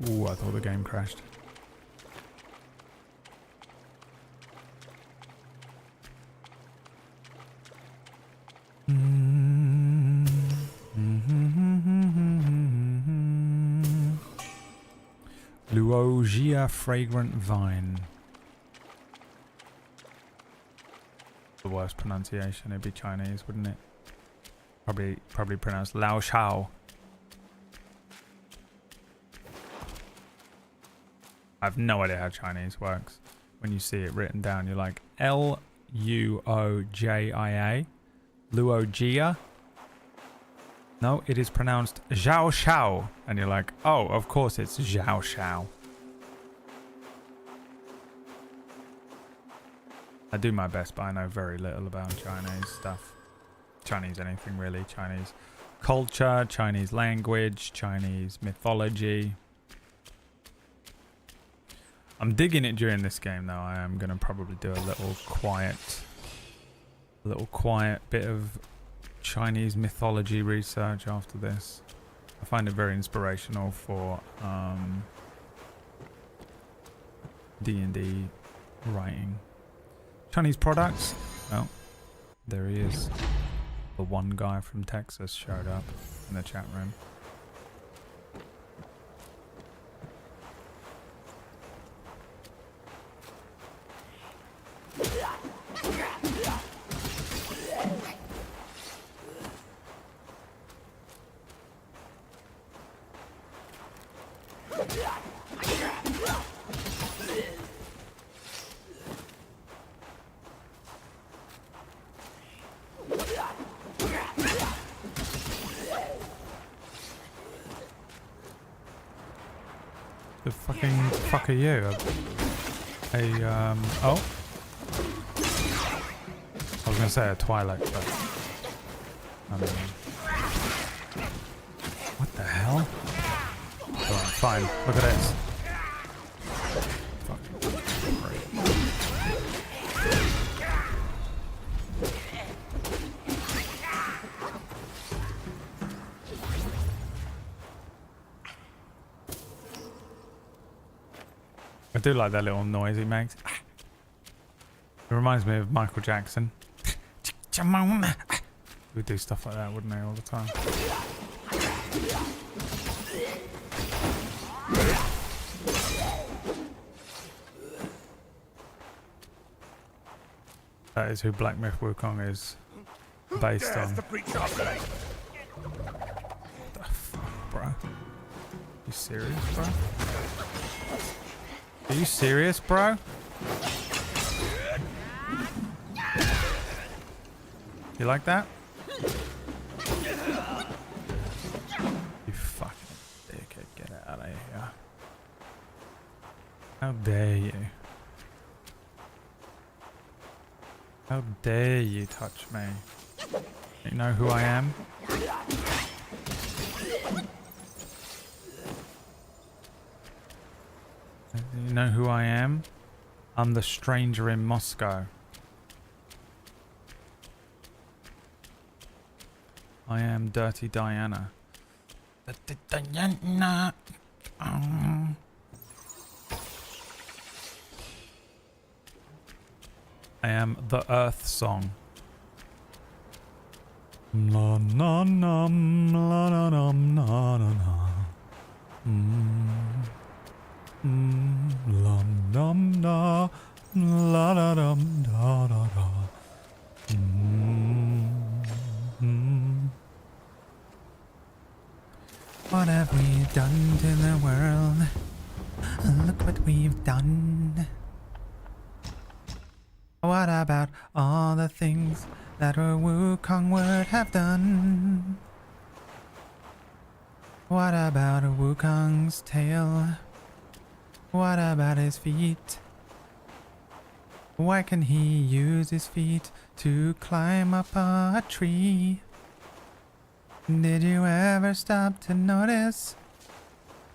Ooh, I thought the game crashed. Luogia fragrant vine. The worst pronunciation. It'd be Chinese, wouldn't it? Probably pronounced Lao Shao. I have no idea how Chinese works. When you see it written down, you're like Luojia. Luogia. No, it is pronounced Zhao Shao. And you're like, oh, of course it's Zhao Shao. I do my best, but I know very little about Chinese stuff. Chinese anything, really. Chinese culture, Chinese language, Chinese mythology. I'm digging it during this game, though. I am going to probably do a little quiet bit of Chinese mythology research after this. I find it very inspirational for D&D writing. Chinese products? Well, there he is. The one guy from Texas showed up in the chat room. fucking fuck are you? Oh. I was gonna say a Twilight, but I mean, what the hell? Alright, fine. Look at this. Fucking great. I do like that little noise he makes. It reminds me of Michael Jackson. He would do stuff like that, wouldn't he, all the time? That is who Black Myth Wukong is based on. The fuck, bro? You serious, bro? Are you serious, bro? You like that? You fucking dickhead, get out of here. How dare you? How dare you touch me? You know who I am? You know who I am? I'm the stranger in Moscow. I am Dirty Diana. Dirty Diana. I am the Earth Song. La na na la na na na na na. La na na la na na da da da. What have we done to the world? Look what we've done. What about all the things that a Wukong would have done? What about a Wukong's tail? What about his feet? Why can he use his feet to climb up a tree? Did you ever stop to notice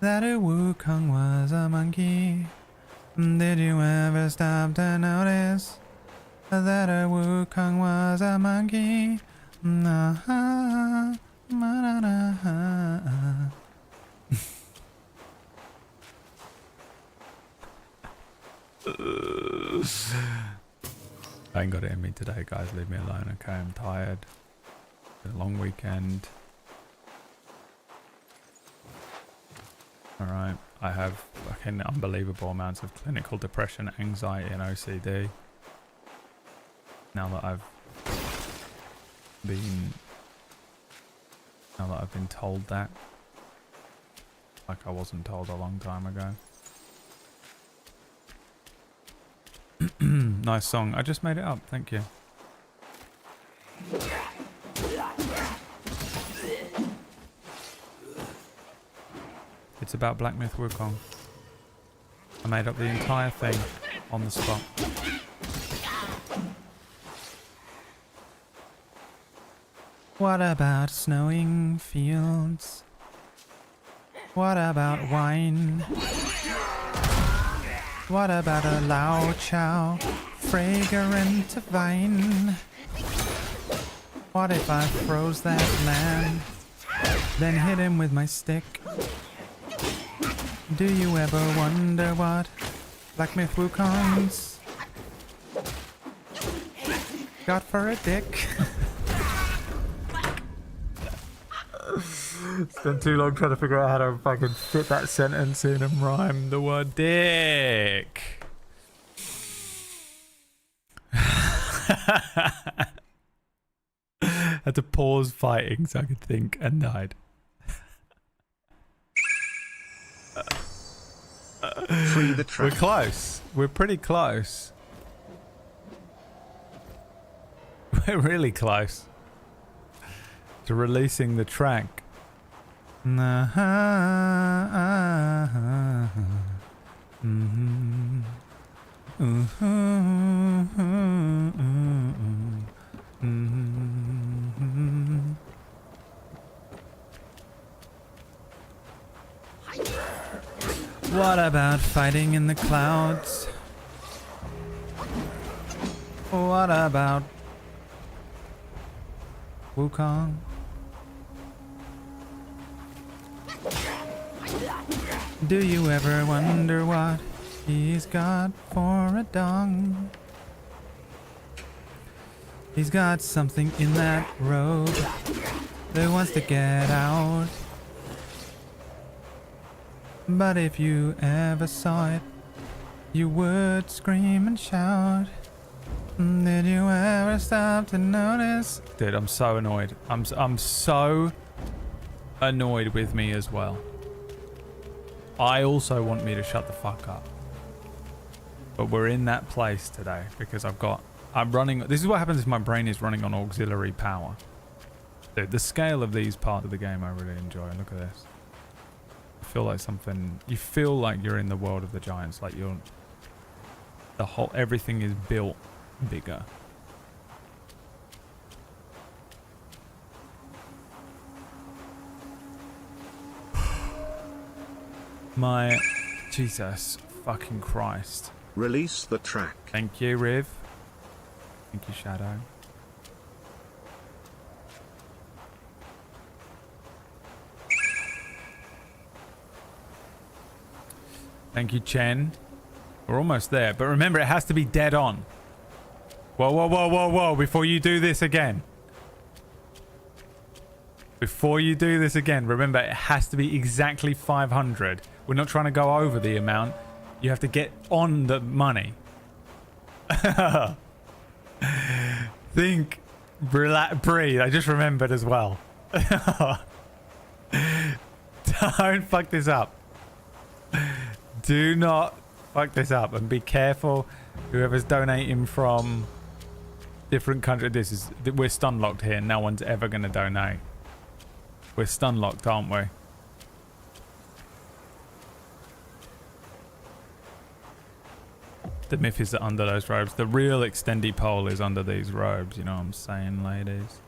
that a Wukong was a monkey? Did you ever stop to notice that a Wukong was a monkey? I ain't got it in me today, guys. Leave me alone, okay? I'm tired. It's a long weekend. Alright, I have fucking unbelievable amounts of clinical depression, anxiety, and OCD. Now that I've been told that. Like I wasn't told a long time ago. Nice song. I just made it up. Thank you. It's about Black Myth Wukong. I made up the entire thing on the spot. What about snowing fields? What about wine? What about a Lao Chow, fragrant vine? What if I froze that man, then hit him with my stick? Do you ever wonder what Black Myth Wukong's got for a dick? Spent too long trying to figure out how to fucking fit that sentence in and rhyme the word dick. Had to pause fighting so I could think and died. Free the track. We're close. We're pretty close. We're really close to releasing the track. Mm-hmm. Mm-hmm. Mm-hmm. What about fighting in the clouds? What about Wukong? Do you ever wonder what he's got for a dong? He's got something in that robe that wants to get out. But if you ever saw it, you would scream and shout. Did you ever stop to notice? Dude, I'm so annoyed. I'm so annoyed with me as well. I also want me to shut the fuck up. But we're in that place today because I'm running. This is what happens if my brain is running on auxiliary power. Dude, the scale of these parts of the game I really enjoy. Look at this. I feel like something. You feel like you're in the world of the giants. Like everything is built bigger. My Jesus fucking Christ. Release the track. Thank you, Riv. Thank you, Shadow. Thank you, Chen. We're almost there, but remember, it has to be dead on. Whoa, whoa, whoa, whoa, whoa, before you do this again. Before you do this again, remember, it has to be exactly 500. We're not trying to go over the amount. You have to get on the money. Think, relax, breathe. I just remembered as well. Don't fuck this up. Do not fuck this up, and be careful. Whoever's donating from different countries, we're stun locked here. No one's ever going to donate. We're stun locked, aren't we? The myth is that under those robes, the real extendy pole is under these robes. You know what I'm saying, ladies?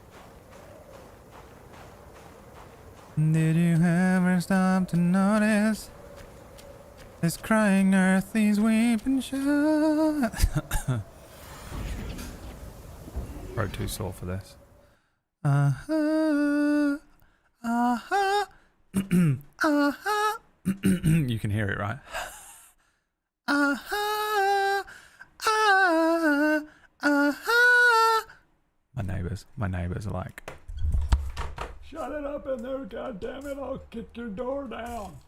Did you ever stop to notice this crying earth, these weeping shores? Throat too sore for this. Uh-huh. Uh-huh. Uh-huh. You can hear it, right? Uh-huh. Uh-huh. Uh-huh. My neighbors are like, shut it up in there, goddammit, I'll kick your door down.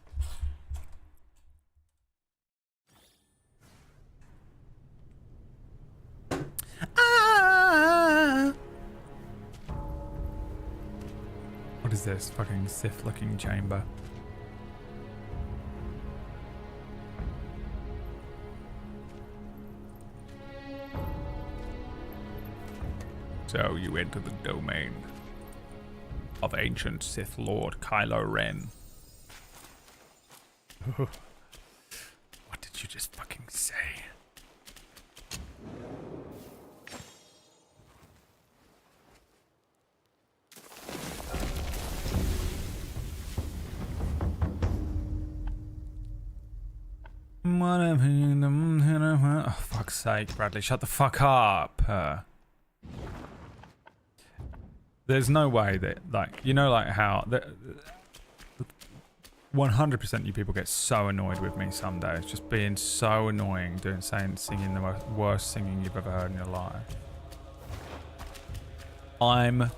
Ah. What is this fucking Sith looking chamber? So you enter the domain of ancient Sith Lord Kylo Ren. What did you just fucking say? Oh, fuck's sake, Bradley, shut the fuck up. There's no way that, like, you know, like how 100% you people get so annoyed with me some days, just being so annoying, singing the worst singing you've ever heard in your life. I'm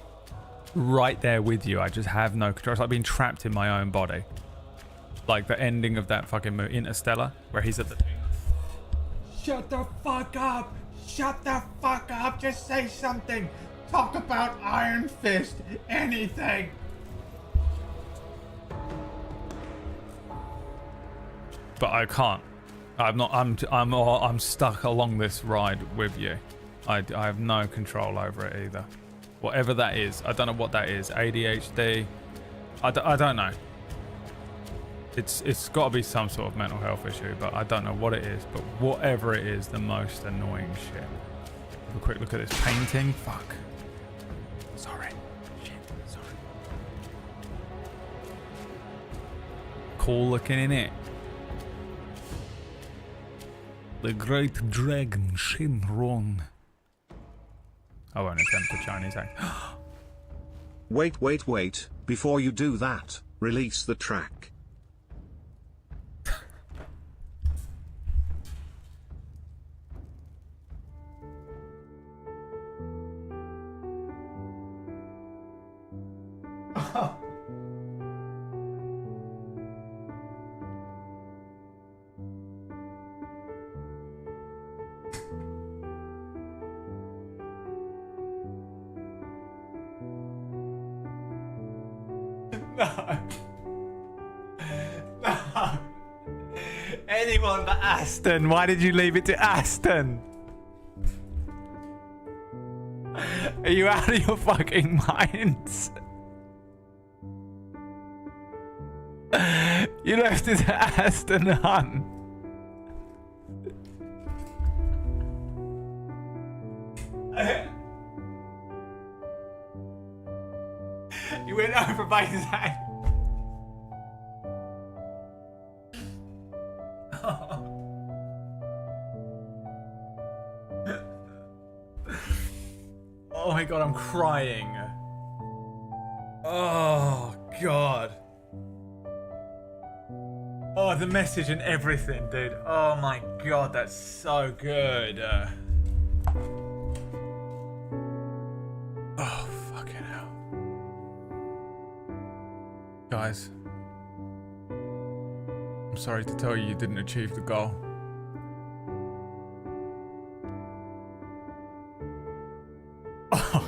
right there with you. I just have no control. It's like being trapped in my own body. Like the ending of that fucking movie, Interstellar, where he's at the... Shut the fuck up! Shut the fuck up! Just say something! Talk about Iron Fist! Anything! But I can't. I'm stuck along this ride with you. I have no control over it either. Whatever that is. I don't know what that is. ADHD. I don't know. It's got to be some sort of mental health issue, but I don't know what it is. But whatever it is, the most annoying shit. Have a quick look at this painting. Fuck. Sorry. Shit. Sorry. Cool looking in it. The Great Dragon Shinron. I won't attempt a Chinese accent. Wait. Before you do that, release the track. No. Anyone but Aston. Why did you leave it to Aston? Are you out of your fucking minds? You left it to Aston Hunt. You went over by Zach. Oh my god, I'm crying. Oh god. Oh, the message and everything, dude. Oh my god, that's so good. Oh, fucking hell. Guys, I'm sorry to tell you you didn't achieve the goal. Oh.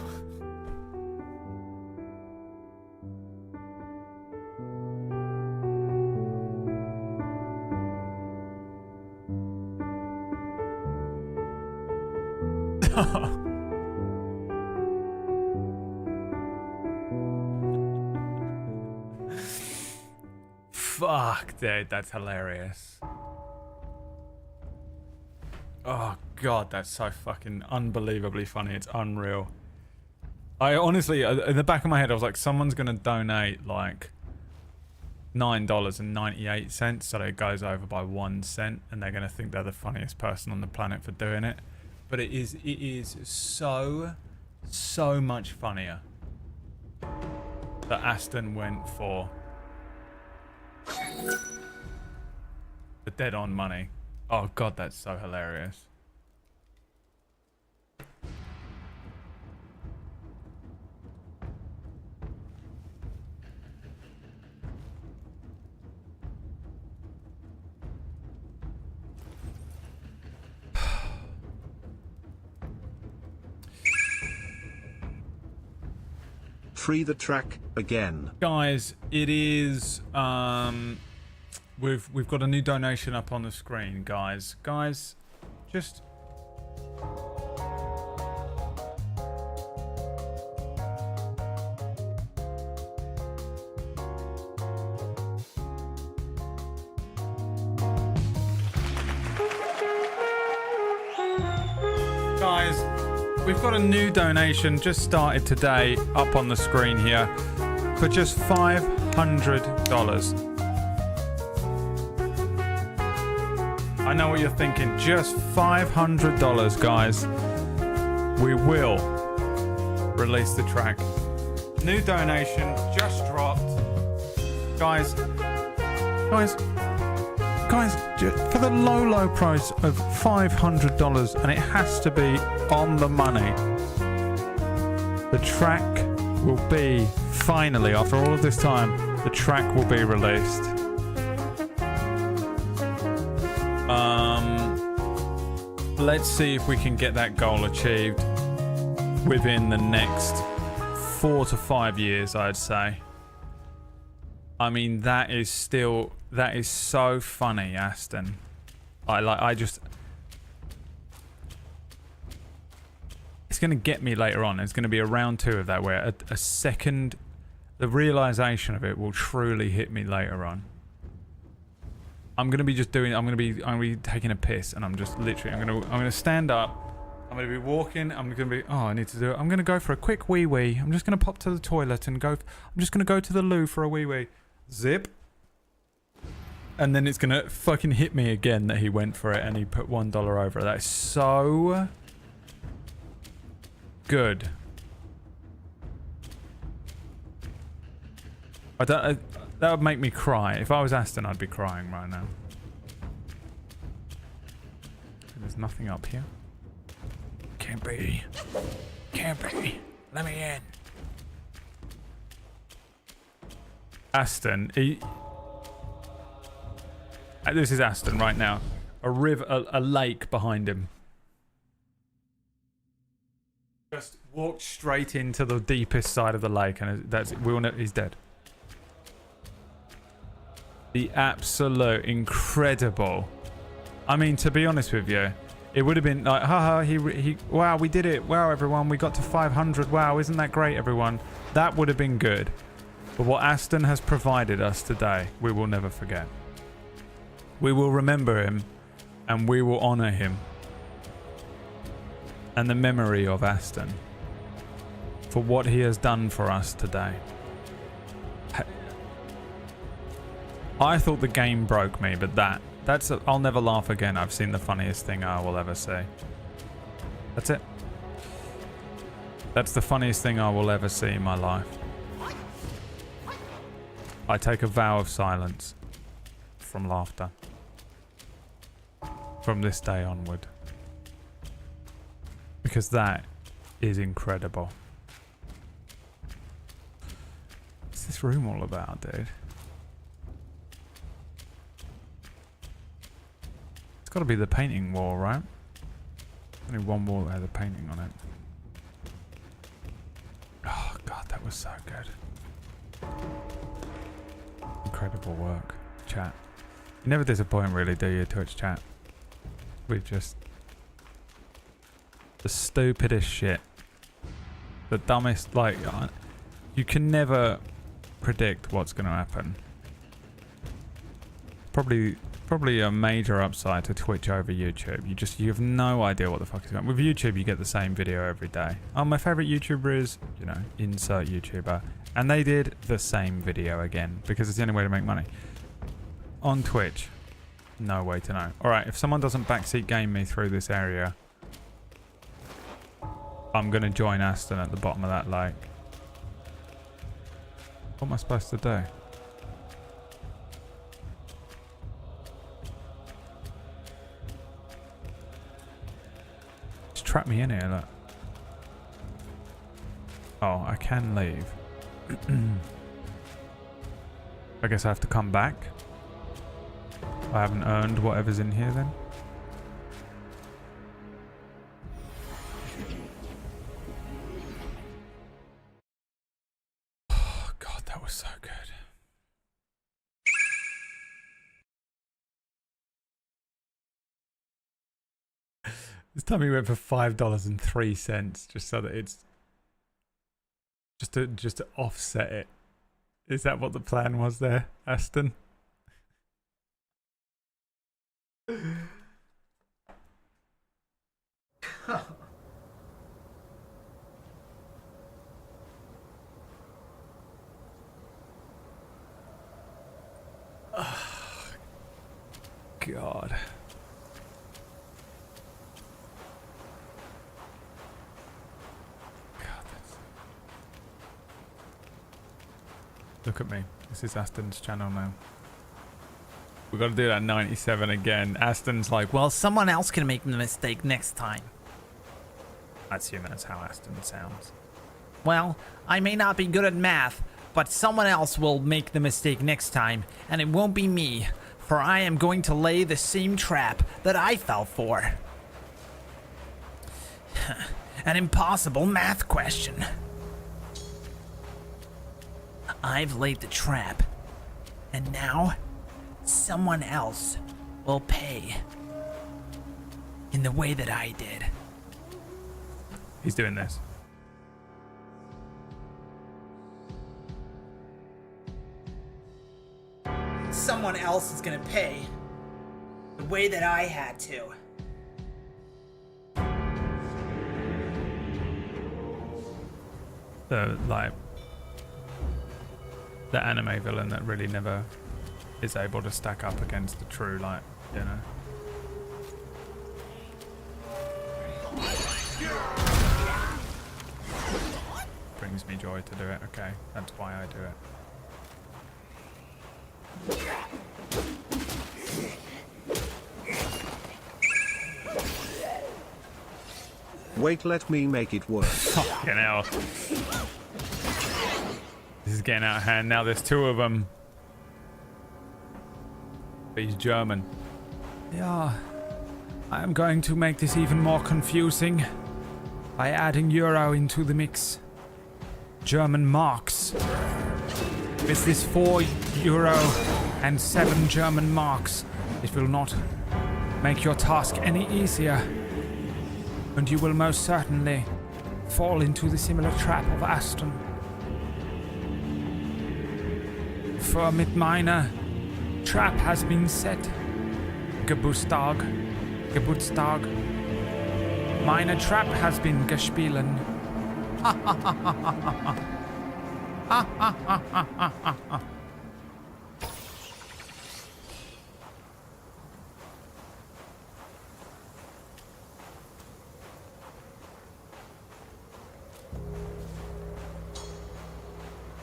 Fuck, dude, that's hilarious. Oh god, that's so fucking unbelievably funny. It's unreal. I honestly, in the back of my head, I was like, someone's gonna donate like $9.98 so that it goes over by 1 cent, and they're gonna think they're the funniest person on the planet for doing it. But it is so much funnier that Aston went for the dead on money. Oh god, that's so hilarious. Free the track again. Guys, it is we've got a new donation up on the screen, guys. Guys, just guys, we've got a new donation just started today up on the screen here for just $500. I know what you're thinking, just $500, guys. We will release the track. New donation just dropped. Guys, for the low price of $500, and it has to be on the money, the track will be, finally, after all of this time, the track will be released. Let's see if we can get that goal achieved within the next 4 to 5 years, I'd say. I mean, that is so funny, Aston. It's gonna get me later on. It's gonna be a round 2 of that, where the realization of it will truly hit me later on. I'm gonna be taking a piss, and I'm just literally, I'm gonna stand up. I'm gonna be walking. I'm gonna be. Oh, I need to do it. I'm gonna go for a quick wee wee. I'm just gonna pop to the toilet and go. I'm just gonna go to the loo for a wee wee. Zip. And then it's gonna fucking hit me again that he went for it and he put $1 over. That is so good. That would make me cry. If I was Aston, I'd be crying right now. There's nothing up here. Can't be. Can't be. Let me in. Aston, this is Aston right now. A lake behind him. Just walked straight into the deepest side of the lake, and he's dead. The absolute incredible. I mean, to be honest with you, it would have been like, haha, wow, we did it. Wow, everyone, we got to 500. Wow, isn't that great, everyone? That would have been good. But what Aston has provided us today, we will never forget. We will remember him, and we will honor him. And the memory of Aston for what he has done for us today. I thought the game broke me, but I'll never laugh again. I've seen the funniest thing I will ever see. That's it. That's the funniest thing I will ever see in my life. I take a vow of silence from laughter. From this day onward. Because that is incredible. What's this room all about, dude? It's got to be the painting wall, right? Only one wall that has a painting on it. Oh god, that was so good. Incredible work. Chat. You never disappoint, really, do you, Twitch chat? With just the stupidest shit. The dumbest, like, you can never predict what's going to happen. Probably a major upside to Twitch over YouTube. You have no idea what the fuck is going on. With YouTube, you get the same video every day. Oh, my favorite YouTuber is, insert YouTuber. And they did the same video again because it's the only way to make money. On Twitch, no way to know. Alright, if someone doesn't backseat game me through this area, I'm going to join Aston at the bottom of that lake. What am I supposed to do? Just trap me in here, look. Oh, I can leave. I guess I have to come back. I haven't earned whatever's in here then. Oh god, that was so good. This time he went for $5.03 just so that it's just to offset it. Is that what the plan was there, Aston? God. Look at me. This is Aston's channel now. We've got to do that 97 again. Aston's like, well, Someone else can make the mistake next time. I assume that's how Aston sounds. Well, I may not be good at math, but someone else will make the mistake next time, and it won't be me, for I am going to lay the same trap that I fell for. An impossible math question. I've laid the trap, and now someone else will pay in the way that I did. He's doing this. Someone else is gonna pay the way that I had to. The anime villain that really never is able to stack up against the true, like, you know. Brings me joy to do it. Okay, that's why I do it. Wait, let me make it work. Fucking hell. This is getting out of hand now. There's two of them. But he's German. Yeah, I am going to make this even more confusing by adding euro into the mix. German marks. With this €4 and 7 German marks, it will not make your task any easier. And you will most certainly fall into the similar trap of Aston. For mit meiner trap has been set. Geburtstag. Meine Trap has been gespielen.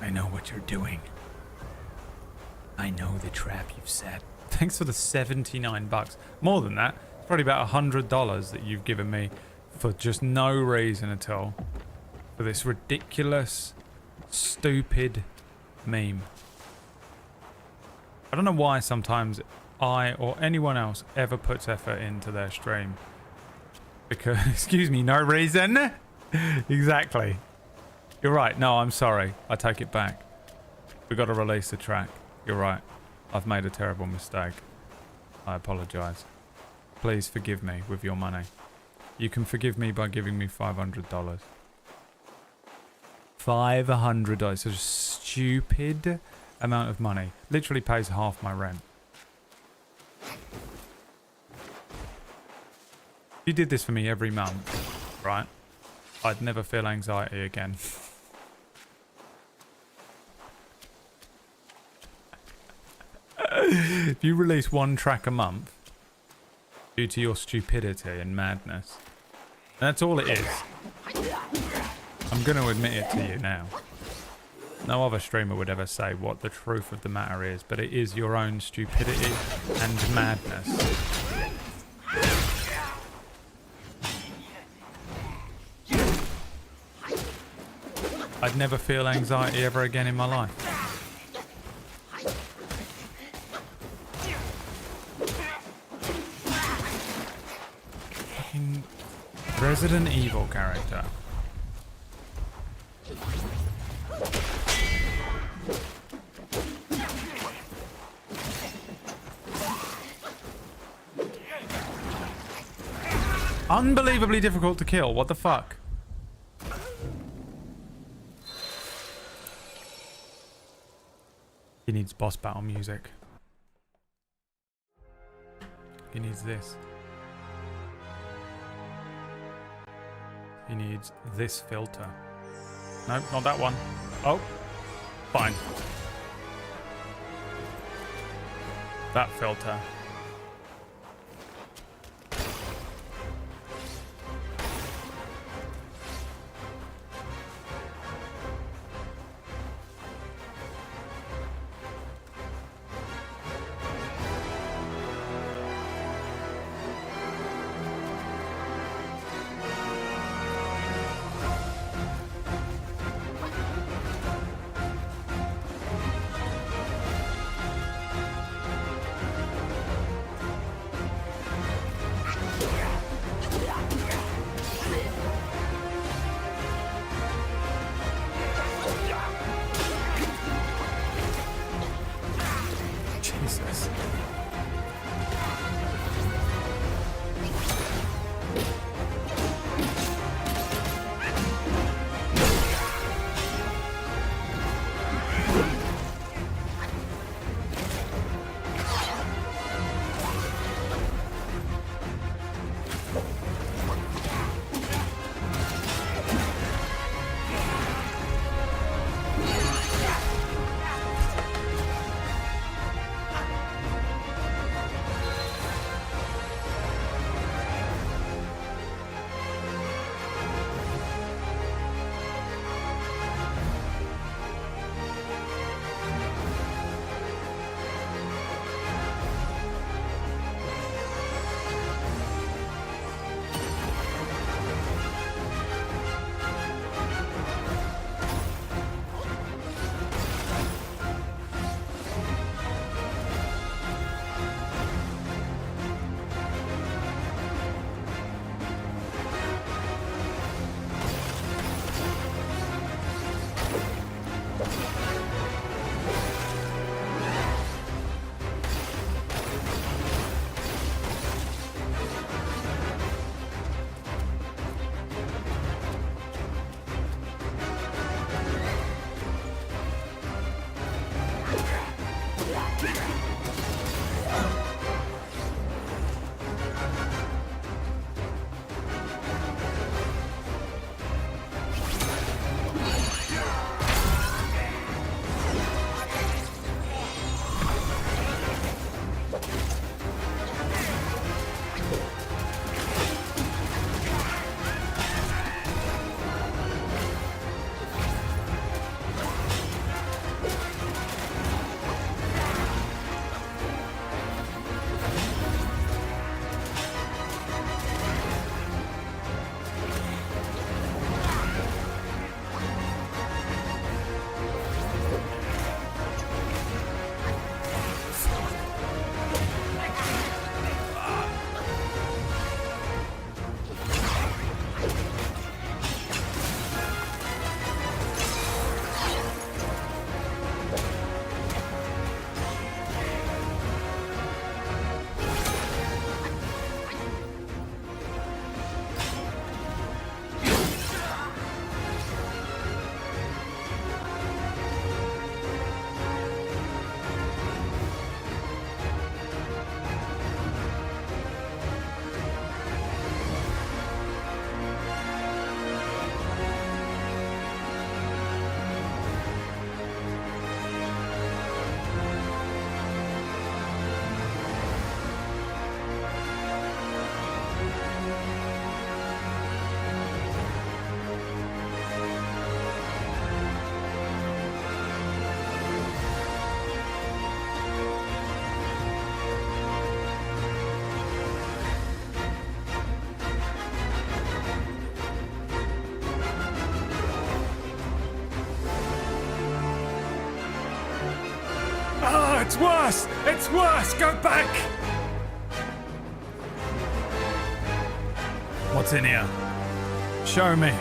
I know what you're doing. I know the trap you've set. Thanks for the 79 bucks. More than that. It's probably about $100 that you've given me for just no reason at all. For this ridiculous, stupid meme. I don't know why sometimes I or anyone else ever puts effort into their stream. Because, excuse me, no reason? Exactly. You're right. No, I'm sorry. I take it back. We got to release the track. You're right. I've made a terrible mistake. I apologize. Please forgive me with your money. You can forgive me by giving me $500. $500. It's a stupid amount of money. Literally pays half my rent. If you did this for me every month, right? I'd never feel anxiety again. If you release one track a month due to your stupidity and madness, that's all it is. I'm going to admit it to you now. No other streamer would ever say what the truth of the matter is, but it is your own stupidity and madness. I'd never feel anxiety ever again in my life. Fucking Resident Evil character. Unbelievably difficult to kill. What the fuck? He needs boss battle music. He needs this. He needs this filter. Nope, not that one. Oh, fine. That filter. It's worse! It's worse! Go back! What's in here? Show me.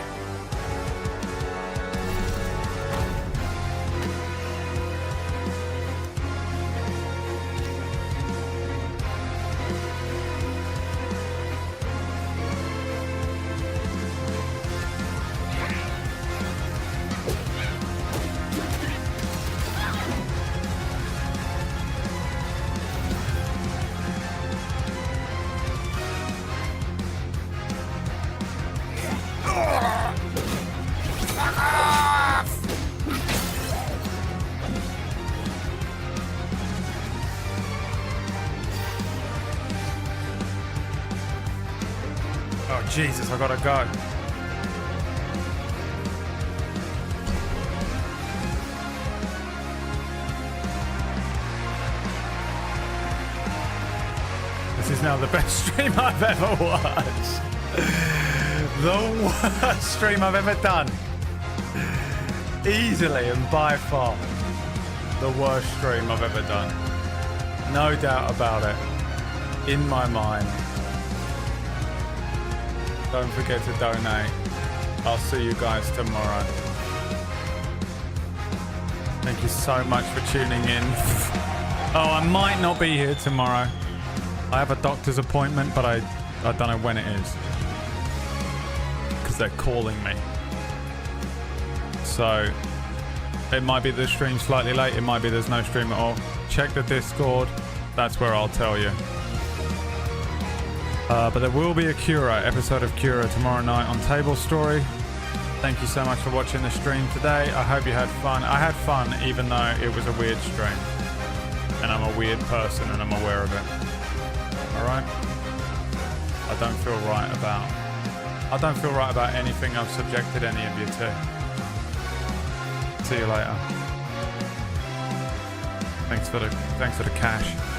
Oh, Jesus, I gotta go. This is now the best stream I've ever watched. The worst stream I've ever done. Easily and by far the worst stream I've ever done. No doubt about it. In my mind. Don't forget to donate. I'll see you guys tomorrow. Thank you so much for tuning in. Oh, I might not be here tomorrow. I have a doctor's appointment, but I don't know when it is. Because they're calling me. So, it might be the stream slightly late. It might be there's no stream at all. Check the Discord. That's where I'll tell you. But there will be a Cura, episode of Cura tomorrow night on Table Story. Thank you so much for watching the stream today. I hope you had fun. I had fun even though it was a weird stream. And I'm a weird person and I'm aware of it. Alright? I don't feel right about anything I've subjected any of you to. See you later. Thanks for the cash.